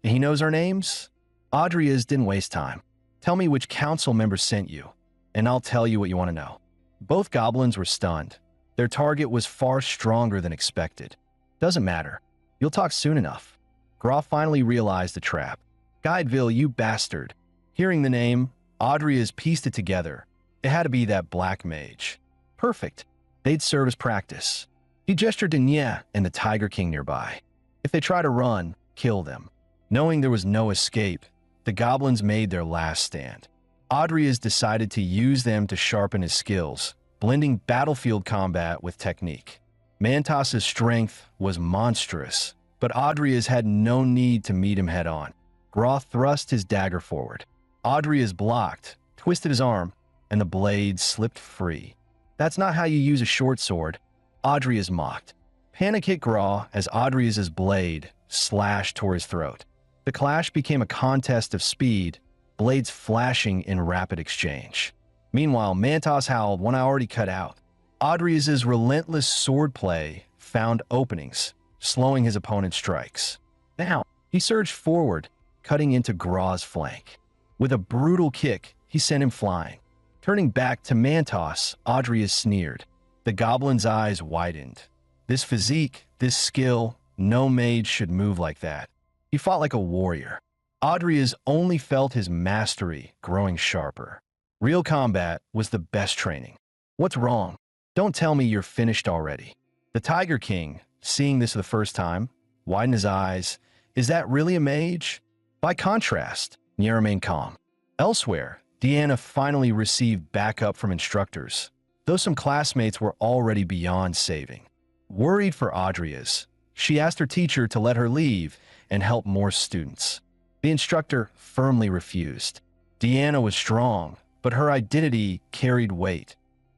He knows our names? Adria's didn't waste time. Tell me which council member sent you, and I'll tell you what you want to know. Both goblins were stunned. Their target was far stronger than expected. Doesn't matter. You'll talk soon enough. Gra finally realized the trap. Guideville, you bastard. Hearing the name, Adria's pieced it together. It had to be that black mage. Perfect. They'd serve as practice. He gestured to Nye and the Tiger King nearby. If they try to run, kill them. Knowing there was no escape, the goblins made their last stand. Adria's decided to use them to sharpen his skills, blending battlefield combat with technique. Mantos' strength was monstrous, but Adria's had no need to meet him head-on. Gra thrust his dagger forward. Adria's blocked, twisted his arm, and the blade slipped free. That's not how you use a short sword, Adria's mocked. Panic hit Gra as Adria's blade slashed toward his throat. The clash became a contest of speed, blades flashing in rapid exchange. Meanwhile, Mantos howled, one eye already cut out. Adria's relentless swordplay found openings, slowing his opponent's strikes. Now, he surged forward, cutting into Gra's flank. With a brutal kick, he sent him flying. Turning back to Mantos, Adria's sneered. The goblin's eyes widened. This physique, this skill, no mage should move like that. He fought like a warrior. Adria's only felt his mastery growing sharper. Real combat was the best training. What's wrong? Don't tell me you're finished already. The Tiger King, seeing this for the first time, widened his eyes. Is that really a mage? By contrast, Nye remained calm. Elsewhere, Deanna finally received backup from instructors, though some classmates were already beyond saving. Worried for Adria's, she asked her teacher to let her leave and help more students. The instructor firmly refused. Deanna was strong, but her identity carried weight.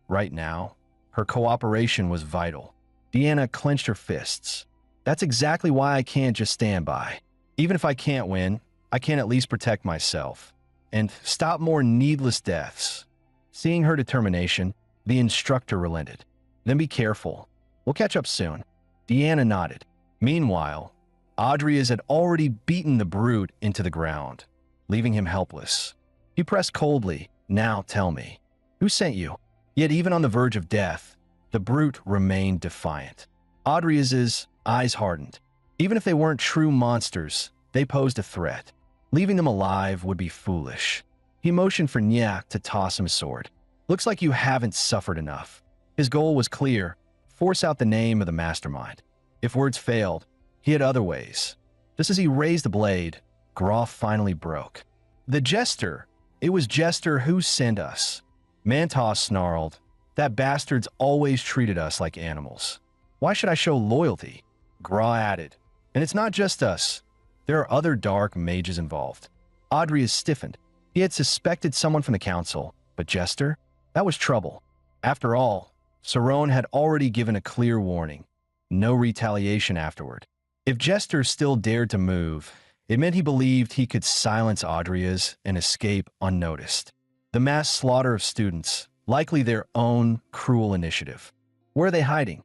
Right now, her cooperation was vital. Deanna clenched her fists. That's exactly why I can't just stand by. Even if I can't win, I can at least protect myself and stop more needless deaths. Seeing her determination, the instructor relented. Then be careful. We'll catch up soon. Deanna nodded. Meanwhile, Adria's had already beaten the brute into the ground, leaving him helpless. He pressed coldly. Now tell me, Who sent you? Yet even on the verge of death, the brute remained defiant. Audria's eyes hardened. Even if they weren't true monsters, they posed a threat. Leaving them alive would be foolish. He motioned for Nya to toss him a sword. Looks like you haven't suffered enough. His goal was clear: force out the name of the mastermind. If words failed, he had other ways. Just as he raised the blade, Groff finally broke. The Jester. It was Jester who sent us. Manhwa snarled. That bastard's always treated us like animals. Why should I show loyalty? Gra added. And it's not just us. There are other dark mages involved. Audrey stiffened. He had suspected someone from the council, but Jester? That was trouble. After all, Saron had already given a clear warning. No retaliation afterward. If Jester still dared to move, it meant he believed he could silence Audria's and escape unnoticed. The mass slaughter of students, likely their own cruel initiative. Where are they hiding?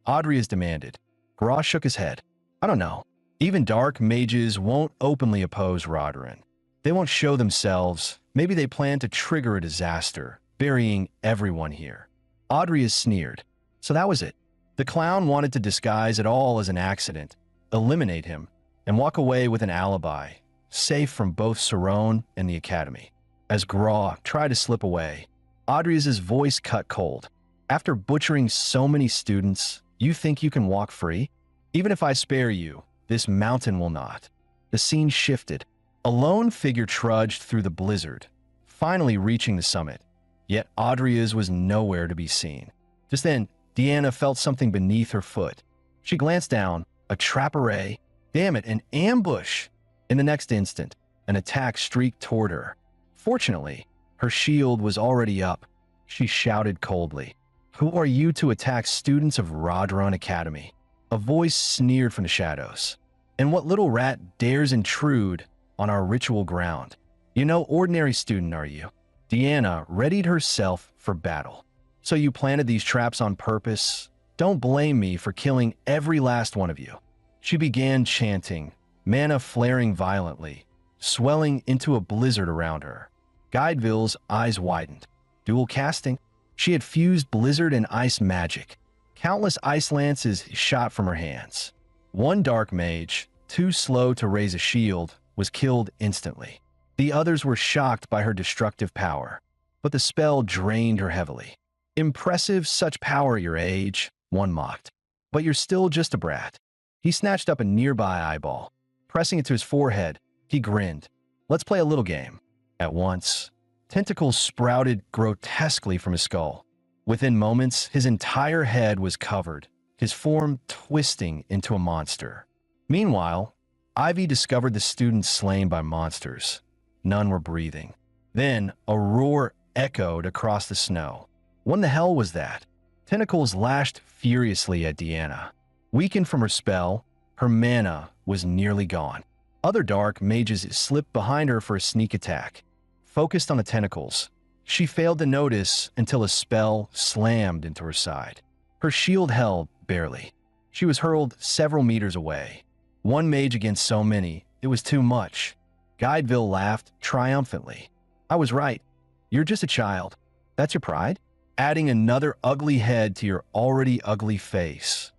Audria's demanded. Gra shook his head. I don't know. Even dark mages won't openly oppose Rodrin. They won't show themselves. Maybe they plan to trigger a disaster, burying everyone here. Audrey sneered. So that was it. The clown wanted to disguise it all as an accident, eliminate him, and walk away with an alibi, safe from both Saron and the academy. As Gra tried to slip away, Audrey's voice cut cold. After butchering so many students, you think you can walk free? Even if I spare you, this mountain will not. The scene shifted. A lone figure trudged through the blizzard, finally reaching the summit. Yet Audrey's was nowhere to be seen. Just then, Deanna felt something beneath her foot. She glanced down. A trap array. Damn it, an ambush! In the next instant, an attack streaked toward her. Fortunately, her shield was already up. She shouted coldly. Who are you to attack students of Rodron Academy? A voice sneered from the shadows. And what little rat dares intrude on our ritual ground? You no ordinary student, are you? Deanna readied herself for battle. So you planted these traps on purpose? Don't blame me for killing every last one of you. She began chanting, mana flaring violently, swelling into a blizzard around her. Guideville's eyes widened. Dual casting? She had fused blizzard and ice magic. Countless ice lances shot from her hands. One dark mage, too slow to raise a shield, was killed instantly. The others were shocked by her destructive power, but the spell drained her heavily. Impressive such power at your age, one mocked. But you're still just a brat. He snatched up a nearby eyeball. Pressing it to his forehead, he grinned. Let's play a little game. At once, tentacles sprouted grotesquely from his skull. Within moments, his entire head was covered, his form twisting into a monster. Meanwhile, Ivy discovered the students slain by monsters. None were breathing. Then, a roar echoed across the snow. What the hell was that? Tentacles lashed furiously at Deanna. Weakened from her spell, her mana was nearly gone. Other dark mages slipped behind her for a sneak attack. Focused on the tentacles, she failed to notice until a spell slammed into her side. Her shield held barely. She was hurled several meters away. One mage against so many, it was too much. Guideville laughed triumphantly. I was right. You're just a child. That's your pride? Adding another ugly head to your already ugly face.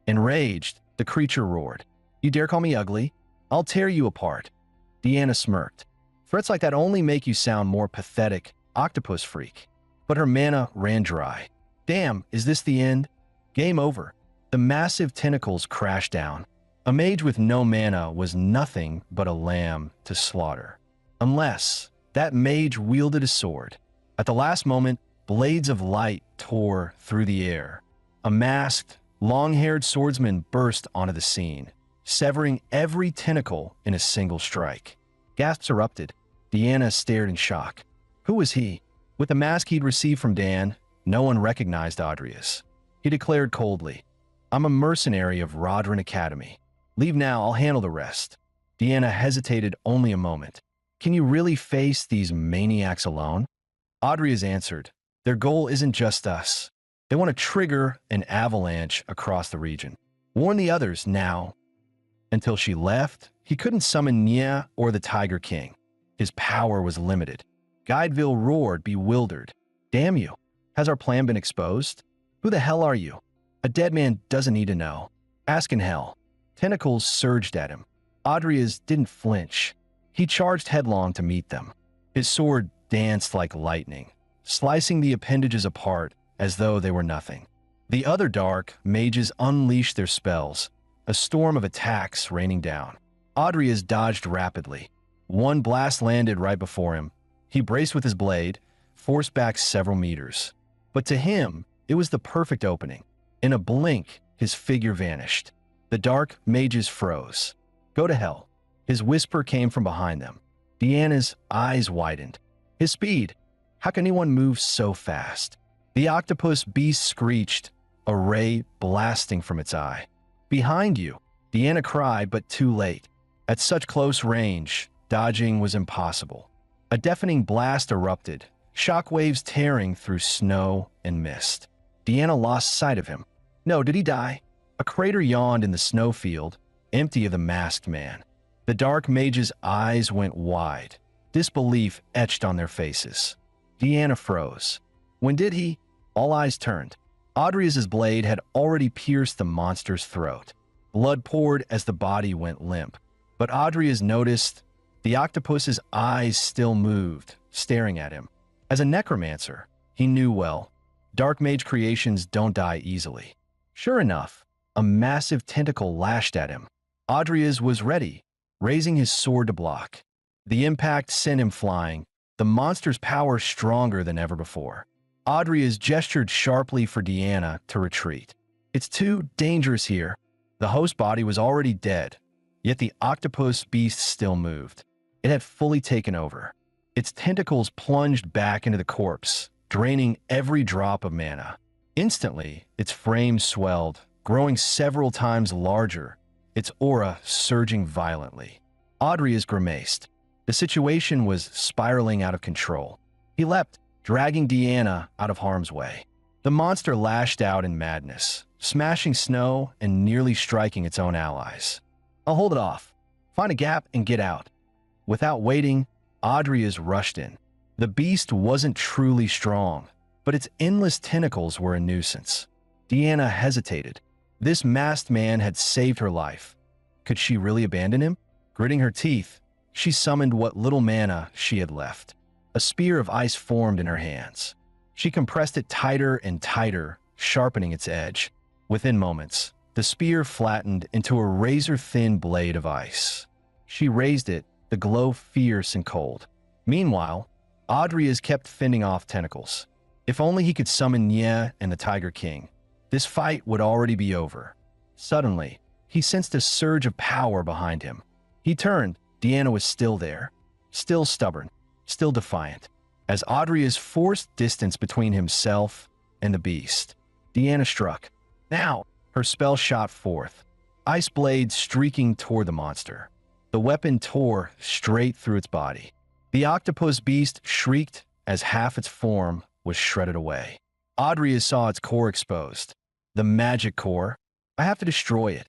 Enraged, the creature roared. You dare call me ugly? I'll tear you apart. Deanna smirked. Threats like that only make you sound more pathetic, octopus freak. But her mana ran dry. Damn, is this the end? Game over. The massive tentacles crashed down. A mage with no mana was nothing but a lamb to slaughter. Unless that mage wielded a sword. At the last moment, blades of light tore through the air. A masked, long-haired swordsman burst onto the scene, severing every tentacle in a single strike. Gasps erupted. Deanna stared in shock. Who was he? With the mask he'd received from Dan, no one recognized Audrius. He declared coldly, I'm a mercenary of Rodrin Academy. Leave now, I'll handle the rest. Deanna hesitated only a moment. Can you really face these maniacs alone? Audrius answered, their goal isn't just us. They want to trigger an avalanche across the region. Warn the others now. Until she left, he couldn't summon Nya or the Tiger King. His power was limited. Guideville roared, bewildered. Damn you. Has our plan been exposed? Who the hell are you? A dead man doesn't need to know. Ask in hell. Tentacles surged at him. Adria's didn't flinch. He charged headlong to meet them. His sword danced like lightning, slicing the appendages apart as though they were nothing. The other dark mages unleashed their spells, a storm of attacks raining down. Adria's dodged rapidly. One blast landed right before him. He braced with his blade, forced back several meters. But to him, it was the perfect opening. In a blink, his figure vanished. The dark mages froze. Go to hell. His whisper came from behind them. Deanna's eyes widened. His speed. How can anyone move so fast? The octopus beast screeched, a ray blasting from its eye. Behind you, Deanna cried, but too late. At such close range, dodging was impossible. A deafening blast erupted, shockwaves tearing through snow and mist. Deanna lost sight of him. No, did he die? A crater yawned in the snowfield, empty of the masked man. The dark mage's eyes went wide, disbelief etched on their faces. Deanna froze. When did he? All eyes turned. Adria's blade had already pierced the monster's throat. Blood poured as the body went limp. But Adria's noticed the octopus's eyes still moved, staring at him. As a necromancer, he knew well, dark mage creations don't die easily. Sure enough, a massive tentacle lashed at him. Adria's was ready, raising his sword to block. The impact sent him flying, the monster's power stronger than ever before. Adria's gestured sharply for Deanna to retreat. It's too dangerous here. The host body was already dead, yet the octopus beast still moved. It had fully taken over. Its tentacles plunged back into the corpse, draining every drop of mana. Instantly, its frame swelled, growing several times larger, its aura surging violently. Adria's grimaced. The situation was spiraling out of control. He leapt, dragging Deanna out of harm's way. The monster lashed out in madness, smashing snow and nearly striking its own allies. I'll hold it off. Find a gap and get out. Without waiting, Adria's rushed in. The beast wasn't truly strong, but its endless tentacles were a nuisance. Deanna hesitated. This masked man had saved her life. Could she really abandon him? Gritting her teeth, she summoned what little mana she had left. A spear of ice formed in her hands. She compressed it tighter and tighter, sharpening its edge. Within moments, the spear flattened into a razor-thin blade of ice. She raised it, the glow fierce and cold. Meanwhile, Adria's kept fending off tentacles. If only he could summon Nye and the Tiger King, this fight would already be over. Suddenly, he sensed a surge of power behind him. He turned. Deanna was still there, still stubborn, still defiant. As Adria's forced distance between himself and the beast, Deanna struck. Now, her spell shot forth, ice blades streaking toward the monster. The weapon tore straight through its body. The octopus beast shrieked as half its form was shredded away. Adria saw its core exposed. The magic core. I have to destroy it.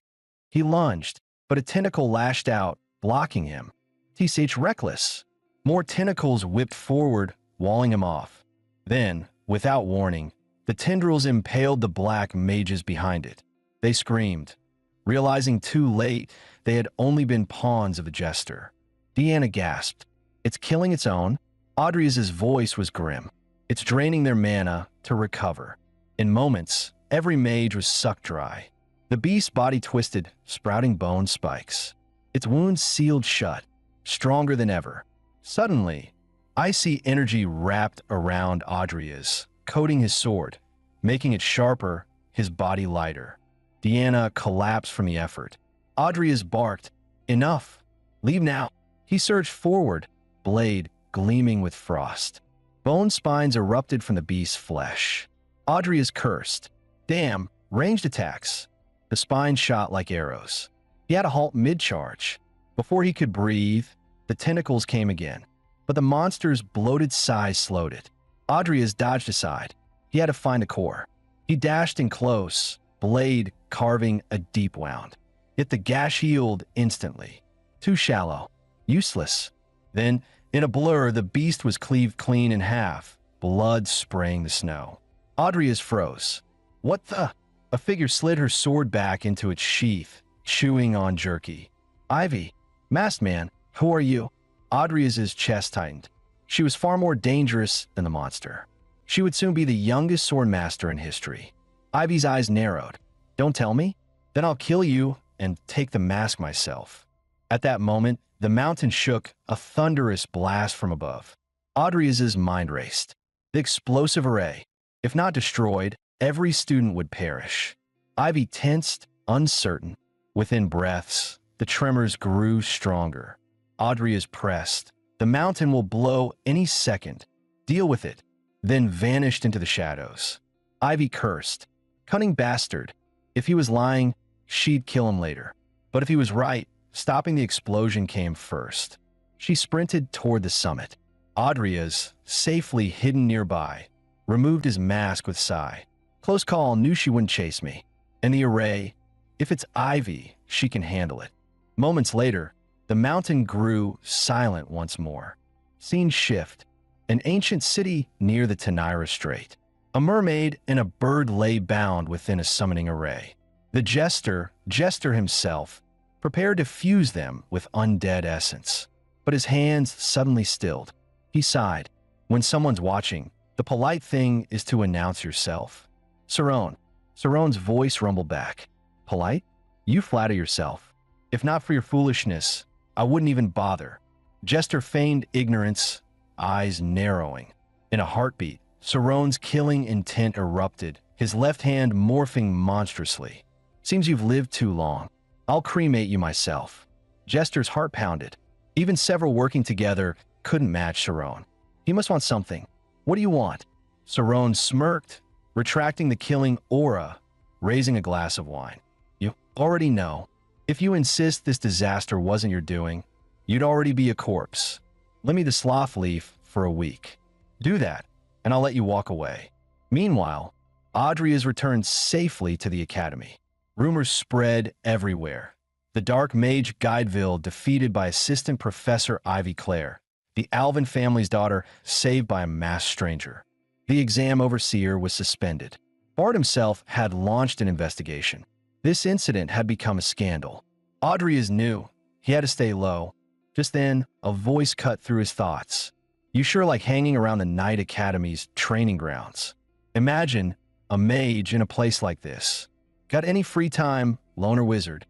He lunged, but a tentacle lashed out, blocking him. TCH reckless. More tentacles whipped forward, walling him off. Then, without warning, the tendrils impaled the black mages behind it. They screamed, realizing too late they had only been pawns of the jester. Deanna gasped. It's killing its own. Adria's voice was grim. It's draining their mana to recover. In moments, every mage was sucked dry. The beast's body twisted, sprouting bone spikes. Its wounds sealed shut, stronger than ever. Suddenly, icy energy wrapped around Adria's, coating his sword, making it sharper, his body lighter. Deanna collapsed from the effort. Adria's barked, "Enough! Leave now!" He surged forward, blade gleaming with frost. Bone spines erupted from the beast's flesh. Adria's cursed. Damn, ranged attacks. The spines shot like arrows. He had to halt mid-charge. Before he could breathe, the tentacles came again, but the monster's bloated size slowed it. Adria's dodged aside. He had to find a core. He dashed in close, blade carving a deep wound. Yet the gash healed instantly. Too shallow. Useless. Then, in a blur, the beast was cleaved clean in half, blood spraying the snow. Audrey's froze. What the? A figure slid her sword back into its sheath, chewing on jerky. Ivy, masked man, who are you? Audrey's chest tightened. She was far more dangerous than the monster. She would soon be the youngest sword master in history. Ivy's eyes narrowed. Don't tell me? Then I'll kill you and take the mask myself. At that moment, the mountain shook, a thunderous blast from above. Audrey's mind raced. The explosive array. If not destroyed, every student would perish. Ivy tensed, uncertain. Within breaths, the tremors grew stronger. Audrey is pressed. The mountain will blow any second. Deal with it. Then vanished into the shadows. Ivy cursed. Cunning bastard. If he was lying, she'd kill him later. But if he was right, stopping the explosion came first. She sprinted toward the summit. Audrey's, safely hidden nearby, removed his mask with sigh. Close call, knew she wouldn't chase me. And the array, if it's Ivy, she can handle it. Moments later, the mountain grew silent once more. Scene shift. An ancient city near the Tenira Strait. A mermaid and a bird lay bound within a summoning array. The jester himself, prepared to fuse them with undead essence. But his hands suddenly stilled. He sighed. When someone's watching, the polite thing is to announce yourself. Saron's voice rumbled back. Polite? You flatter yourself. If not for your foolishness, I wouldn't even bother. Jester feigned ignorance, eyes narrowing. In a heartbeat, Saron's killing intent erupted, his left hand morphing monstrously. Seems you've lived too long. I'll cremate you myself. Jester's heart pounded. Even several working together couldn't match Saron. He must want something. What do you want? Saron smirked, retracting the killing aura, raising a glass of wine. You already know. If you insist this disaster wasn't your doing, you'd already be a corpse. Lend me the sloth leaf for a week. Do that, and I'll let you walk away. Meanwhile, Audrey has returned safely to the academy. Rumors spread everywhere. The Dark Mage Guideville defeated by Assistant Professor Ivy Clare. The Alvin family's daughter saved by a masked stranger. The exam overseer was suspended. Bard himself had launched an investigation. This incident had become a scandal. Audrey is new. He had to stay low. Just then, a voice cut through his thoughts. You sure like hanging around the Knight Academy's training grounds. Imagine a mage in a place like this. Got any free time, loner wizard?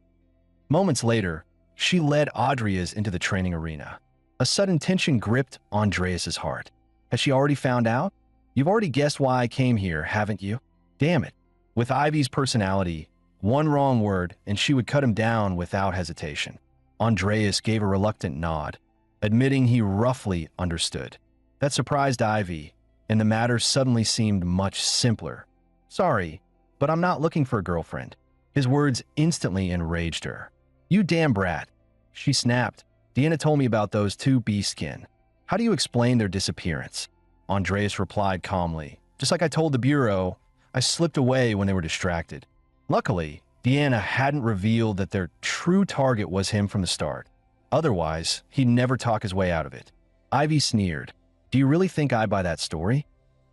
Moments later, she led Audrey's into the training arena. A sudden tension gripped Andreas's heart. Has she already found out? You've already guessed why I came here, haven't you? Damn it. With Ivy's personality, one wrong word and she would cut him down without hesitation. Andreas gave a reluctant nod, admitting he roughly understood. That surprised Ivy, and the matter suddenly seemed much simpler. Sorry, but I'm not looking for a girlfriend. His words instantly enraged her. You damn brat. She snapped. Deanna told me about those two beastskin. How do you explain their disappearance? Andreas replied calmly. Just like I told the Bureau, I slipped away when they were distracted. Luckily, Deanna hadn't revealed that their true target was him from the start. Otherwise, he'd never talk his way out of it. Ivy sneered. Do you really think I buy that story?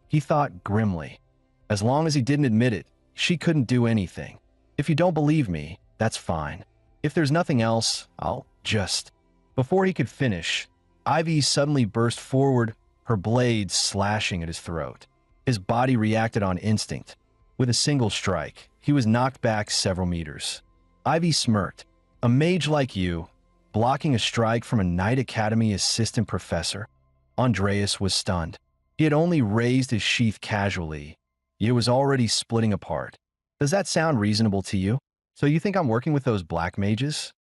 He thought grimly. As long as he didn't admit it, she couldn't do anything. If you don't believe me, that's fine. If there's nothing else, I'll just... Before he could finish, Ivy suddenly burst forward, her blade slashing at his throat. His body reacted on instinct. With a single strike, he was knocked back several meters. Ivy smirked. A mage like you, blocking a strike from a Knight Academy assistant professor? Andreas was stunned. He had only raised his sheath casually. It was already splitting apart. Does that sound reasonable to you? So you think I'm working with those black mages?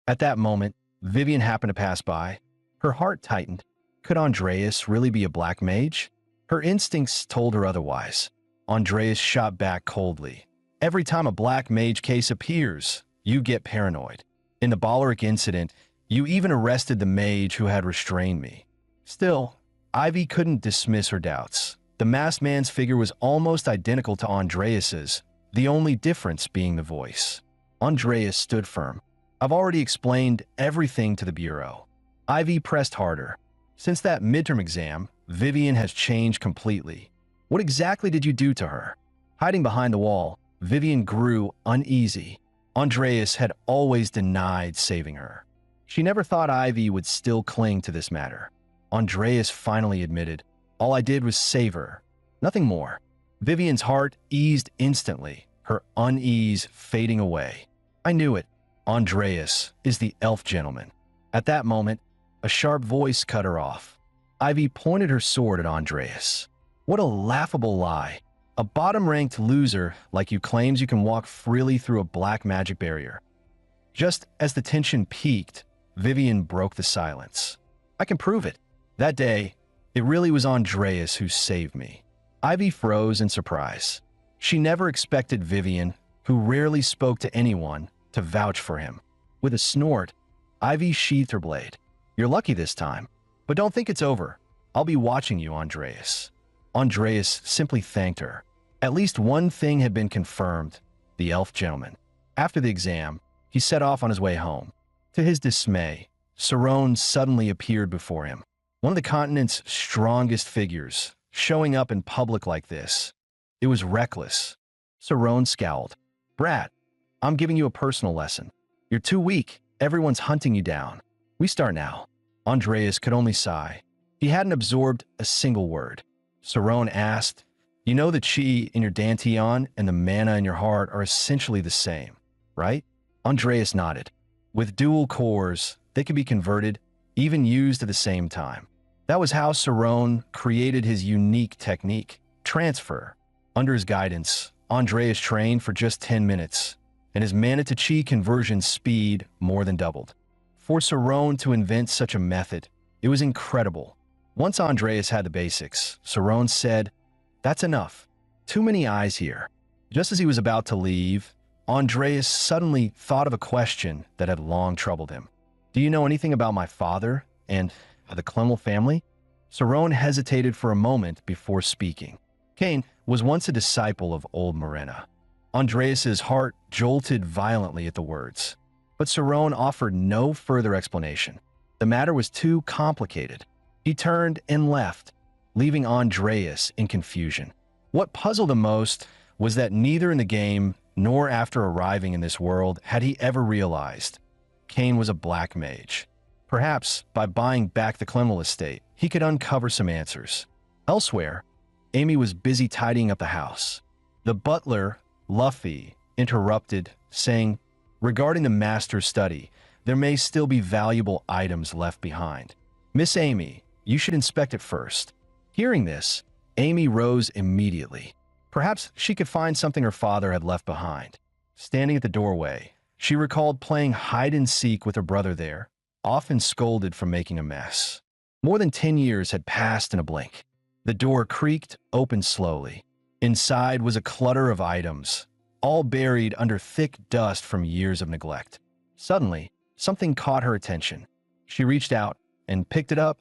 At that moment, Vivian happened to pass by. Her heart tightened. Could Andreas really be a black mage? Her instincts told her otherwise. Andreas shot back coldly. Every time a black mage case appears, you get paranoid. In the Balleric incident, you even arrested the mage who had restrained me. Still, Ivy couldn't dismiss her doubts. The masked man's figure was almost identical to Andreas's, the only difference being the voice. Andreas stood firm. I've already explained everything to the Bureau. Ivy pressed harder. Since that midterm exam, Vivian has changed completely. What exactly did you do to her? Hiding behind the wall, Vivian grew uneasy. Andreas had always denied saving her. She never thought Ivy would still cling to this matter. Andreas finally admitted, "All I did was save her. Nothing more." Vivian's heart eased instantly, her unease fading away. "I knew it. Andreas is the elf gentleman." At that moment, a sharp voice cut her off. Ivy pointed her sword at Andreas. What a laughable lie. A bottom-ranked loser like you claims you can walk freely through a black magic barrier. Just as the tension peaked, Vivian broke the silence. "I can prove it. That day, it really was Andreas who saved me." Ivy froze in surprise. She never expected Vivian, who rarely spoke to anyone, to vouch for him. With a snort, Ivy sheathed her blade. "You're lucky this time. But don't think it's over. I'll be watching you, Andreas." Andreas simply thanked her. At least one thing had been confirmed: the elf gentleman. After the exam, he set off on his way home. To his dismay, Sarone suddenly appeared before him. One of the continent's strongest figures, showing up in public like this. It was reckless. Sarone scowled. "Brat, I'm giving you a personal lesson. You're too weak. Everyone's hunting you down. We start now." Andreas could only sigh. He hadn't absorbed a single word. Sarone asked, "You know the chi in your dantian and the mana in your heart are essentially the same, right?" Andreas nodded. With dual cores, they could be converted, even used at the same time. That was how Sarone created his unique technique, transfer. Under his guidance, Andreas trained for just 10 minutes, and his mana to chi conversion speed more than doubled. For Sarone to invent such a method, it was incredible. Once Andreas had the basics, Sarone said, "That's enough. Too many eyes here." Just as he was about to leave, Andreas suddenly thought of a question that had long troubled him. "Do you know anything about my father and the Clemmel family?" Sarone hesitated for a moment before speaking. Cain was once a disciple of old Morena. Andreas's heart jolted violently at the words. But Sarone offered no further explanation. The matter was too complicated. He turned and left, leaving Andreas in confusion. What puzzled him most was that neither in the game nor after arriving in this world had he ever realized Cain was a black mage. Perhaps by buying back the Clemmel estate, he could uncover some answers. Elsewhere, Amy was busy tidying up the house. The butler, Luffy, interrupted, saying, "Regarding the master's study, there may still be valuable items left behind. Miss Amy, you should inspect it first." Hearing this, Amy rose immediately. Perhaps she could find something her father had left behind. Standing at the doorway, she recalled playing hide-and-seek with her brother there, often scolded for making a mess. More than 10 years had passed in a blink. The door creaked open slowly. Inside was a clutter of items, all buried under thick dust from years of neglect. Suddenly, something caught her attention. She reached out and picked it up.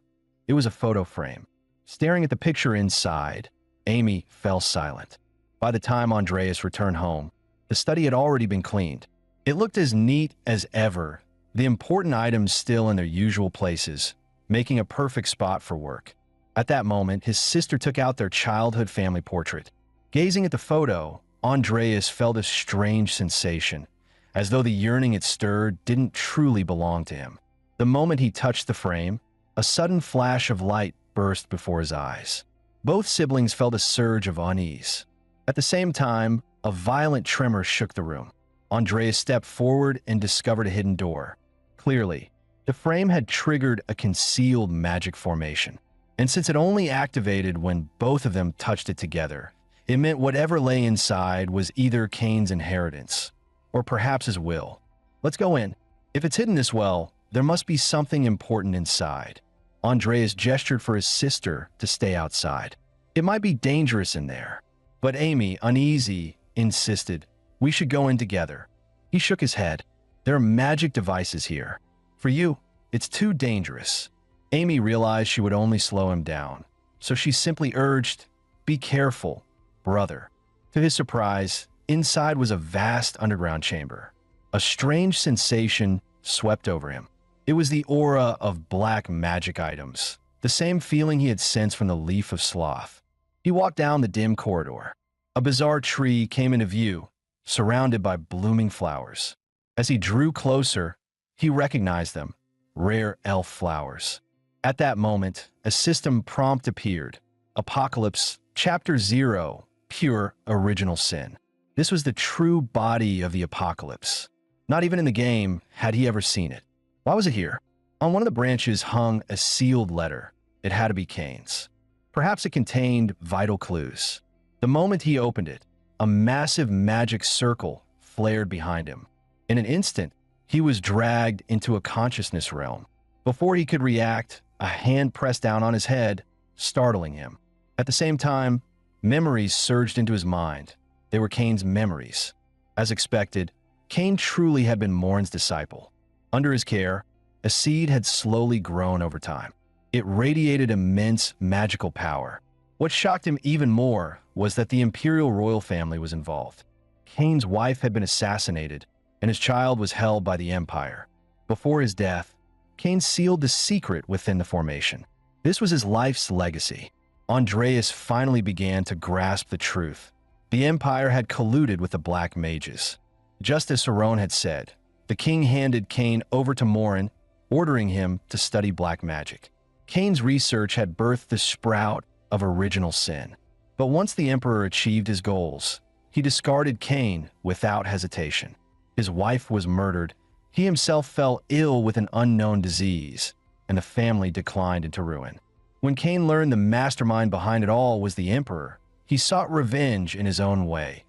It was a photo frame. Staring at the picture inside, Amy fell silent. By the time Andreas returned home, the study had already been cleaned. It looked as neat as ever, the important items still in their usual places, making a perfect spot for work. At that moment, his sister took out their childhood family portrait. Gazing at the photo, Andreas felt a strange sensation, as though the yearning it stirred didn't truly belong to him. The moment he touched the frame, a sudden flash of light burst before his eyes. Both siblings felt a surge of unease. At the same time, a violent tremor shook the room. Andreas stepped forward and discovered a hidden door. Clearly, the frame had triggered a concealed magic formation. And since it only activated when both of them touched it together, it meant whatever lay inside was either Cain's inheritance, or perhaps his will. "Let's go in. If it's hidden this well, there must be something important inside." Andreas gestured for his sister to stay outside. "It might be dangerous in there." But Amy, uneasy, insisted, "We should go in together." He shook his head. "There are magic devices here. For you, it's too dangerous." Amy realized she would only slow him down, so she simply urged, "Be careful, brother." To his surprise, inside was a vast underground chamber. A strange sensation swept over him. It was the aura of black magic items, the same feeling he had sensed from the leaf of sloth. He walked down the dim corridor. A bizarre tree came into view, surrounded by blooming flowers. As he drew closer, he recognized them, rare elf flowers. At that moment, a system prompt appeared. Apocalypse, Chapter 0, Pure Original Sin. This was the true body of the apocalypse. Not even in the game had he ever seen it. Why was it here? On one of the branches hung a sealed letter. It had to be Kane's. Perhaps it contained vital clues. The moment he opened it, a massive magic circle flared behind him. In an instant, he was dragged into a consciousness realm. Before he could react, a hand pressed down on his head, startling him. At the same time, memories surged into his mind. They were Kane's memories. As expected, Kane truly had been Morn's disciple. Under his care, a seed had slowly grown over time. It radiated immense magical power. What shocked him even more was that the imperial royal family was involved. Kane's wife had been assassinated, and his child was held by the Empire. Before his death, Kane sealed the secret within the formation. This was his life's legacy. Andreas finally began to grasp the truth. The Empire had colluded with the Black Mages. Just as Saron had said, the king handed Kane over to Morin, ordering him to study black magic. Kane's research had birthed the sprout of original sin. But once the Emperor achieved his goals, he discarded Kane without hesitation. His wife was murdered, he himself fell ill with an unknown disease, and the family declined into ruin. When Kane learned the mastermind behind it all was the Emperor, he sought revenge in his own way,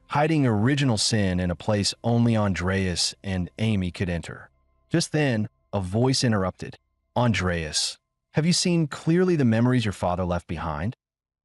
hiding original sin in a place only Andreas and Amy could enter. Just then, a voice interrupted. "Andreas, have you seen clearly the memories your father left behind?"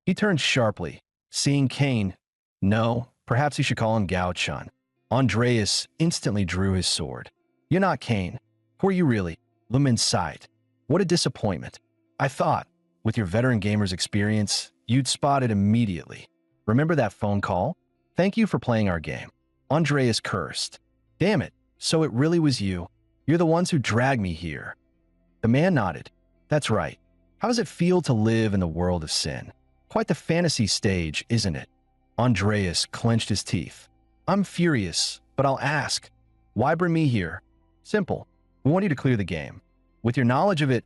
He turned sharply, seeing Kane. "No, perhaps you should call him Gao-chun." Andreas instantly drew his sword. "You're not Kane. Who are you really? Lumin's sight. What a disappointment. I thought, with your veteran gamer's experience, you'd spot it immediately. Remember that phone call? Thank you for playing our game." Andreas cursed. "Damn it, so it really was you. You're the ones who dragged me here." The man nodded. "That's right. How does it feel to live in the world of sin? Quite the fantasy stage, isn't it?" Andreas clenched his teeth. "I'm furious, but I'll ask. Why bring me here? Simple. We want you to clear the game. With your knowledge of it,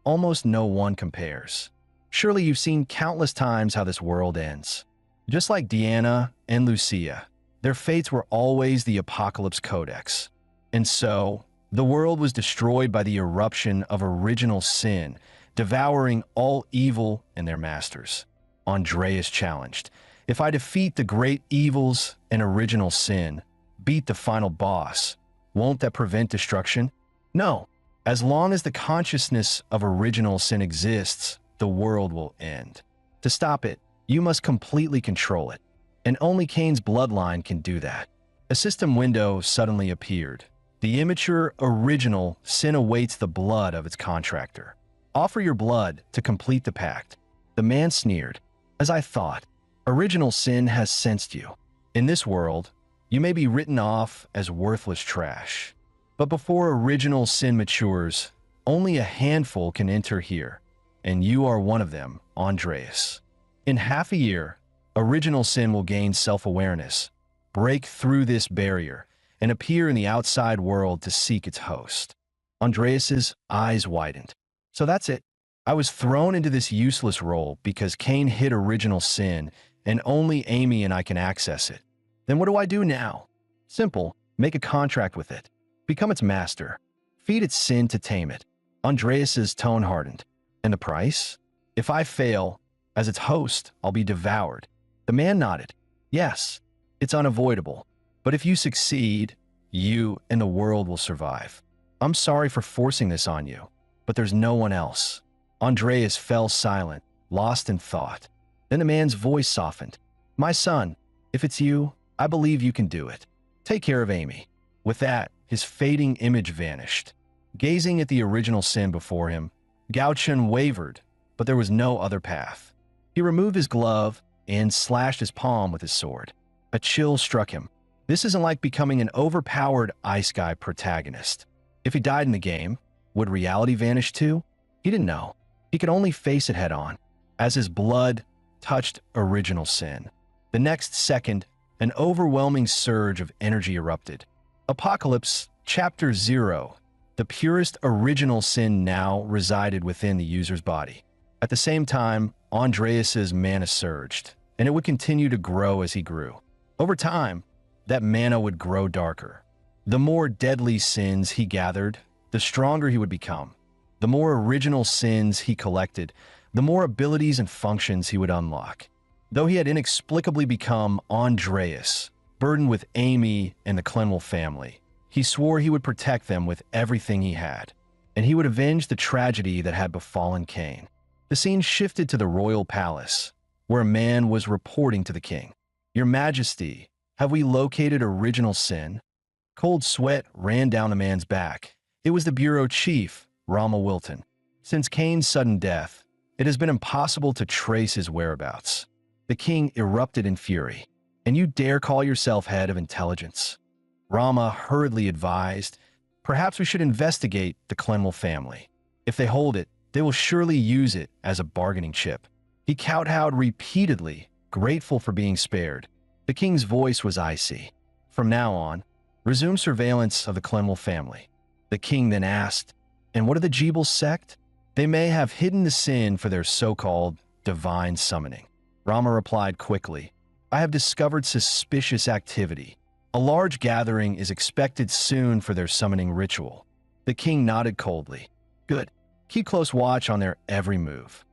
almost no one compares. Surely you've seen countless times how this world ends. Just like Deanna and Lucia, their fates were always the Apocalypse Codex. And so, the world was destroyed by the eruption of original sin, devouring all evil and their masters." Andreas challenged. "If I defeat the great evils and original sin, beat the final boss, won't that prevent destruction?" "No. As long as the consciousness of original sin exists, the world will end. To stop it, you must completely control it. And only Kane's bloodline can do that." A system window suddenly appeared. The immature original sin awaits the blood of its contractor. Offer your blood to complete the pact. The man sneered. "As I thought, original sin has sensed you. In this world, you may be written off as worthless trash. But before original sin matures, only a handful can enter here, and you are one of them, Andreas. In half a year, original sin will gain self-awareness, break through this barrier, and appear in the outside world to seek its host." Andreas's eyes widened. "So that's it. I was thrown into this useless role because Kane hid original sin, and only Amy and I can access it. Then what do I do now? Simple. Make a contract with it. Become its master. Feed its sin to tame it." Andreas's tone hardened. "And the price? If I fail, as its host, I'll be devoured." The man nodded. "Yes, it's unavoidable. But if you succeed, you and the world will survive. I'm sorry for forcing this on you, but there's no one else." Andreas fell silent, lost in thought. Then the man's voice softened. "My son, if it's you, I believe you can do it. Take care of Amy." With that, his fading image vanished. Gazing at the original sin before him, Gao-chun wavered, but there was no other path. He removed his glove and slashed his palm with his sword. A chill struck him. This isn't like becoming an overpowered Ice Guy protagonist. If he died in the game, would reality vanish too? He didn't know. He could only face it head-on, as his blood touched original sin. The next second, an overwhelming surge of energy erupted. Apocalypse Chapter 0. The purest original sin now resided within the user's body. At the same time, Andreas's mana surged, and it would continue to grow as he grew. Over time, that mana would grow darker. The more deadly sins he gathered, the stronger he would become. The more original sins he collected, the more abilities and functions he would unlock. Though he had inexplicably become Andreas, burdened with Amy and the Clenwell family, he swore he would protect them with everything he had, and he would avenge the tragedy that had befallen Cain. The scene shifted to the royal palace, where a man was reporting to the king. "Your Majesty, have we located original sin?" Cold sweat ran down the man's back. It was the bureau chief, Rama Wilton. Since Cain's sudden death, it has been impossible to trace his whereabouts. The king erupted in fury. "And you dare call yourself head of intelligence?" Rama hurriedly advised, "Perhaps we should investigate the Clenwell family. If they hold it, they will surely use it as a bargaining chip." He kowtowed repeatedly, grateful for being spared. The king's voice was icy. "From now on, resume surveillance of the Clenwell family." The king then asked, "And what of the Jebel sect?" "They may have hidden the sin for their so-called divine summoning." Rama replied quickly, "I have discovered suspicious activity. A large gathering is expected soon for their summoning ritual." The king nodded coldly. "Good. Keep close watch on their every move."